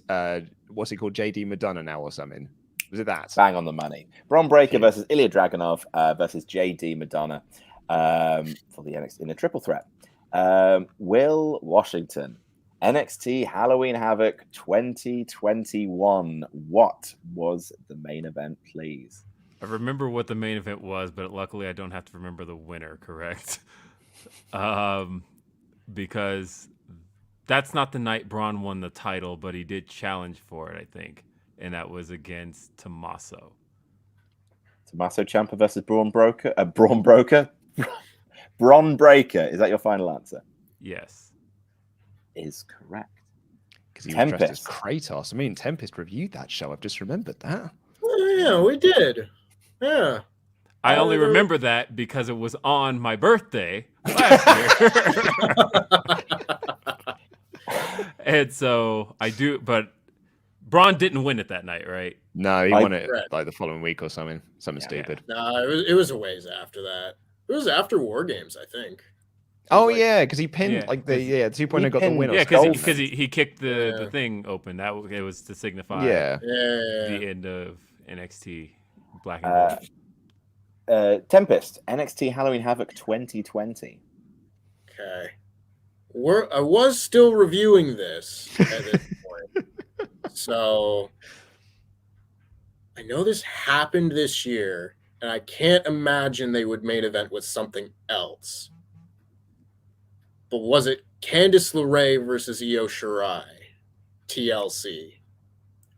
what's he called? JD Madonna now or something? Was it that? Bang on the money. Bron Breakker versus Ilya Dragunov versus JD Madonna for the NXT in a triple threat. Will Washington, NXT Halloween Havoc 2021. What was the main event, please? I remember what the main event was, but luckily I don't have to remember the winner, correct? Because that's not the night Braun won the title, but he did challenge for it, I think. And that was against Tommaso. Tommaso Ciampa versus Braun Breaker? Braun Breaker? Bron Breakker. Is that your final answer? Yes. Is correct. Because he was dressed as Kratos. I mean, Tempest reviewed that show. I've just remembered that. Oh, yeah, we did. Yeah. I only remember that because it was on my birthday last year. And so I do, but Braun didn't win it that night, right? No, he won it like the following week or something. Something stupid. No, it was a ways after that. It was after War Games, I think. Oh yeah, because he pinned the 2.0 got the win. Yeah, because he kicked the thing open. That it was to signify the end of NXT Black and Gold. Tempest, NXT Halloween Havoc 2020. Okay. I was still reviewing this at this point. So I know this happened this year, and I can't imagine they would main event with something else. But was it Candice LeRae versus Io Shirai? TLC.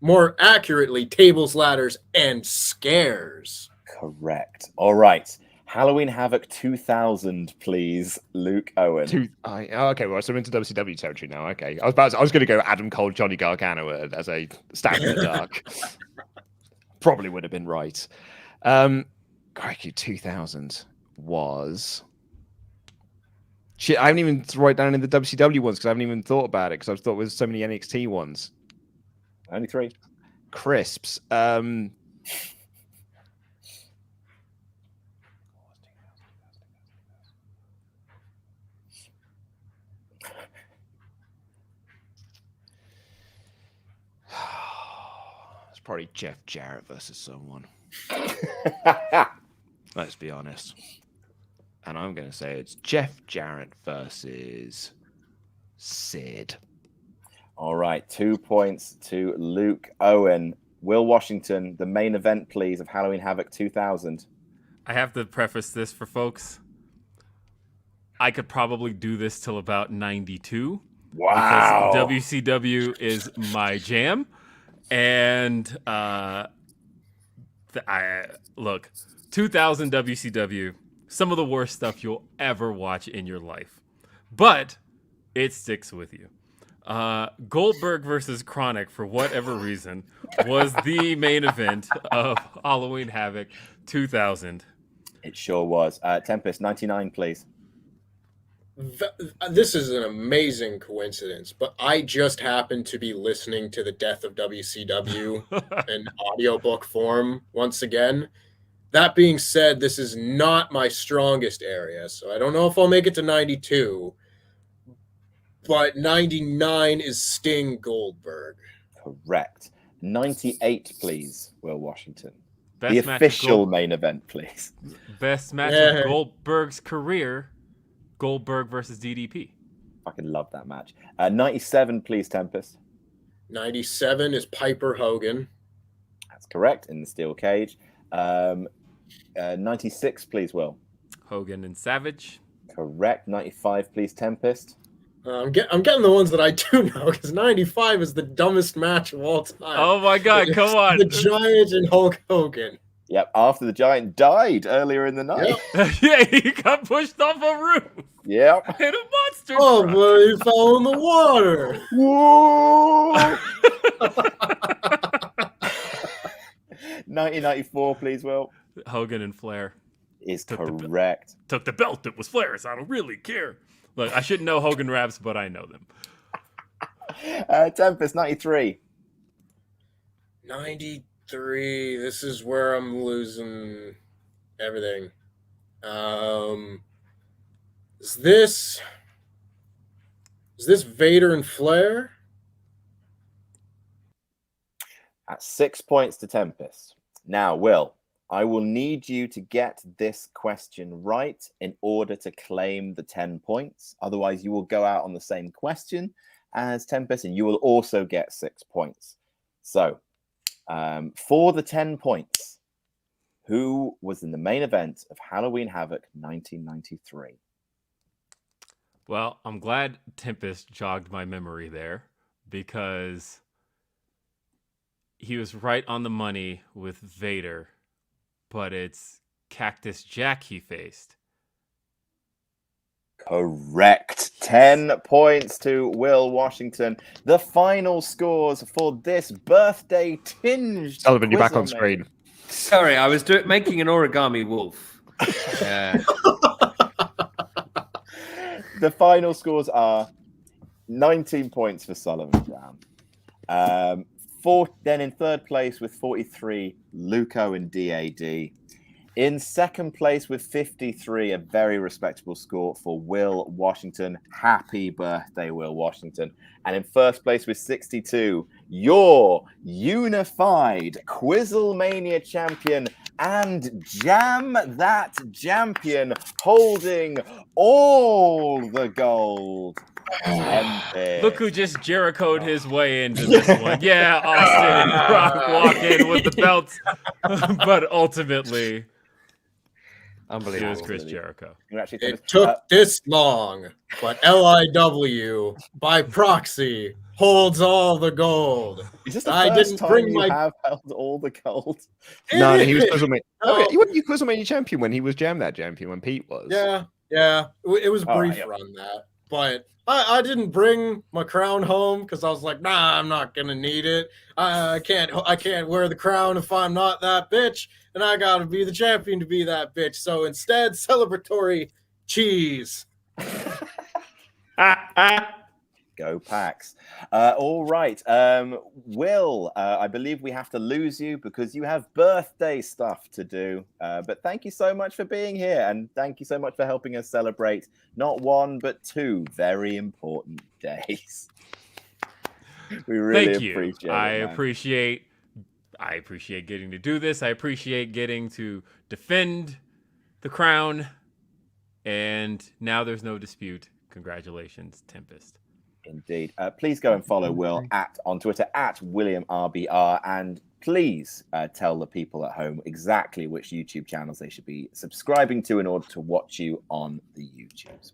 More accurately, Tables, Ladders, and Scares. Correct. All right. Halloween Havoc 2000, please, Luke Owen. Okay, well, so we're into WCW territory now. Okay, I was going to go Adam Cole, Johnny Gargano as a stab in the dark. Probably would have been right. Crikey, 2000 was. Shit, I haven't even write down in the WCW ones because I haven't even thought about it because I've thought with so many NXT ones. Only 3. Crisps. It's probably Jeff Jarrett versus someone. Let's be honest. And I'm going to say it's Jeff Jarrett versus Sid. All right. 2 points to Luke Owen. Will Washington, the main event, please, of Halloween Havoc 2000. I have to preface this for folks. I could probably do this till about 92. Wow. Because WCW is my jam. And look, 2000 WCW, some of the worst stuff you'll ever watch in your life. But it sticks with you. Goldberg versus Chronic, for whatever reason, was the main event of Halloween Havoc 2000. It sure was. Tempest, 99, please. This is an amazing coincidence, but I just happened to be listening to the Death of WCW in audiobook form once again. That being said, this is not my strongest area, so I don't know if I'll make it to 92. But 99 is Sting Goldberg. Correct. 98, please, Will Washington. Best The match official main event, please. Best match of Goldberg's career, Goldberg versus DDP. Fucking love that match. 97, please, Tempest. 97 is Piper Hogan. That's correct, in the steel cage. 96, please, Will. Hogan and Savage. Correct. 95, please, Tempest. I'm getting the ones that I do know because 95 is the dumbest match of all time. Oh my God, come on. The Giant and Hulk Hogan. Yep, after the Giant died earlier in the night. Yep. Yeah, he got pushed off a roof. Yep. In a monster Oh, truck. but he fell in the water. Whoa! 1994, please, Will. Hogan and Flair. Is Took the correct. Took the belt. It was Flair's. I don't really care. Look, I shouldn't know Hogan raps, but I know them. Tempest, 93. 93. This is where I'm losing everything. Is this Vader and Flair? At 6 points to Tempest. Now, Will, I will need you to get this question right in order to claim the 10 points. Otherwise, you will go out on the same question as Tempest, and you will also get 6 points. So, for the 10 points, who was in the main event of Halloween Havoc 1993? Well, I'm glad Tempest jogged my memory there because he was right on the money with Vader, but it's Cactus Jack he faced. Correct. 10 points to Will Washington. The final scores for this birthday tinged. Sullivan, you're back on QuizzleMania. screen. Sorry, I was making an origami wolf. The final scores are 19 points for Sullivan Brown. Then in third place with 43, Luco and DAD. In second place with 53, a very respectable score for Will Washington. Happy birthday, Will Washington. And in first place with 62, your unified QuizzleMania champion and Jam That champion, holding all the gold, Look who just Jericho'd his way into this one. Yeah, Austin and Brock walk in with the belts, but ultimately, it Unbelievable. was Chris Jericho. It took this long, but LIW by proxy holds all the gold. Is this the I first didn't time bring you my- have held all the gold? No, he was QuizzleMania. No. Oh, yeah, wasn't you QuizzleMania champion when he was Jam that champion when Pete was? Yeah. It was a All brief right, yeah. run that, but I didn't bring my crown home because I was like, nah, I'm not gonna need it. I can't wear the crown if I'm not that bitch, and I gotta be the champion to be that bitch. So instead, celebratory cheese. Go Packs. All right. Will, I believe we have to lose you because you have birthday stuff to do. But thank you so much for being here. And thank you so much for helping us celebrate not one, but two very important days. We really Thank you. appreciate it. I man. appreciate getting to do this. I appreciate getting to defend the crown. And now there's no dispute. Congratulations, Tempest. Indeed. Please go and follow Will on Twitter at WilliamRBR, and please tell the people at home exactly which YouTube channels they should be subscribing to in order to watch you on the YouTubes.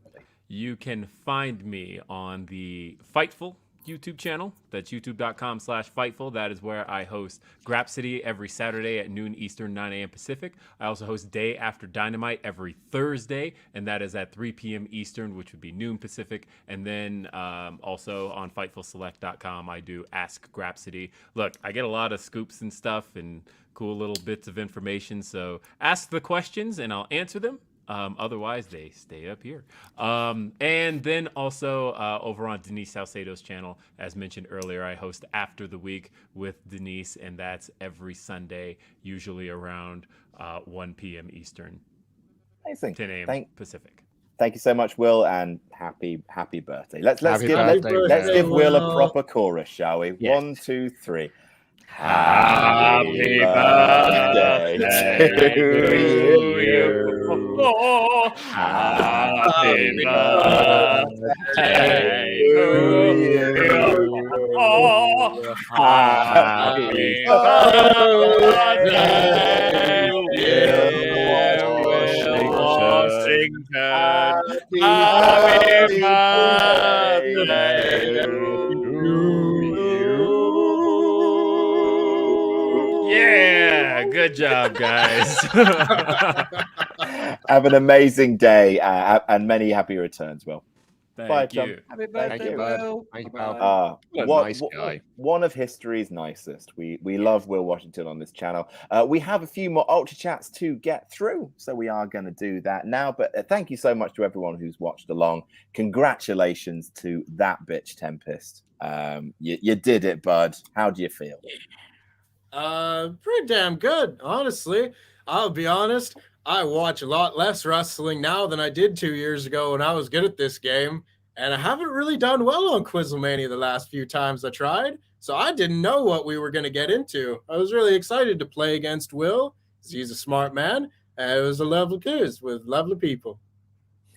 You can find me on the Fightful YouTube channel. That's youtube.com/Fightful. That is where I host Grapsity every Saturday at noon Eastern, 9 a.m. Pacific. I also host Day After Dynamite every Thursday, and that is at 3 p.m. Eastern, which would be noon Pacific. And then also on FightfulSelect.com, I do Ask Grapsity. Look, I get a lot of scoops and stuff and cool little bits of information, so ask the questions and I'll answer them. Otherwise, they stay up here. And then also over on Denise Salcedo's channel, as mentioned earlier, I host After the Week with Denise, and that's every Sunday, usually around 1 p.m. Eastern, Amazing. 10 a.m. Pacific. Thank you so much, Will, and happy birthday. Let's Happy give birthday, Will a Will. proper chorus, shall we? Yes. 1, 2, 3. Happy birthday to you. Happy birthday to you. Happy birthday, Will Washington. Happy birthday Yeah, good job, guys. Have an amazing day and many happy returns, Will. Thank Chum. you. Happy Thank you, bud. Thank you, pal. What a nice guy. One of history's nicest. We love Will Washington on this channel. We have a few more Ultra Chats to get through, so we are going to do that now. But thank you so much to everyone who's watched along. Congratulations to that bitch, Tempest. You did it, bud. How do you feel? Pretty damn good, honestly. I'll be honest. I watch a lot less wrestling now than I did 2 years ago when I was good at this game, and I haven't really done well on QuizzleMania the last few times I tried, so I didn't know what we were going to get into. I was really excited to play against Will, because he's a smart man, and it was a lovely quiz with lovely people.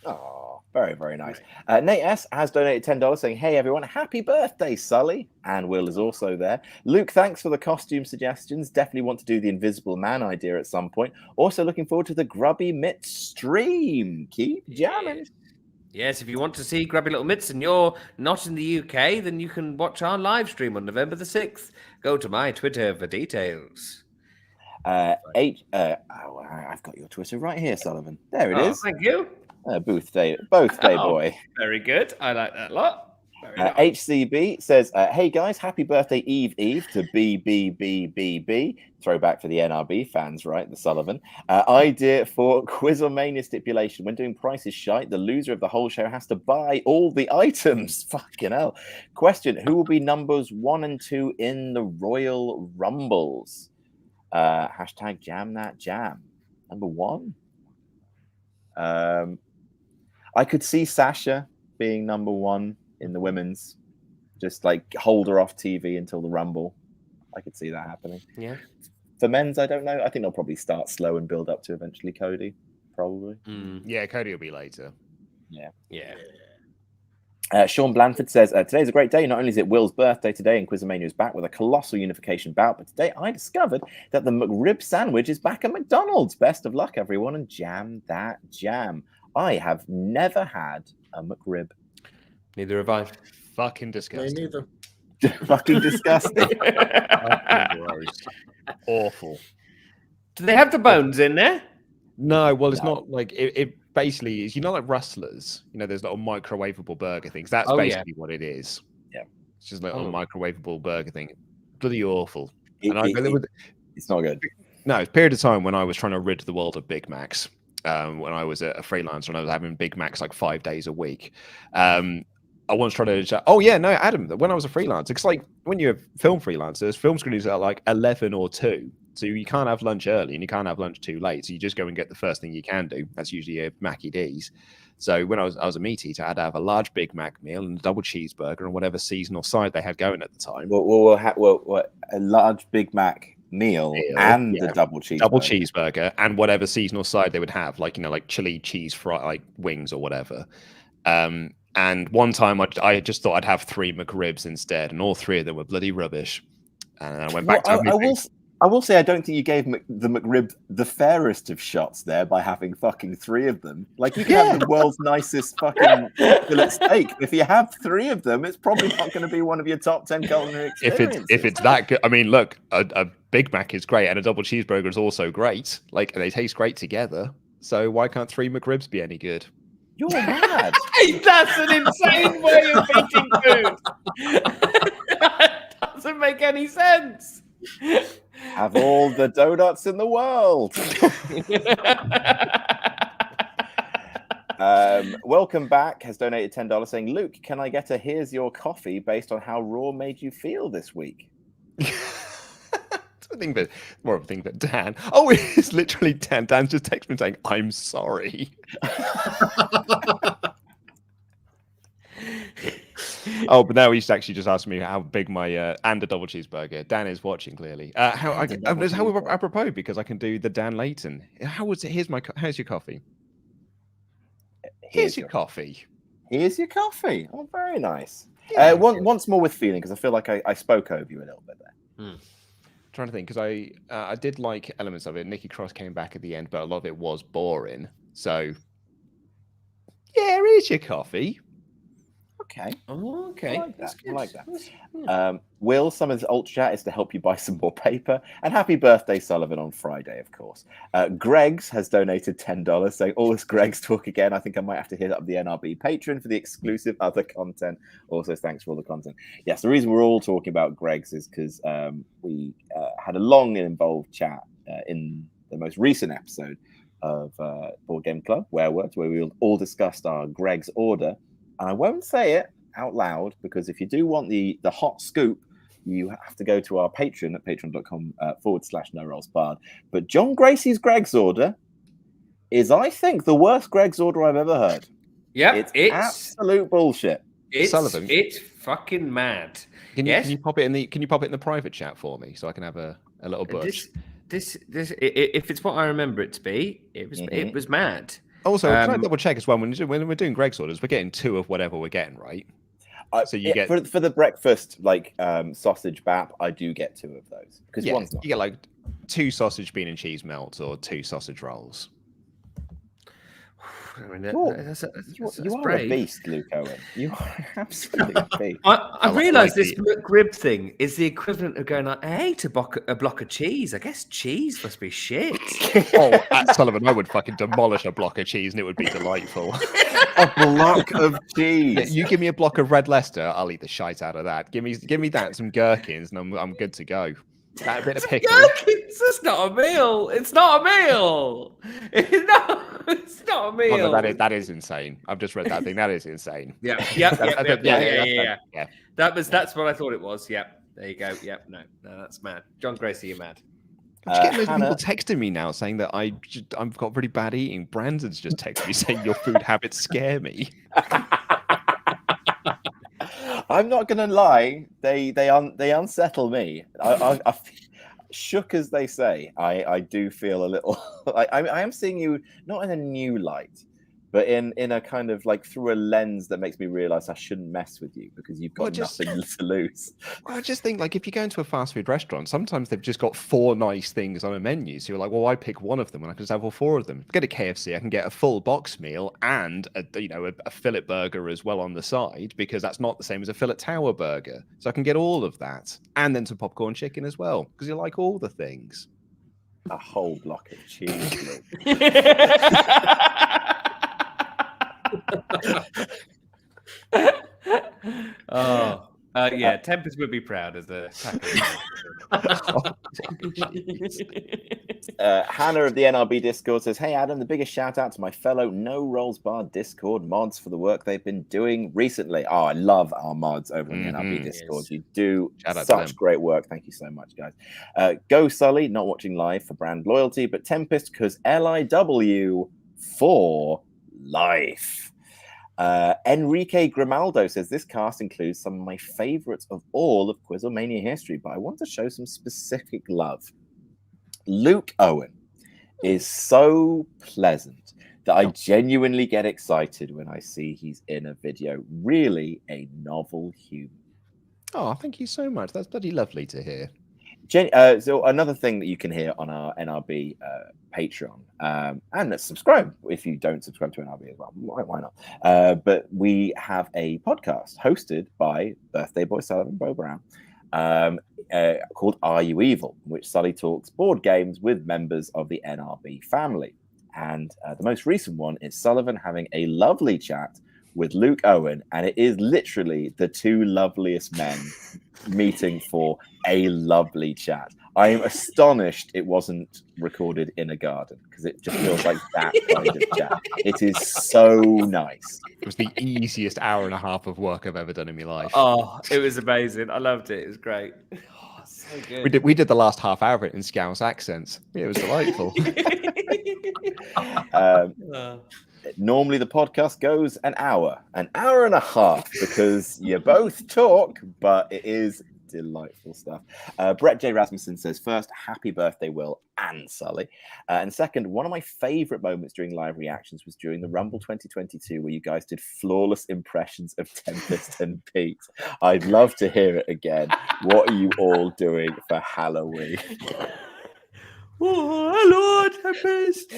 Oh, very, very nice. Nate S has donated $10 saying, hey, everyone, happy birthday, Sully. And Will is also there. Luke, thanks for the costume suggestions. Definitely want to do the Invisible Man idea at some point. Also looking forward to the Grubby Mitt stream. Keep jamming. Yes, if you want to see Grubby Little Mitts and you're not in the UK, then you can watch our live stream on November the 6th. Go to my Twitter for details. I've got your Twitter right here, Sullivan. There it is. Thank you. Both day boy. Very good. I like that a lot. Very nice. HCB says, hey guys, happy birthday Eve to BBBBB. Throwback for the NRB fans, right? The Sullivan. Idea for QuizzleMania stipulation. When doing Price is Shite, the loser of the whole show has to buy all the items. Fucking hell. Question, who will be numbers 1 and 2 in the Royal Rumbles? Hashtag jam that jam. Number 1. I could see Sasha being number 1 in the women's, just like hold her off TV until the Rumble. I could see that happening. Yeah. For men's, I don't know. I think they'll probably start slow and build up to eventually Cody, probably. Yeah, Cody will be later. Yeah. Yeah. Sean Blanford says, today's a great day. Not only is it Will's birthday today and QuizzleMania is back with a colossal unification bout, but today I discovered that the McRib sandwich is back at McDonald's. Best of luck, everyone, and jam that jam. I have never had a McRib. Neither have I. Fucking Me disgusting. neither. Fucking disgusting. Fucking gross. Awful. Do they have the bones in there? No, well, it's No. not like it basically is. You know, like Rustlers, there's little microwavable burger things. That's Oh, yeah. basically what it is. Yeah. It's just a little Oh. microwavable burger thing. Bloody awful. It- And it- it's not good. No, it's a period of time when I was trying to rid the world of Big Macs. When I was a freelancer and I was having Big Macs like 5 days a week. I once tried to. Oh yeah, no, Adam. When I was a freelancer, it's like when you're a film freelancers, film screenings are like 11 or 2. So you can't have lunch early and you can't have lunch too late. So you just go and get the first thing you can do. That's usually a Mackie D's. So when I was a meat eater, I had to have a large Big Mac meal and a double cheeseburger and whatever seasonal side they had going at the time. We'll have a large Big Mac meal and yeah. the double cheeseburger. Double cheeseburger and whatever seasonal side they would have, like like chili cheese fry, like wings or whatever. And one time I just thought I'd have 3 McRibs instead, and all 3 of them were bloody rubbish. And I went back to I will say I don't think you gave the McRib the fairest of shots there by having fucking 3 of them. Like you can have the world's nicest fucking fillet steak. If you have 3 of them, it's probably not going to be one of your top 10 culinary experiences. if it's that good. I mean, look, a Big Mac is great, and a double cheeseburger is also great. Like they taste great together. So why can't 3 McRibs be any good? You're mad. That's an insane way of eating food. That doesn't make any sense. Have all the donuts in the world. Welcome back has donated $10 saying, Luke, can I get a here's your coffee based on how Raw made you feel this week? More of a thing that Dan. Oh, it's literally Dan. Dan's just texted me saying, I'm sorry. Oh, but now he's actually just asked me how big my and a double cheeseburger. Dan is watching clearly. How apropos, because I can do the Dan Layton. How's your coffee? Here's your coffee. Here's your coffee. Oh, very nice. Yeah, Once more with feeling, because I feel like I spoke over you a little bit there. Trying to think, because I did like elements of it. Nikki Cross came back at the end, but a lot of it was boring. So, yeah, here's your coffee. Okay. Oh, okay. I like that. Will, some of this alt chat is to help you buy some more paper. And happy birthday, Sullivan, on Friday, of course. Greg's has donated $10 saying, oh, it's Greg's talk again. I think I might have to hit up the NRB Patreon for the exclusive other content. Also, thanks for all the content. Yes, the reason we're all talking about Greg's is because we had a long and involved chat in the most recent episode of Board Game Club, where we all discussed our Greg's order. And I won't say it out loud because if you do want the hot scoop, you have to go to our Patreon at patreon.com/NoRollsBarred. But John Gracie's Greg's order is, I think, the worst Greg's order I've ever heard. Yeah, It's absolute bullshit. Sullivan. It's fucking mad. Can Yes? you pop it in the private chat for me so I can have a little butch? This if it's what I remember it to be, it was mad. Also, can I double check as well? When we're doing Greg's orders, we're getting 2 of whatever we're getting, right? So you get for the breakfast sausage bap. I do get 2 of those because one's not. You get like 2 sausage, bean and cheese melts or 2 sausage rolls. I mean, that's You are brave. a beast, Luke Owen. You are an absolute beast. I realised this McRib thing is the equivalent of going like, hey, to a block of cheese. I guess cheese must be shit. Oh, at Sullivan, I would fucking demolish a block of cheese and it would be delightful. A block of cheese. Yeah, you give me a block of Red Leicester, I'll eat the shite out of that. Give me that, some gherkins, and I'm good to go. That bit of pickle. Gherkins, that's not a meal. It's not a meal. It's not a meal. Oh, no, that is insane. I've just read that thing. That is insane. Yeah. That's what I thought it was. Yeah. There you go. Yep. No, that's mad. John Gracie, you're mad. I'm just getting loads of people texting me now saying that I've got really bad eating. Brandon's just texted me saying your food habits scare me. I'm not gonna lie, they unsettle me. I shook as they say. I do feel a little. I am seeing you not in a new light, but in a kind of like through a lens that makes me realize I shouldn't mess with you because you've got nothing to lose. I just think, like, if you go into a fast food restaurant, sometimes they've just got 4 nice things on a menu. So you're like, well, I pick one of them and I can just have all 4 of them. Get a KFC, I can get a full box meal and a fillet burger as well on the side, because that's not the same as a fillet tower burger. So I can get all of that and then some popcorn chicken as well, because you like all the things. A whole block of cheese. Yeah, Tempest would be proud as a Hannah of the NRB Discord says, hey Adam, the biggest shout out to my fellow No Rolls Bar Discord mods for the work they've been doing recently. Oh, I love our mods over on the NRB Discord. You do such great work. Thank you so much, guys. Go Sully, not watching live for brand loyalty, but Tempest because LIW for life. Enrique Grimaldo says this cast includes some of my favorites of all of QuizzleMania history, but I want to show some specific love. Luke Owen is so pleasant that I genuinely get excited when I see he's in a video. Really a novel human. Oh, thank you so much. That's bloody lovely to hear. So another thing that you can hear on our NRB Patreon, and subscribe if you don't subscribe to NRB as well. Why not? But we have a podcast hosted by Birthday Boy Sullivan, Bo Brown, called Are You Evil, in which Sully talks board games with members of the NRB family. And the most recent one is Sullivan having a lovely chat with Luke Owen, and it is literally the 2 loveliest men meeting for a lovely chat. I am astonished it wasn't recorded in a garden, because it just feels like that kind of chat. It is so nice. It was the easiest hour and a half of work I've ever done in my life. Oh, it was amazing. I loved it. It was great. Oh, so good. We did the last half hour of it in Scouse accents. It was delightful. Normally the podcast goes an hour and a half, because you both talk, but it is delightful stuff. Brett J. Rasmussen says, first, happy birthday, Will and Sully. And second, one of my favorite moments during live reactions was during the Rumble 2022, where you guys did flawless impressions of Tempest and Pete. I'd love to hear it again. What are you all doing for Halloween? Oh, hello, Tempest.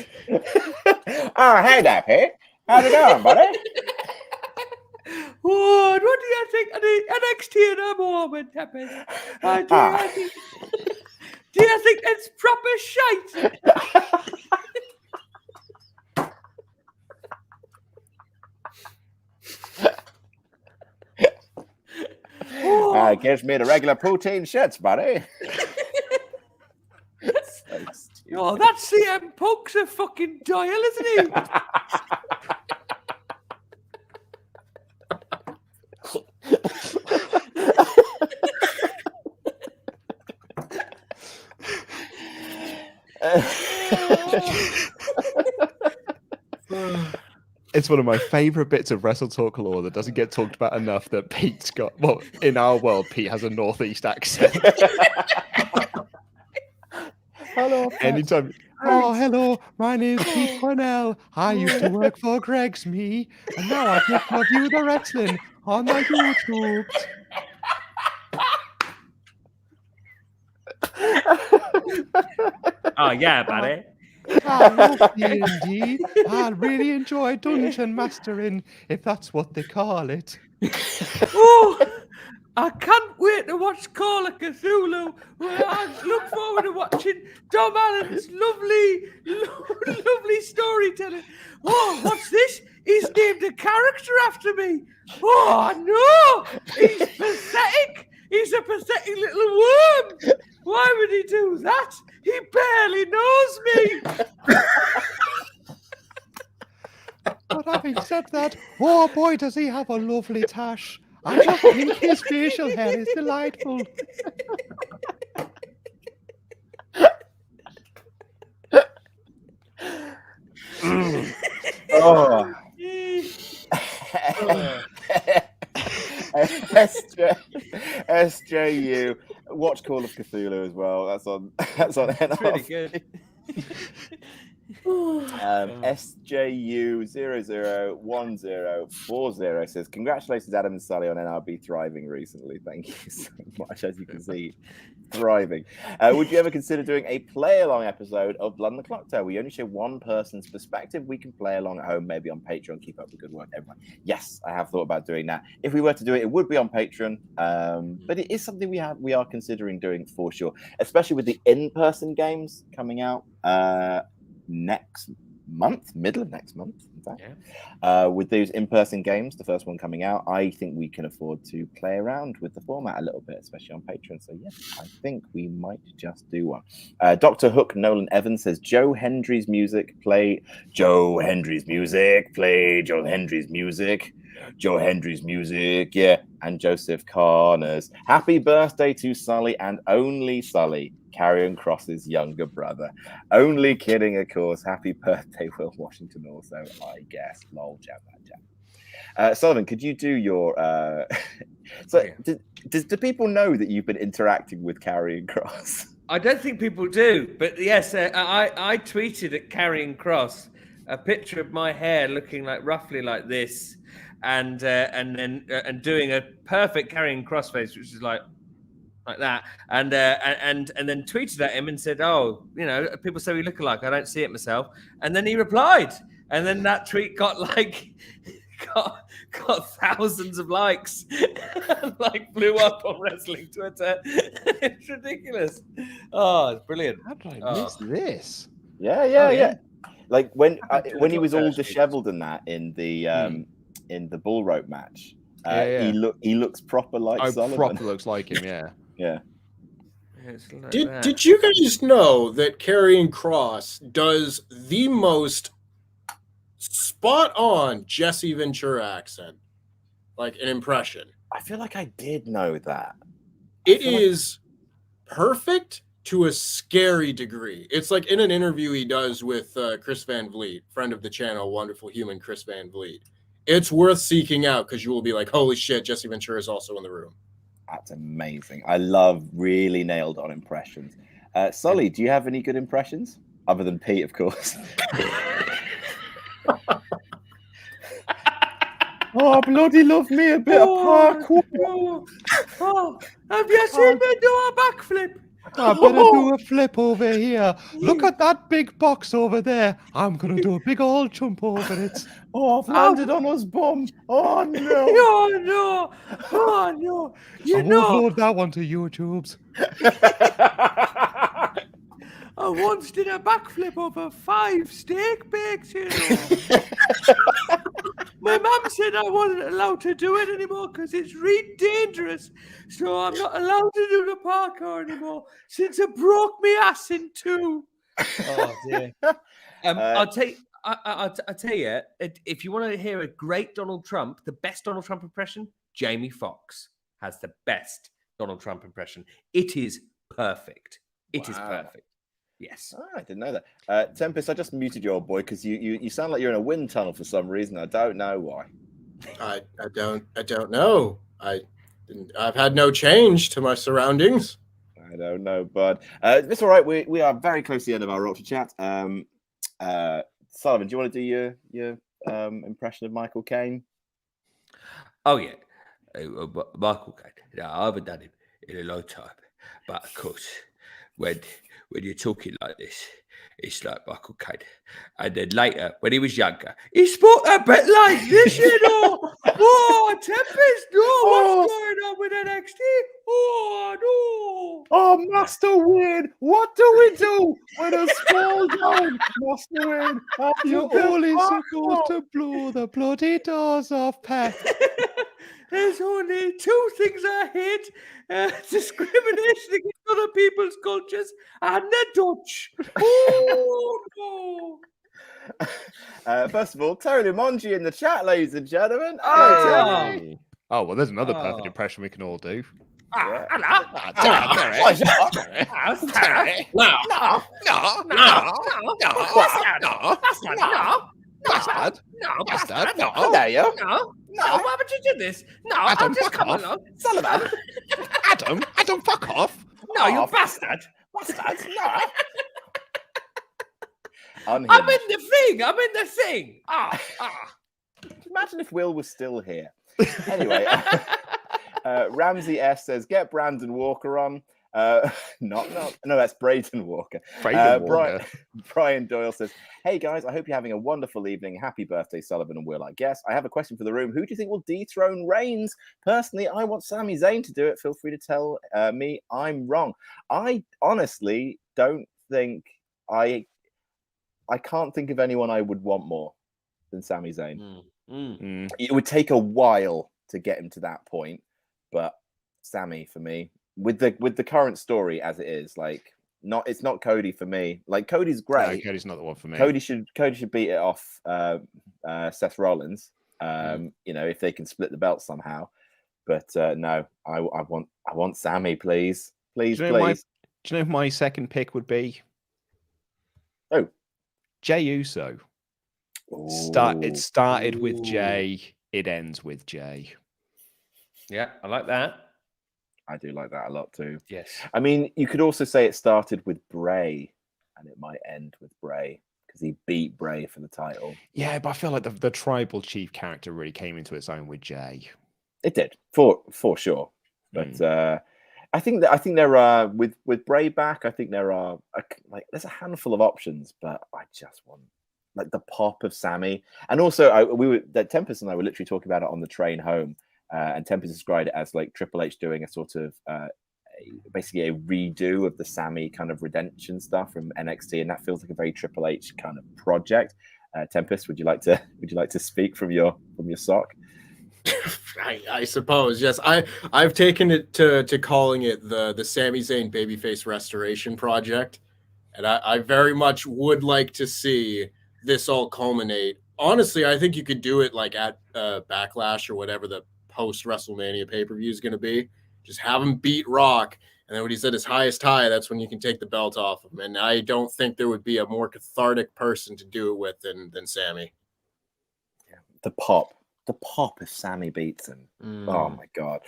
Oh, hey there, Pete. How's it going, buddy? What do you think of the NXT at the moment, Tempest? Do you think it's proper shite? Gives me the regular poutine shits, buddy. Oh, that CM Punk's a fucking dial, isn't he? It's one of my favorite bits of Wrestle Talk lore that doesn't get talked about enough, that Pete's got, well, in our world, Pete has a Northeast accent. Hello. Anytime. Oh, hello. My name's Pete Cornell. I used to work for Greg's Me, and now I get to view the wrestling on my YouTube. Oh, yeah, buddy. Lovely indeed. I really enjoy dungeon mastering, if that's what they call it. Oh, I can't wait to watch Call of Cthulhu. I look forward to watching Tom Allen's lovely storytelling. Oh, what's this? He's named a character after me. Oh, no! He's pathetic. He's a pathetic little worm. Why would he do that? He barely knows me. But having said that, oh boy, does he have a lovely tash. I just think his facial hair is delightful. Oh. SJU, watch Call of Cthulhu as well. That's on It's really good. SJU001040 says, congratulations, Adam and Sally, on NRB thriving recently. Thank you so much. As you can see, thriving. Would you ever consider doing a play-along episode of Blood on the Clock Tower? We only show one person's perspective. We can play along at home, maybe on Patreon. Keep up the good work, everyone. Yes, I have thought about doing that. If we were to do it, it would be on Patreon. But it is something we are considering doing for sure, especially with the in-person games coming out next month, middle of next month, in fact. With those in-person games, the first one coming out, I think we can afford to play around with the format a little bit, especially on Patreon. So yes, I think we might just do one. Dr. Hook Nolan Evans says, Joe Hendry's music, play Joe Hendry's music, play Joe Hendry's music, Joe Hendry's music, yeah. And Joseph Connors, happy birthday to Sully and only Sully, Carrion Cross's younger brother. Only kidding, of course. Happy birthday, Will Washington, also, I guess. Lol, jab that jab. Sullivan, could you do your... do people know that you've been interacting with Carrion Cross? I don't think people do, but yes, I tweeted at Carrion Cross a picture of my hair looking like roughly like this, and doing a perfect Carrion Cross face, which is like that, and then tweeted at him and said, "Oh, you know, people say we look alike. I don't see it myself." And then he replied, and then that tweet got thousands of likes, and like blew up on wrestling Twitter. It's ridiculous. Oh, it's brilliant. How did I miss this? Yeah. Like when he was all disheveled and that in the bull rope match, he looks proper like Sullivan. Proper looks like him, yeah. Yeah. Like Did you guys know that Karrion Kross does the most spot on Jesse Ventura accent, like an impression? I feel like I did know that. It is perfect to a scary degree. It's like in an interview he does with Chris Van Vliet, friend of the channel, wonderful human Chris Van Vliet. It's worth seeking out because you will be like, holy shit, Jesse Ventura is also in the room. That's amazing. I love really nailed on impressions. Sully, do you have any good impressions? Other than Pete, of course. Oh, bloody love me a bit of parkour. Oh, have you seen me do a backflip? I better do a flip over here. Look at that big box over there. I'm going to do a big old jump over it. Oh, I've landed on his bum. Oh, no. Oh, no. Oh, no. I won't load that one to YouTube's. I once did a backflip over 5 steak bakes, you know. My mum said I wasn't allowed to do it anymore because it's really dangerous. So I'm not allowed to do the parkour anymore since it broke me ass in 2. Oh, dear. I'll tell you, if you want to hear a great Donald Trump, the best Donald Trump impression, Jamie Foxx has the best Donald Trump impression. It is perfect. It is perfect. Yes. Oh, I didn't know that. Tempest, I just muted your boy because you sound like you're in a wind tunnel for some reason. I don't know why. I don't know. I've had no change to my surroundings. I don't know, but it's all right. We are very close to the end of our Ultra Chat. Sullivan, do you want to do your impression of Michael Caine? Oh yeah, Michael Caine. Yeah, I haven't done him in a long time, but of course, when you're talking like this, it's like Michael Caine. And then later, when he was younger, he spoke a bit like this, you know. Oh, Tempest, no, what's going on with NXT? Oh, no. Oh, Master Wayne, what do we do when a small down? Master Wayne, You're only supposed to blow the bloody doors off, Pat. There's only 2 things I hate. Discrimination against other people's cultures and the Dutch. Oh, no. First of all, Terry Lumonji in the chat, ladies and gentlemen. Oh. Terry. Oh, well, there's another perfect impression we can all do. Yeah. Bastard. No, why would you do this? No, Adam, I'll just fuck come off. along. Sullivan. Adam, fuck off. No, you bastard. Bastard. No. I'm Unhinged. in the thing. I'm in the thing. Imagine if Will was still here. Anyway, Ramsey S says, get Brandon Walker on. No, that's Braden Walker. Braden Walker. Brian Doyle says, hey guys, I hope you're having a wonderful evening. Happy birthday, Sullivan and Will, I guess. I have a question for the room. Who do you think will dethrone Reigns? Personally, I want Sami Zayn to do it. Feel free to tell me I'm wrong. I honestly don't think I can't think of anyone I would want more than Sami Zayn. It would take a while to get him to that point, but Sami for me, with the current story as it is, like it's not Cody for me. Like Cody's great. No, Cody's not the one for me. Cody should beat it off Seth Rollins. If they can split the belt somehow. But no, I want Sami, please. Please, do you know please. Do you know who my second pick would be? Oh, Jey Uso. It started with Jey. It ends with Jey. Yeah, I like that. I do like that a lot too. Yes. I mean, you could also say it started with Bray, and it might end with Bray because he beat Bray for the title. Yeah, but I feel like the tribal chief character really came into its own with Jey. It did for sure, but I think there are with Bray back. I think there are there's a handful of options, but I just want like the pop of Sami, and also Tempest and I were literally talking about it on the train home, and Tempest described it as like Triple H doing a sort of basically a redo of the Sami kind of redemption stuff from NXT, and that feels like a very Triple H kind of project. Tempest, would you like to speak from your sock? I suppose, yes. I've taken it to calling it the Sami Zayn babyface restoration project, and I very much would like to see this all culminate. Honestly, I think you could do it like at Backlash or whatever the post WrestleMania pay-per-view is going to be. Just have him beat Rock, and then when he's at his highest high, that's when you can take the belt off him. And I don't think there would be a more cathartic person to do it with than Sami. Yeah, the pop if Sami beats him. Oh my god.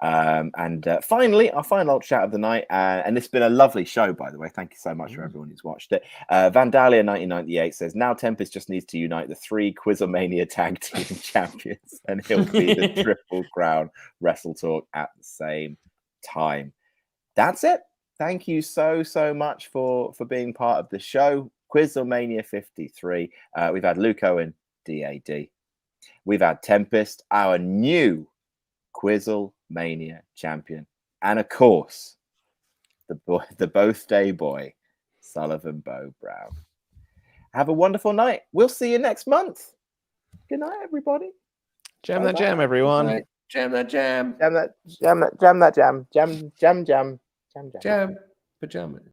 And finally, our final chat of the night, and it's been a lovely show, by the way. Thank you so much for everyone who's watched it. Vandalia 1998 says, now Tempest just needs to unite the 3 QuizzleMania tag team champions, and he'll be the Triple Crown Wrestle Talk at the same time. That's it. Thank you so much for being part of the show. QuizzleMania 53. We've had Luco and DAD. We've had Tempest, our new QuizzleMania champion, and of course, the birthday boy, Sullivan Bo Brown. Have a wonderful night. We'll see you next month. Good night, everybody. Jam that jam, everyone. Right. Jam that jam. Jam that jam. Jam that jam. Jam. Jam. Pajama.